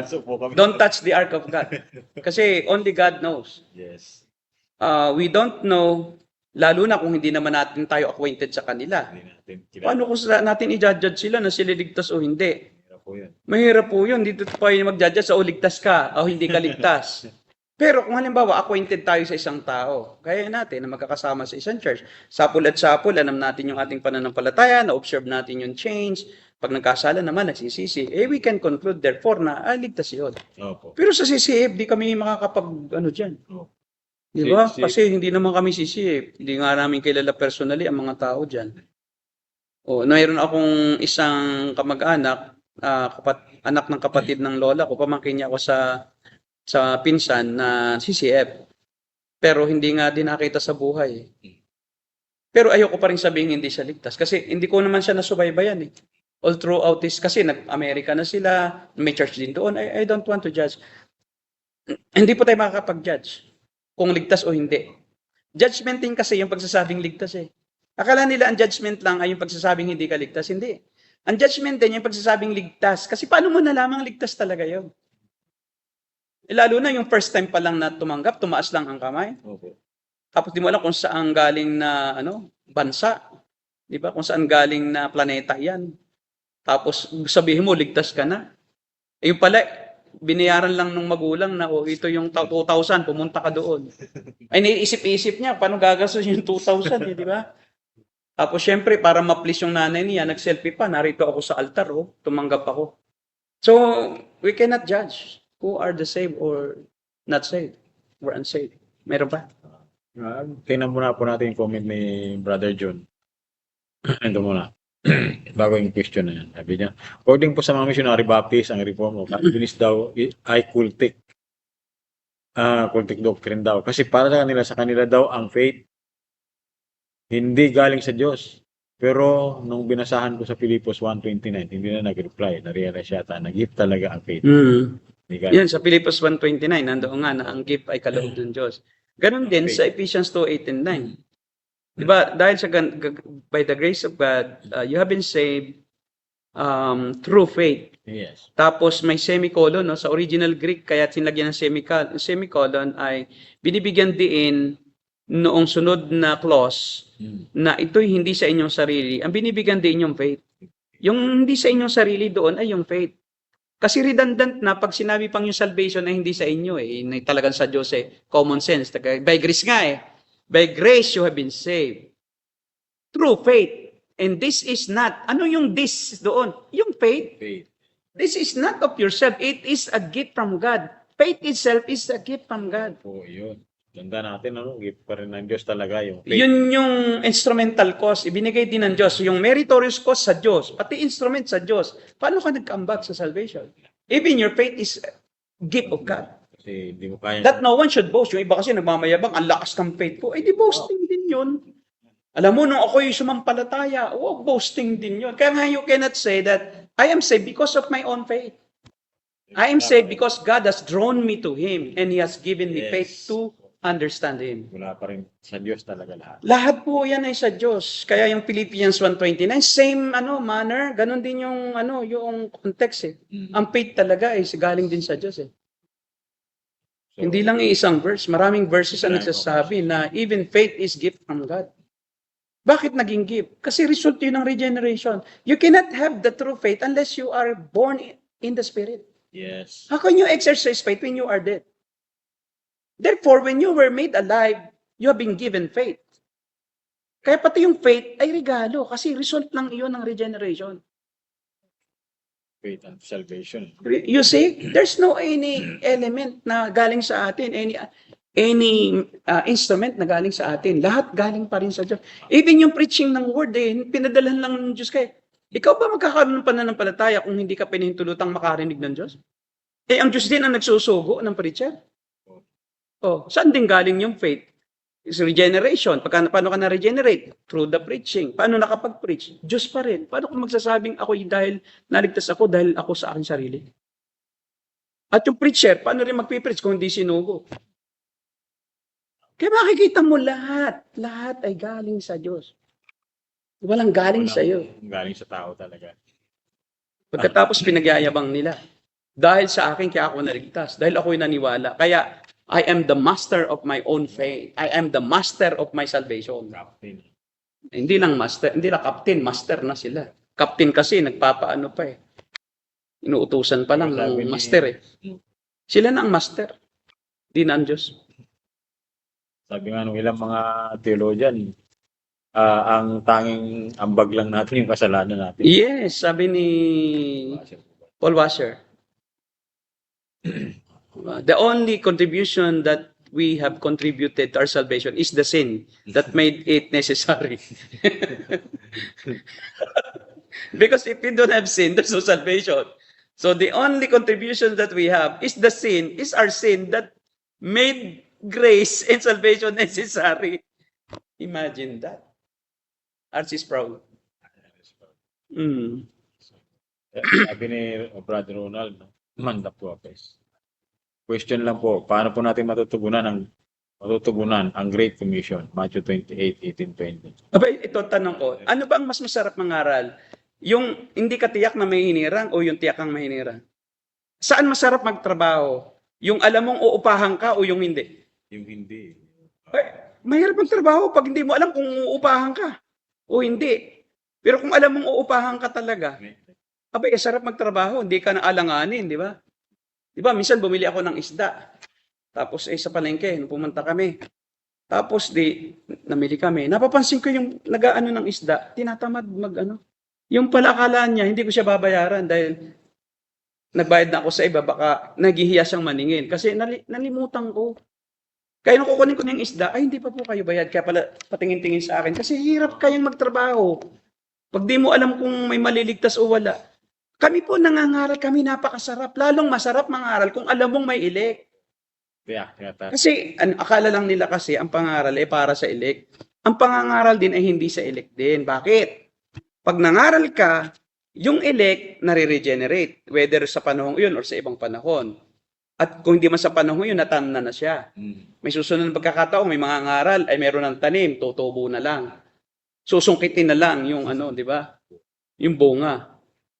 C: Don't touch the ark of God. Kasi only God knows.
B: Yes.
C: We don't know, lalo na kung hindi naman natin tayo acquainted sa kanila. Paano kung natin i-judge sila na sila ligtas o hindi? Mahirap po yun. Dito pa yung mag-judge sa o ligtas ka o hindi ka ligtas. Pero kung halimbawa, acquainted tayo sa isang tao, kaya natin na magkakasama sa isang church, sapul at sapul, alam natin yung ating pananampalataya, na-observe natin yung change, pag nagkasala naman, nagsisisi, we can conclude therefore na, ligtas yun.
B: Opo.
C: Pero sa CCF, di kami makakapag, dyan. Di ba? Kasi hindi naman kami CCF. Hindi nga namin kilala personally ang mga tao dyan. Mayroon akong isang kamag-anak, anak ng kapatid ng lola ko, pamangkin niya ako sa pinsan na CCF. Pero hindi nga din nakita sa buhay. Pero ayoko pa rin sabihin hindi siya ligtas. Kasi hindi ko naman siya nasubaybayan eh. All throughout this, kasi nag-Amerika na sila, may church din doon. I don't want to judge. Hindi po tayo makakapag-judge kung ligtas o hindi. Judgment din kasi yung pagsasabing ligtas eh. Akala nila ang judgment lang ay yung pagsasabing hindi ka ligtas. Hindi. Ang judgment din yung pagsasabing ligtas. Kasi paano mo nalamang ligtas talaga yun? Lalo na yung first time pa lang na tumanggap, tumaas lang ang kamay.
B: Okay.
C: Tapos di mo alam kung saan galing na bansa. Di ba? Kung saan galing na planeta yan. Tapos sabihin mo, ligtas ka na. Yung pala, binayaran lang ng magulang na ito yung 2,000, pumunta ka doon. Ay, naiisip-isip niya, paano gagastos yung 2,000, di ba? Tapos syempre, para ma-please yung nanay niya, nag-selfie pa, narito ako sa altar, tumanggap ako. So, we cannot judge who are the saved or not saved or unsaved. Meron ba?
B: Tingnan muna po natin yung comment ni Brother John. Ito muna. Bago yung question na yan. Sabi niya, according po sa mga missionary Baptist, ang reform o Calvinist daw ay cultic. Cultic doctrine daw. Kasi para sa kanila daw ang faith hindi galing sa Diyos. Pero nung binasahan ko sa Filipos 1:29, hindi na nag-reply. Na-realize yata na gift talaga ang faith. Yan, sa Filipos 1:29, nandoon nga na ang gift ay kaloob ng Diyos. Ganon din sa Ephesians 2:8 and 9. Diba, dahil by the grace of God, you have been saved
C: through faith.
B: Yes.
C: Tapos may semicolon, no? Sa original Greek, kaya sinlagyan ng semicolon ay binibigyan din noong sunod na clause na ito'y hindi sa inyong sarili. Ang binibigyan din yung faith. Yung hindi sa inyong sarili doon ay yung faith. Kasi redundant na pag sinabi pang yung salvation ay hindi sa inyo talagang sa Diyos common sense. By grace nga By grace you have been saved. Through faith. And this is not, ano yung this doon? Yung faith.
B: Faith.
C: This is not of yourself. It is a gift from God. Faith itself is a gift from God.
B: Po, yun. Ganda natin, gift pa rin ng Diyos talaga yung faith.
C: Yun yung instrumental cause. Ibinigay din ng Diyos. Yung meritorious cause sa Diyos. Pati instrument sa Diyos. Paano ka nag-comeback sa salvation? Even your faith is a gift of God.
B: Kasi hindi mo kaya.
C: That no one should boast. Yung iba kasi nagmamayabang, ang lakas ng faith ko. Di boasting din yun. Alam mo, nung ako'y sumampalataya, boasting din yun. Kaya nga you cannot say that, I am saved because of my own faith. I am saved because God has drawn me to Him and He has given me faith to understand Him.
B: Wala pa rin sa Diyos talaga lahat.
C: Lahat po yan ay sa Diyos. Kaya yung Philippians 1:29, same manner, ganun din yung yung context Ang faith talaga ay galing din sa Diyos
B: So,
C: Hindi lang isang verse, maraming verses ang nagsasabi na even faith is gift from God. Bakit naging gift? Kasi result yun ng regeneration. You cannot have the true faith unless you are born in the Spirit.
B: yes.
C: How can you exercise faith when you are dead? Therefore, when you were made alive, you have been given faith. Kaya pati yung faith ay regalo kasi result lang iyon ng regeneration.
B: Faith and salvation.
C: You see, there's no any element na galing sa atin, any instrument na galing sa atin. Lahat galing pa rin sa Diyos. Even yung preaching ng word, pinadalhan lang ng Diyos kayo. Ikaw ba magkakaroon ng pananampalataya kung hindi ka pinahintulutang makarinig ng Diyos? Ang Diyos din ang nagsusugo ng preacher. Saan din galing yung faith? Is regeneration. Paano ka na-regenerate? Through the preaching. Paano nakapag-preach? Diyos pa rin. Paano kung magsasabing ako dahil naligtas ako dahil ako sa aking sarili? At yung preacher, paano rin magpipreach kung hindi sinugo? Kaya makikita mo lahat ay galing sa Diyos. Walang galing sa iyo.
B: Galing sa tao talaga.
C: Pagkatapos pinagyayabang nila. Dahil sa akin, kaya ako naligtas. Dahil ako'y naniwala. Kaya, I am the master of my own faith. I am the master of my salvation.
B: Captain.
C: Hindi lang master, hindi lang captain, master na sila. Captain kasi, nagpapaano pa Inuutusan pa lang ng master Sila na ang master. Di na ang Diyos.
B: Sabi nga nung ilang mga theologian, ang tanging ambag lang natin yung kasalanan natin.
C: Yes, sabi ni Paul Washer. The only contribution that we have contributed to our salvation is the sin that made it necessary. Because if we don't have sin, there's no salvation. So the only contribution that we have is the sin, is our sin that made grace and salvation necessary. Imagine that. Archie is proud.
B: Sabi ni Brother Ronald, manda po, guys. Question lang po, paano po natin matutugunan ang Great Commission, Matthew 28:18-20?
C: Abay, ito tanong ko, ano ba ang mas masarap mangaral? Yung hindi ka tiyak na may hinirang o yung tiyak kang may hinirang? Saan masarap magtrabaho? Yung alam mong uupahan ka o yung hindi?
B: Yung hindi.
C: Mahirap magtrabaho pag hindi mo alam kung uupahan ka o hindi. Pero kung alam mong uupahan ka talaga, abay, sarap magtrabaho, hindi ka na alanganin, di ba? Di ba, minsan bumili ako ng isda. Tapos sa palengke, nung pumunta kami. Tapos namili kami. Napapansin ko yung nag-aano ng isda, tinatamad Yung pala akala niya, hindi ko siya babayaran dahil nagbayad na ako sa iba, baka naghihiya siyang maningil. Kasi nalimutan ko. Kaya nung kukunin ko ng isda, ay hindi pa po kayo bayad. Kaya pala patingin-tingin sa akin. Kasi hirap kayang magtrabaho. Pag di mo alam kung may maliligtas o wala. Kami po nangangaral, kami napakasarap. Lalong masarap mangaral kung alam mong may elect. Kasi akala lang nila kasi ang pangaral ay para sa elect. Ang pangangaral din ay hindi sa elect din. Bakit? Pag nangaral ka, yung elect nare-regenerate. Whether sa panahon yun or sa ibang panahon. At kung hindi man sa panahon yun, natamna na siya. May susunod na pagkakataon, may mga ngaral, ay meron ng tanim, tutubo na lang. Susungkitin na lang yung di ba? Yung bunga.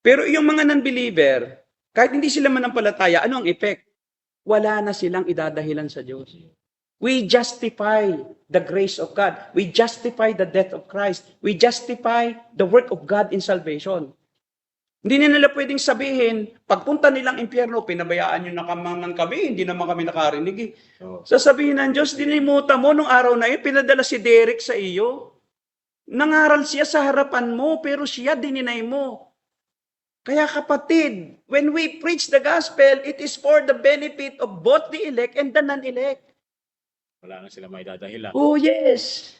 C: Pero yung mga non-believer, kahit hindi sila manampalataya, ano ang effect? Wala na silang idadahilan sa Diyos. We justify the grace of God. We justify the death of Christ. We justify the work of God in salvation. Hindi na nila pwedeng sabihin, pagpunta nilang impyerno, pinabayaan nyo na kami, hindi naman kami nakarinig. Eh.
B: Oo.
C: Sasabihin ng Diyos, dinimuta mo nung araw na yun, pinadala si Derek sa iyo. Nangaral siya sa harapan mo, pero siya dininay mo. Kaya kapatid, when we preach the gospel, it is for the benefit of both the elect and the non-elect.
B: Wala na sila may dadahilan.
C: Oh yes.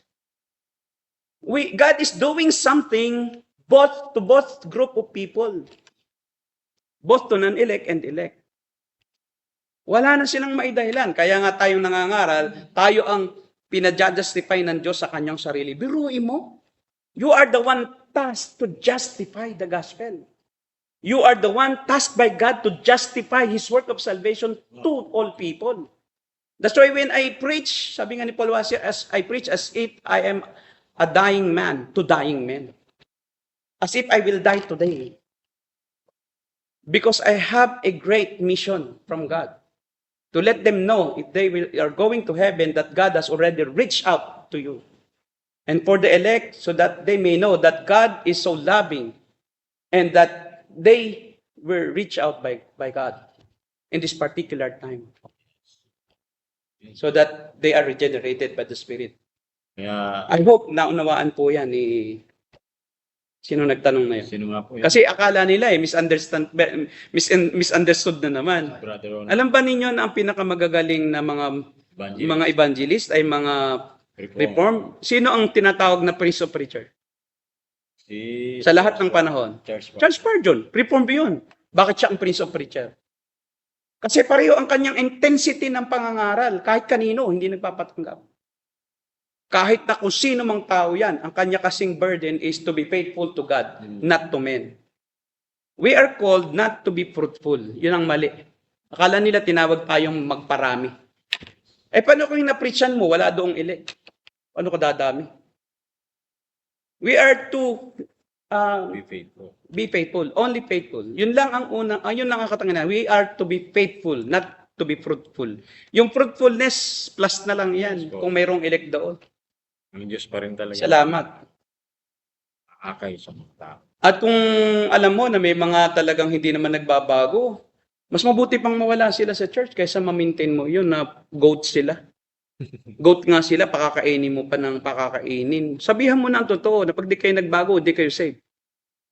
C: God is doing something to both group of people. Both to non-elect and elect. Wala na silang maidahilan. Kaya nga tayong nangangaral, tayo ang pinadjustify ng Diyos sa kanyang sarili. Biruin mo. You are the one tasked to justify the gospel. You are the one tasked by God to justify His work of salvation to all people. That's why when I preach, sabi nga ni Paul Wasir, I preach as if I am a dying man to dying men. As if I will die today. Because I have a great mission from God. To let them know if they are going to heaven that God has already reached out to you. And for the elect, so that they may know that God is so loving and that they were reached out by God in this particular time. So that they are regenerated by the Spirit.
B: Kaya,
C: I hope naunawaan po yan ni sino nagtanong na yun.
B: sino nga po yan?
C: Kasi akala nila misunderstood na naman.
B: Brother Ron,
C: Alam ba ninyo na ang pinakamagagaling na mga evangelist ay mga reform? Sino ang tinatawag na Prince of Preacher? Sa lahat ng panahon. Charles Spurgeon, reform yun. Bakit siya ang Prince of Preacher? Kasi pareho ang kanyang intensity ng pangangaral. Kahit kanino, hindi nagpapatanggap. Kahit na kung sino mang tao yan, ang kanya kasing burden is to be faithful to God, not to men. We are called not to be fruitful. Yun ang mali. Akala nila tinawag tayong magparami. Eh, paano kung na-preachan mo, wala doong elect? Paano ka dadami? We are to
B: be faithful.
C: be faithful, only faithful. Yun lang ang unang, yun lang ang katangian. We are to be faithful, not to be fruitful. Yung fruitfulness, plus na lang yan,
B: Yes, po.
C: kung mayroong elect doon.
B: Ang Diyos pa rin talaga.
C: Salamat.
B: Akay sa mga tao.
C: At kung alam mo na may mga talagang hindi naman nagbabago, mas mabuti pang mawala sila sa church kaysa ma-maintain mo yun na goat sila. Goat nga sila, pakakainin mo pa ng pakakainin. Sabihan mo na ang totoo na pag di kayo nagbago, di kayo saved.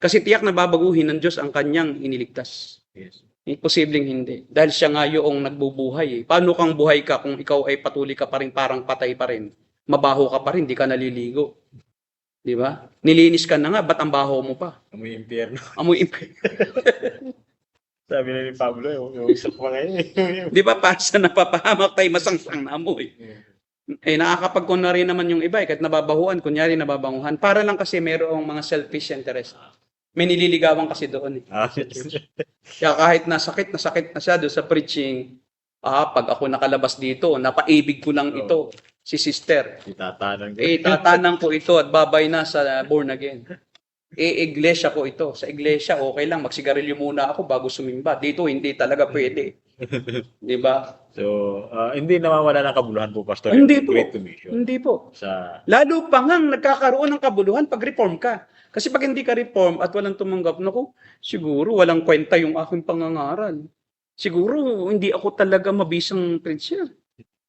C: Kasi tiyak na babaguhin ng Diyos ang kanyang iniligtas.
B: Yes.
C: Posibleng hindi. Dahil siya nga yung nagbubuhay. Paano kang buhay ka kung ikaw ay patuloy ka pa rin parang patay pa rin? Mabaho ka pa rin, di ka naliligo. Di ba? Nilinis ka na nga, ba't ang baho mo pa?
B: Amoy impyerno.
C: Amoy impyerno.
B: Sabi na ni Pablo, yung isa pa ngayon.
C: Di ba? Pasa na papahamak tayo masangsang na amoy. Eh, nakakapag na rin naman yung iba, kahit nababahuan, kunyari nababanguhan. Para lang kasi mayroong mga selfish interest. May nililigawan kasi doon. Kaya kahit nasakit na siya doon sa preaching, pag ako nakalabas dito, napaibig ko lang ito, si sister. Itatanang ko ito at babay na sa born again. Iglesia ko ito. Sa iglesia, okay lang, magsigarilyo muna ako bago sumimba. Dito, hindi talaga pwede. Di ba?
B: So, hindi nawawala ng kabuluhan po, Pastor.
C: Hindi po.
B: Great Commission.
C: Hindi po.
B: Sa
C: Lalo pa nga nagkakaroon ng kabuluhan pag reform ka. Kasi pag hindi ka reform at walang tumanggap, naku, siguro walang kwenta yung aking pangangaral. Siguro hindi ako talaga mabisang preacher.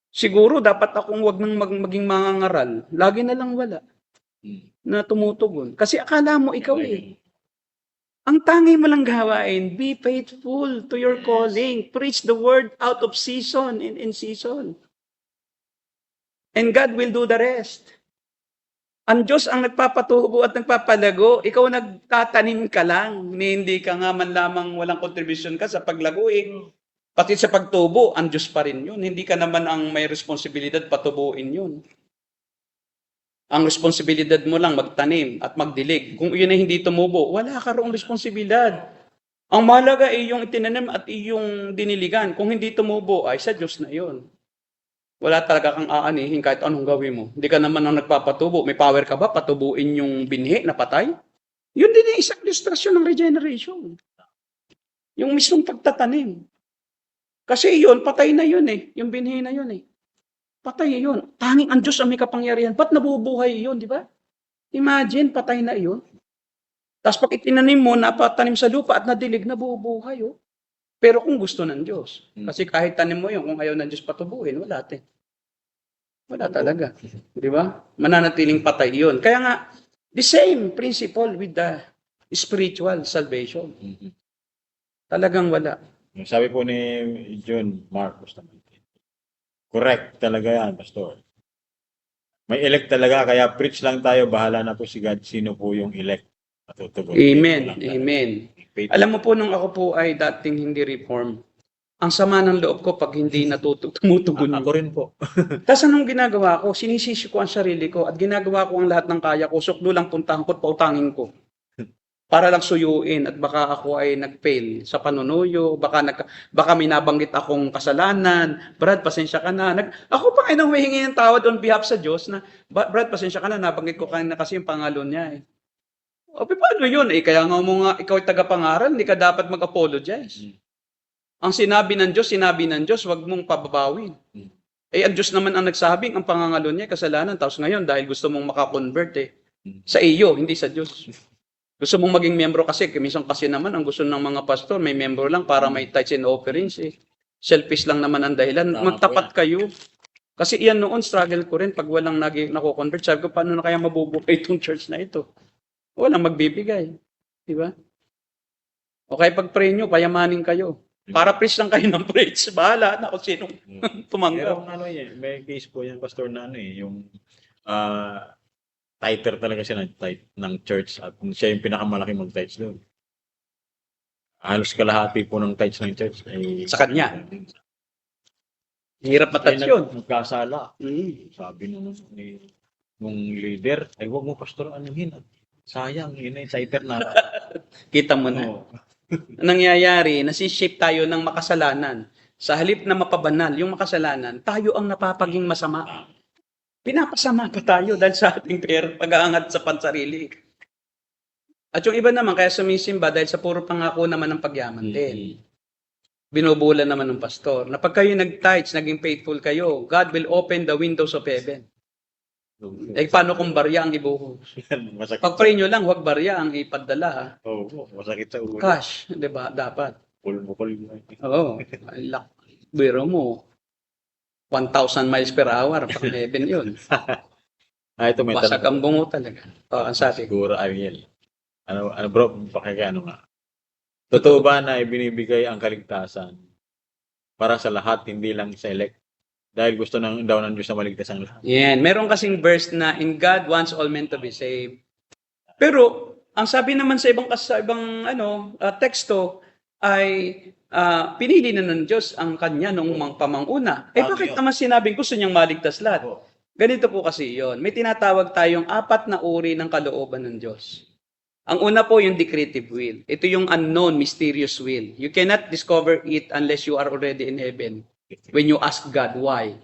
C: Siguro dapat akong wag nang maging mangangaral. Lagi na lang wala na tumutugon. Kasi akala mo ikaw eh. Ang tangi mo lang gawain, be faithful to your calling. Preach the word out of season and in season. And God will do the rest. Ang Diyos ang nagpapatubo at nagpapalago, ikaw nagtatanim ka lang, hindi ka nga man lamang walang contribution ka sa paglago eh. Pati sa pagtubo, ang Diyos pa rin yun. Hindi ka naman ang may responsibilidad patubuin yun. Ang responsibilidad mo lang magtanim at magdilig. Kung yun ay hindi tumubo, wala ka roong responsibilidad. Ang mahalaga ay yung itinanim at yung diniligan. Kung hindi tumubo, ay sa Diyos na yun. Wala talaga kang aanihin kahit anong gawin mo. Hindi ka naman ang nagpapatubo. May power ka ba patubuin yung binhi na patay? Yun din yung isang ilustrasyon ng regeneration. Yung mismong pagtatanim. Kasi yun, patay na yun eh. Yung binhi na yun eh. Patay yun. Tanging ang Diyos ang may kapangyarihan. Ba't nabubuhay yun, di ba? Imagine, patay na yun. Tapos pag itinanim mo, napatanim sa lupa at nadilig, nabubuhay oh. Pero kung gusto ng Diyos. Kasi kahit tanim mo yun, kung ayaw ng Diyos patubuhin, wala din. Wala talaga. Di ba? Mananatiling patay yun. Kaya nga, the same principle with the spiritual salvation. Talagang wala.
B: Sabi po ni John Marcos naman. Correct talaga yan, Pastor. May elect talaga, kaya preach lang tayo, bahala na po si God, sino po yung elect. Matutugon.
C: Amen. Amen. Alam mo po, nung ako po ay dating hindi reform, ang sama ng loob ko pag hindi tumutugon.
B: Ako rin po.
C: Tapos anong ginagawa ko? Sinisisi ko ang sarili ko at ginagawa ko ang lahat ng kaya ko. Suklo lang puntahan ko at pautangin ko. Para lang suyuin at baka ako ay nag-fail sa panunuyo, baka may nabanggit akong kasalanan. Brad, pasensya ka na. Ako pa ay nang humihingi ng tawad on behalf sa Diyos na, Brad, pasensya ka na, nabanggit ko kanina kasi yung pangalan niya eh. O, paano yun? Eh, kaya nga mo nga, ikaw ay tagapangaral, hindi ka dapat mag-apologize. Ang sinabi ng Diyos, wag mong pababawin. Eh, ang Diyos naman ang nagsabing, ang pangangalon niya, kasalanan. Tapos ngayon, dahil gusto mong makakonvert eh, sa iyo, hindi sa Diyos. Gusto mong maging membro kasi, minsan kasi naman, ang gusto ng mga pastor, may membro lang para may tithes and offerings eh. Selfish lang naman ang dahilan. Magtapat kayo. Kasi iyan noon, struggle ko rin pag walang nako-convert. Sabi ko, paano na kaya mabubuhay itong church na ito? Walang magbibigay. Diba? O kaya pag-pray nyo, payamanin kayo. Para preach lang kayo ng preach. Bahala na kung sinong tumanggap.
B: May case po yan, Pastor, na yung tither talaga siya ng church at siya yung pinakamalaki mag-tithes doon. Halos kalahati po ng tithes ng church ay
C: Sa kanya. Hirap matouch yun.
B: Nagkasala. Sabi nung leader, ay huwag mo, Pastor, anuhin. Sayang, yun ay tither na.
C: Kita mo na. Nangyayari, nasishape tayo ng makasalanan. Sa halip na mapabanal yung makasalanan, tayo ang napapaging masama. Pinapasama pa tayo dahil sa ating pag-aangat sa pansarili. At yung iba naman, kaya sumisimba dahil sa puro pangako naman ng pagyaman din. Binubulan naman ng pastor, na pag kayo nag-tithes, naging faithful kayo, God will open the windows of heaven. Eh, paano kung barya ang ibuhos? Pag-pray nyo lang, huwag barya ang ipadala.
B: Oo, masakit sa ulo.
C: Cash, di ba? Dapat.
B: Bukol.
C: Oo. Biro mo. 1,000 miles per hour. Pag heaven yun.
B: Ito may
C: Basag ang bungo talaga. Ang sabi.
B: Siguro, Ariel. Ano bro, ano nga. Totoo ba na ibinibigay ang kaligtasan para sa lahat, hindi lang sa elect? Dahil gusto daw ng Diyos na maligtas ang lahat.
C: Yan. Meron kasing verse na, in God wants all men to be saved. Pero, ang sabi naman sa ibang teksto ay pinili na ng Diyos ang kanya noong pamanguna. Eh bakit naman sinabing gusto niyang maligtas lahat? Ganito po kasi yon. May tinatawag tayong 4 na uri ng kalooban ng Diyos. Ang una po yung decretive will. Ito yung unknown, mysterious will. You cannot discover it unless you are already in heaven. When you ask God, why?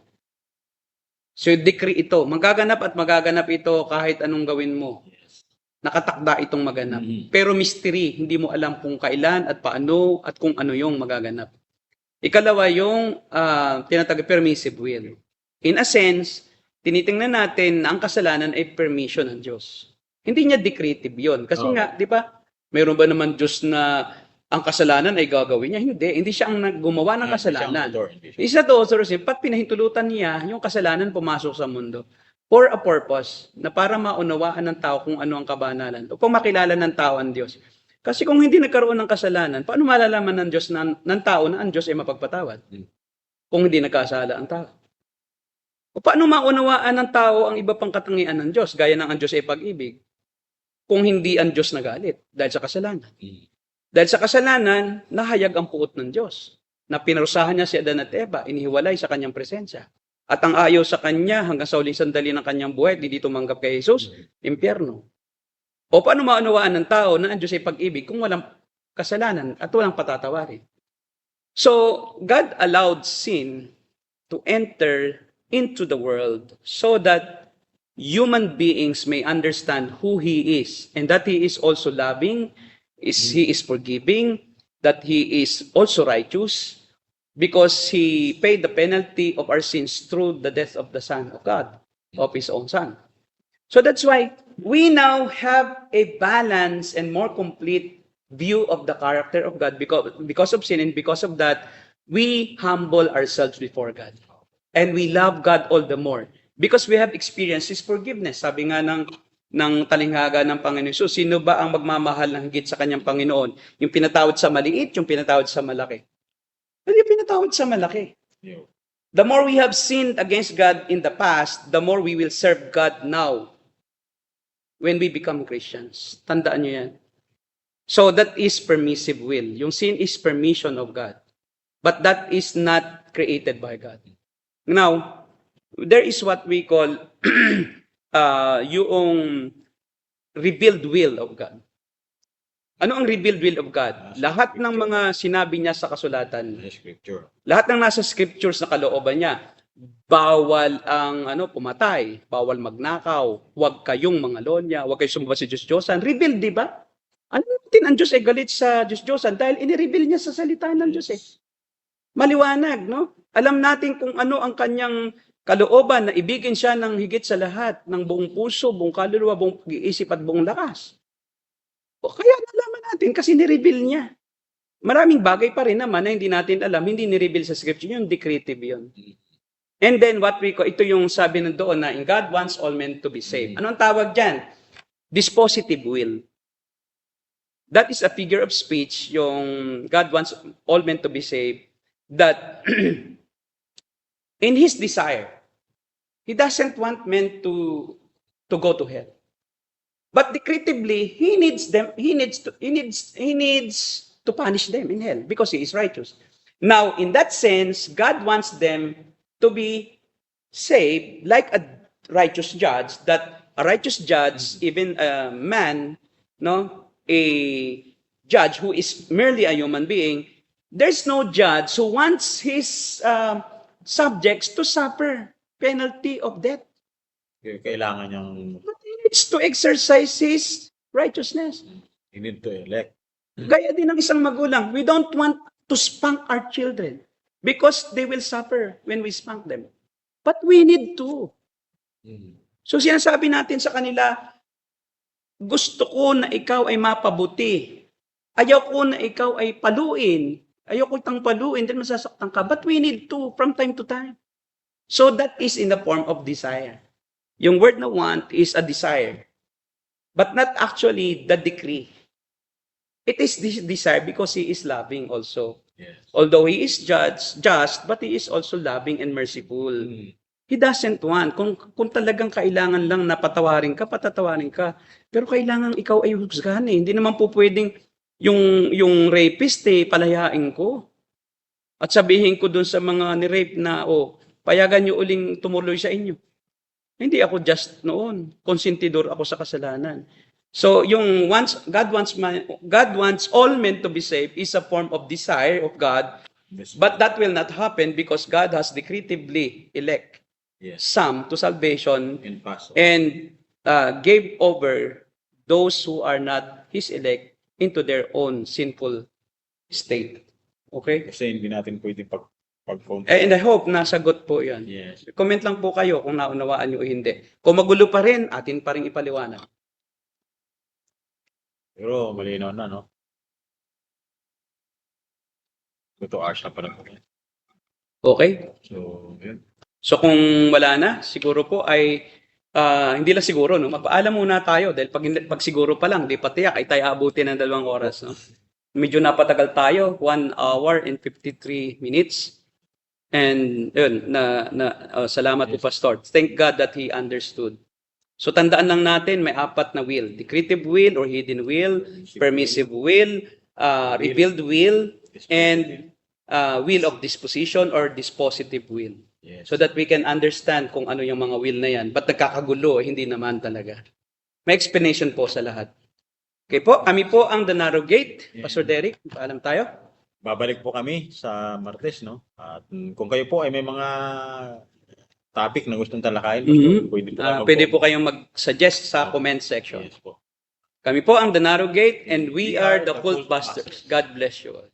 C: So, decree ito. Magaganap ito kahit anong gawin mo. Nakatakda itong maganap. Pero mystery, hindi mo alam kung kailan at paano at kung ano yung magaganap. Ikalawa, yung tinatawag permissive will. In a sense, tinitingnan natin na ang kasalanan ay permission ng Diyos. Hindi niya decretive yun. Kasi nga, di ba, mayroon ba naman Diyos na ang kasalanan ay gagawin niya? Hindi siya ang gumawa ng kasalanan. Isa to, pat pinahintulutan niya yung kasalanan pumasok sa mundo for a purpose, na para maunawaan ng tao kung ano ang kabanalan, upang makilala ng tao ang Diyos. Kasi kung hindi nagkaroon ng kasalanan, paano malalaman ng Diyos ng tao na ang Diyos ay mapagpatawad? Kung hindi nagkasala ang tao. O paano maunawaan ng tao ang iba pang katangian ng Diyos, gaya ng ang Diyos ay pag-ibig, kung hindi ang Diyos nagalit dahil sa kasalanan? Dahil sa kasalanan, nahayag ang puot ng Diyos, na pinarusahan niya si Adan at Eva, inihiwalay sa kanyang presensya. At ang ayaw sa kanya hanggang sa huling sandali ng kanyang buhay, hindi tumanggap kay Jesus, impyerno. O paano maunawaan ng tao na ang Diyos ay pag-ibig kung walang kasalanan at walang patatawarin? So, God allowed sin to enter into the world so that human beings may understand who He is and that He is also loving, He is forgiving, that He is also righteous because He paid the penalty of our sins through the death of the Son of God, of His own Son. So that's why we now have a balanced and more complete view of the character of God because of sin, and because of that, we humble ourselves before God. And we love God all the more because we have experienced His forgiveness. Sabi nga ng talinghaga ng Panginoon Jesus, sino ba ang magmamahal ng higit sa kanyang Panginoon? Yung pinatawad sa maliit, yung pinatawad sa malaki. Hindi pinatawad sa malaki.
B: Yeah.
C: The more we have sinned against God in the past, the more we will serve God now when we become Christians. Tandaan nyo yan. So that is permissive will. Yung sin is permission of God. But that is not created by God. Now, there is what we call yung revealed will of God. Ano ang revealed will of God? Lahat ng mga sinabi niya sa kasulatan,
B: The scripture.
C: lahat ng nasa scriptures na kalooban niya, bawal ang pumatay, bawal magnakaw, huwag kayong mangalonya, huwag kayong sumamba sa Diyos-Diyosan. Revealed, di ba? Ano natin ang Diyos ay galit sa Diyos-Diyosan dahil inireveal niya sa salita ng Diyos eh. Maliwanag, no? Alam natin kung ano ang kanyang kalooban na ibigin siya ng higit sa lahat, ng buong puso, buong kaluluwa, buong pag-iisip at buong lakas. O kaya nalaman natin kasi nireveal niya. Maraming bagay pa rin naman na hindi natin alam, hindi nireveal sa scripture, yung decretive yun. And then what we call, ito yung sabi na doon na in God wants all men to be saved. Anong tawag dyan? Dispositive will. That is a figure of speech, yung God wants all men to be saved, that in His desire, He doesn't want men to go to hell. But decretively, He needs to punish them in hell because He is righteous. Now, in that sense, God wants them to be saved like a righteous judge, that a righteous judge, even a man, a judge who is merely a human being, there's no judge who wants his subjects to suffer penalty of death.
B: Kailangan niyang
C: But he needs to exercise his righteousness.
B: you need to elect.
C: Gaya din ng isang magulang, we don't want to spank our children because they will suffer when we spank them. But we need to. So sinasabi natin sa kanila, gusto ko na ikaw ay mapabuti. Ayaw ko na ikaw ay paluin. Ayaw ko itang paluin, then masasaktan ka. But we need to from time to time. So that is in the form of desire. Yung word na want is a desire. But not actually the decree. It is this desire because He is loving also.
B: Yes.
C: Although He is just, but He is also loving and merciful. He doesn't want. Kung talagang kailangan lang na patawarin ka, patatawarin ka. Pero kailangan ikaw ay husgahan eh. Hindi naman po pwedeng yung rapist palayain ko. At sabihin ko dun sa mga ni-rape na, payagan nyo uling tumuloy sa inyo. Hindi ako just noon. Konsentidor ako sa kasalanan. So, yung God wants all men to be saved is a form of desire of God, but that will not happen because God has decretively elect some to salvation and gave over those who are not His elect into their own sinful state. Okay?
B: Kasi hindi natin pwede pag-phone.
C: And I hope nasagot po yan.
B: Yes.
C: Comment lang po kayo kung naunawaan nyo o hindi. Kung magulo pa rin, atin pa rin ipaliwanag.
B: Pero malinaw na, no? 2 hours na pa na po.
C: Okay?
B: So, yun.
C: So kung wala na, siguro po ay, hindi lang siguro, no? Magpaalam muna tayo dahil pag siguro pa lang, di pa tiyak, ay tayo abutin ng 2 oras. No? Medyo napatagal tayo, 1 hour and 53 minutes. And yun, salamat po, Pastor. Thank God that he understood. So tandaan lang natin, may 4 na will. Decretive will or hidden will, permissive will, revealed will, and will of disposition or dispositive will.
B: Yes.
C: So that we can understand kung ano yung mga will na yan. Ba't nagkakagulo? Hindi naman talaga. May explanation po sa lahat. Okay po, kami po ang The Narrow Gate. Pastor Derek, paalam tayo.
B: Babalik po kami sa Martes, no? At kung kayo po ay may mga topic na gustong talakayin,
C: Mhm.
B: pwede po kayo
C: Pwede po kayong mag-suggest sa comment section.
B: Yes po.
C: Kami po ang The Narrow Gate and we are the Cult Busters. God bless you all.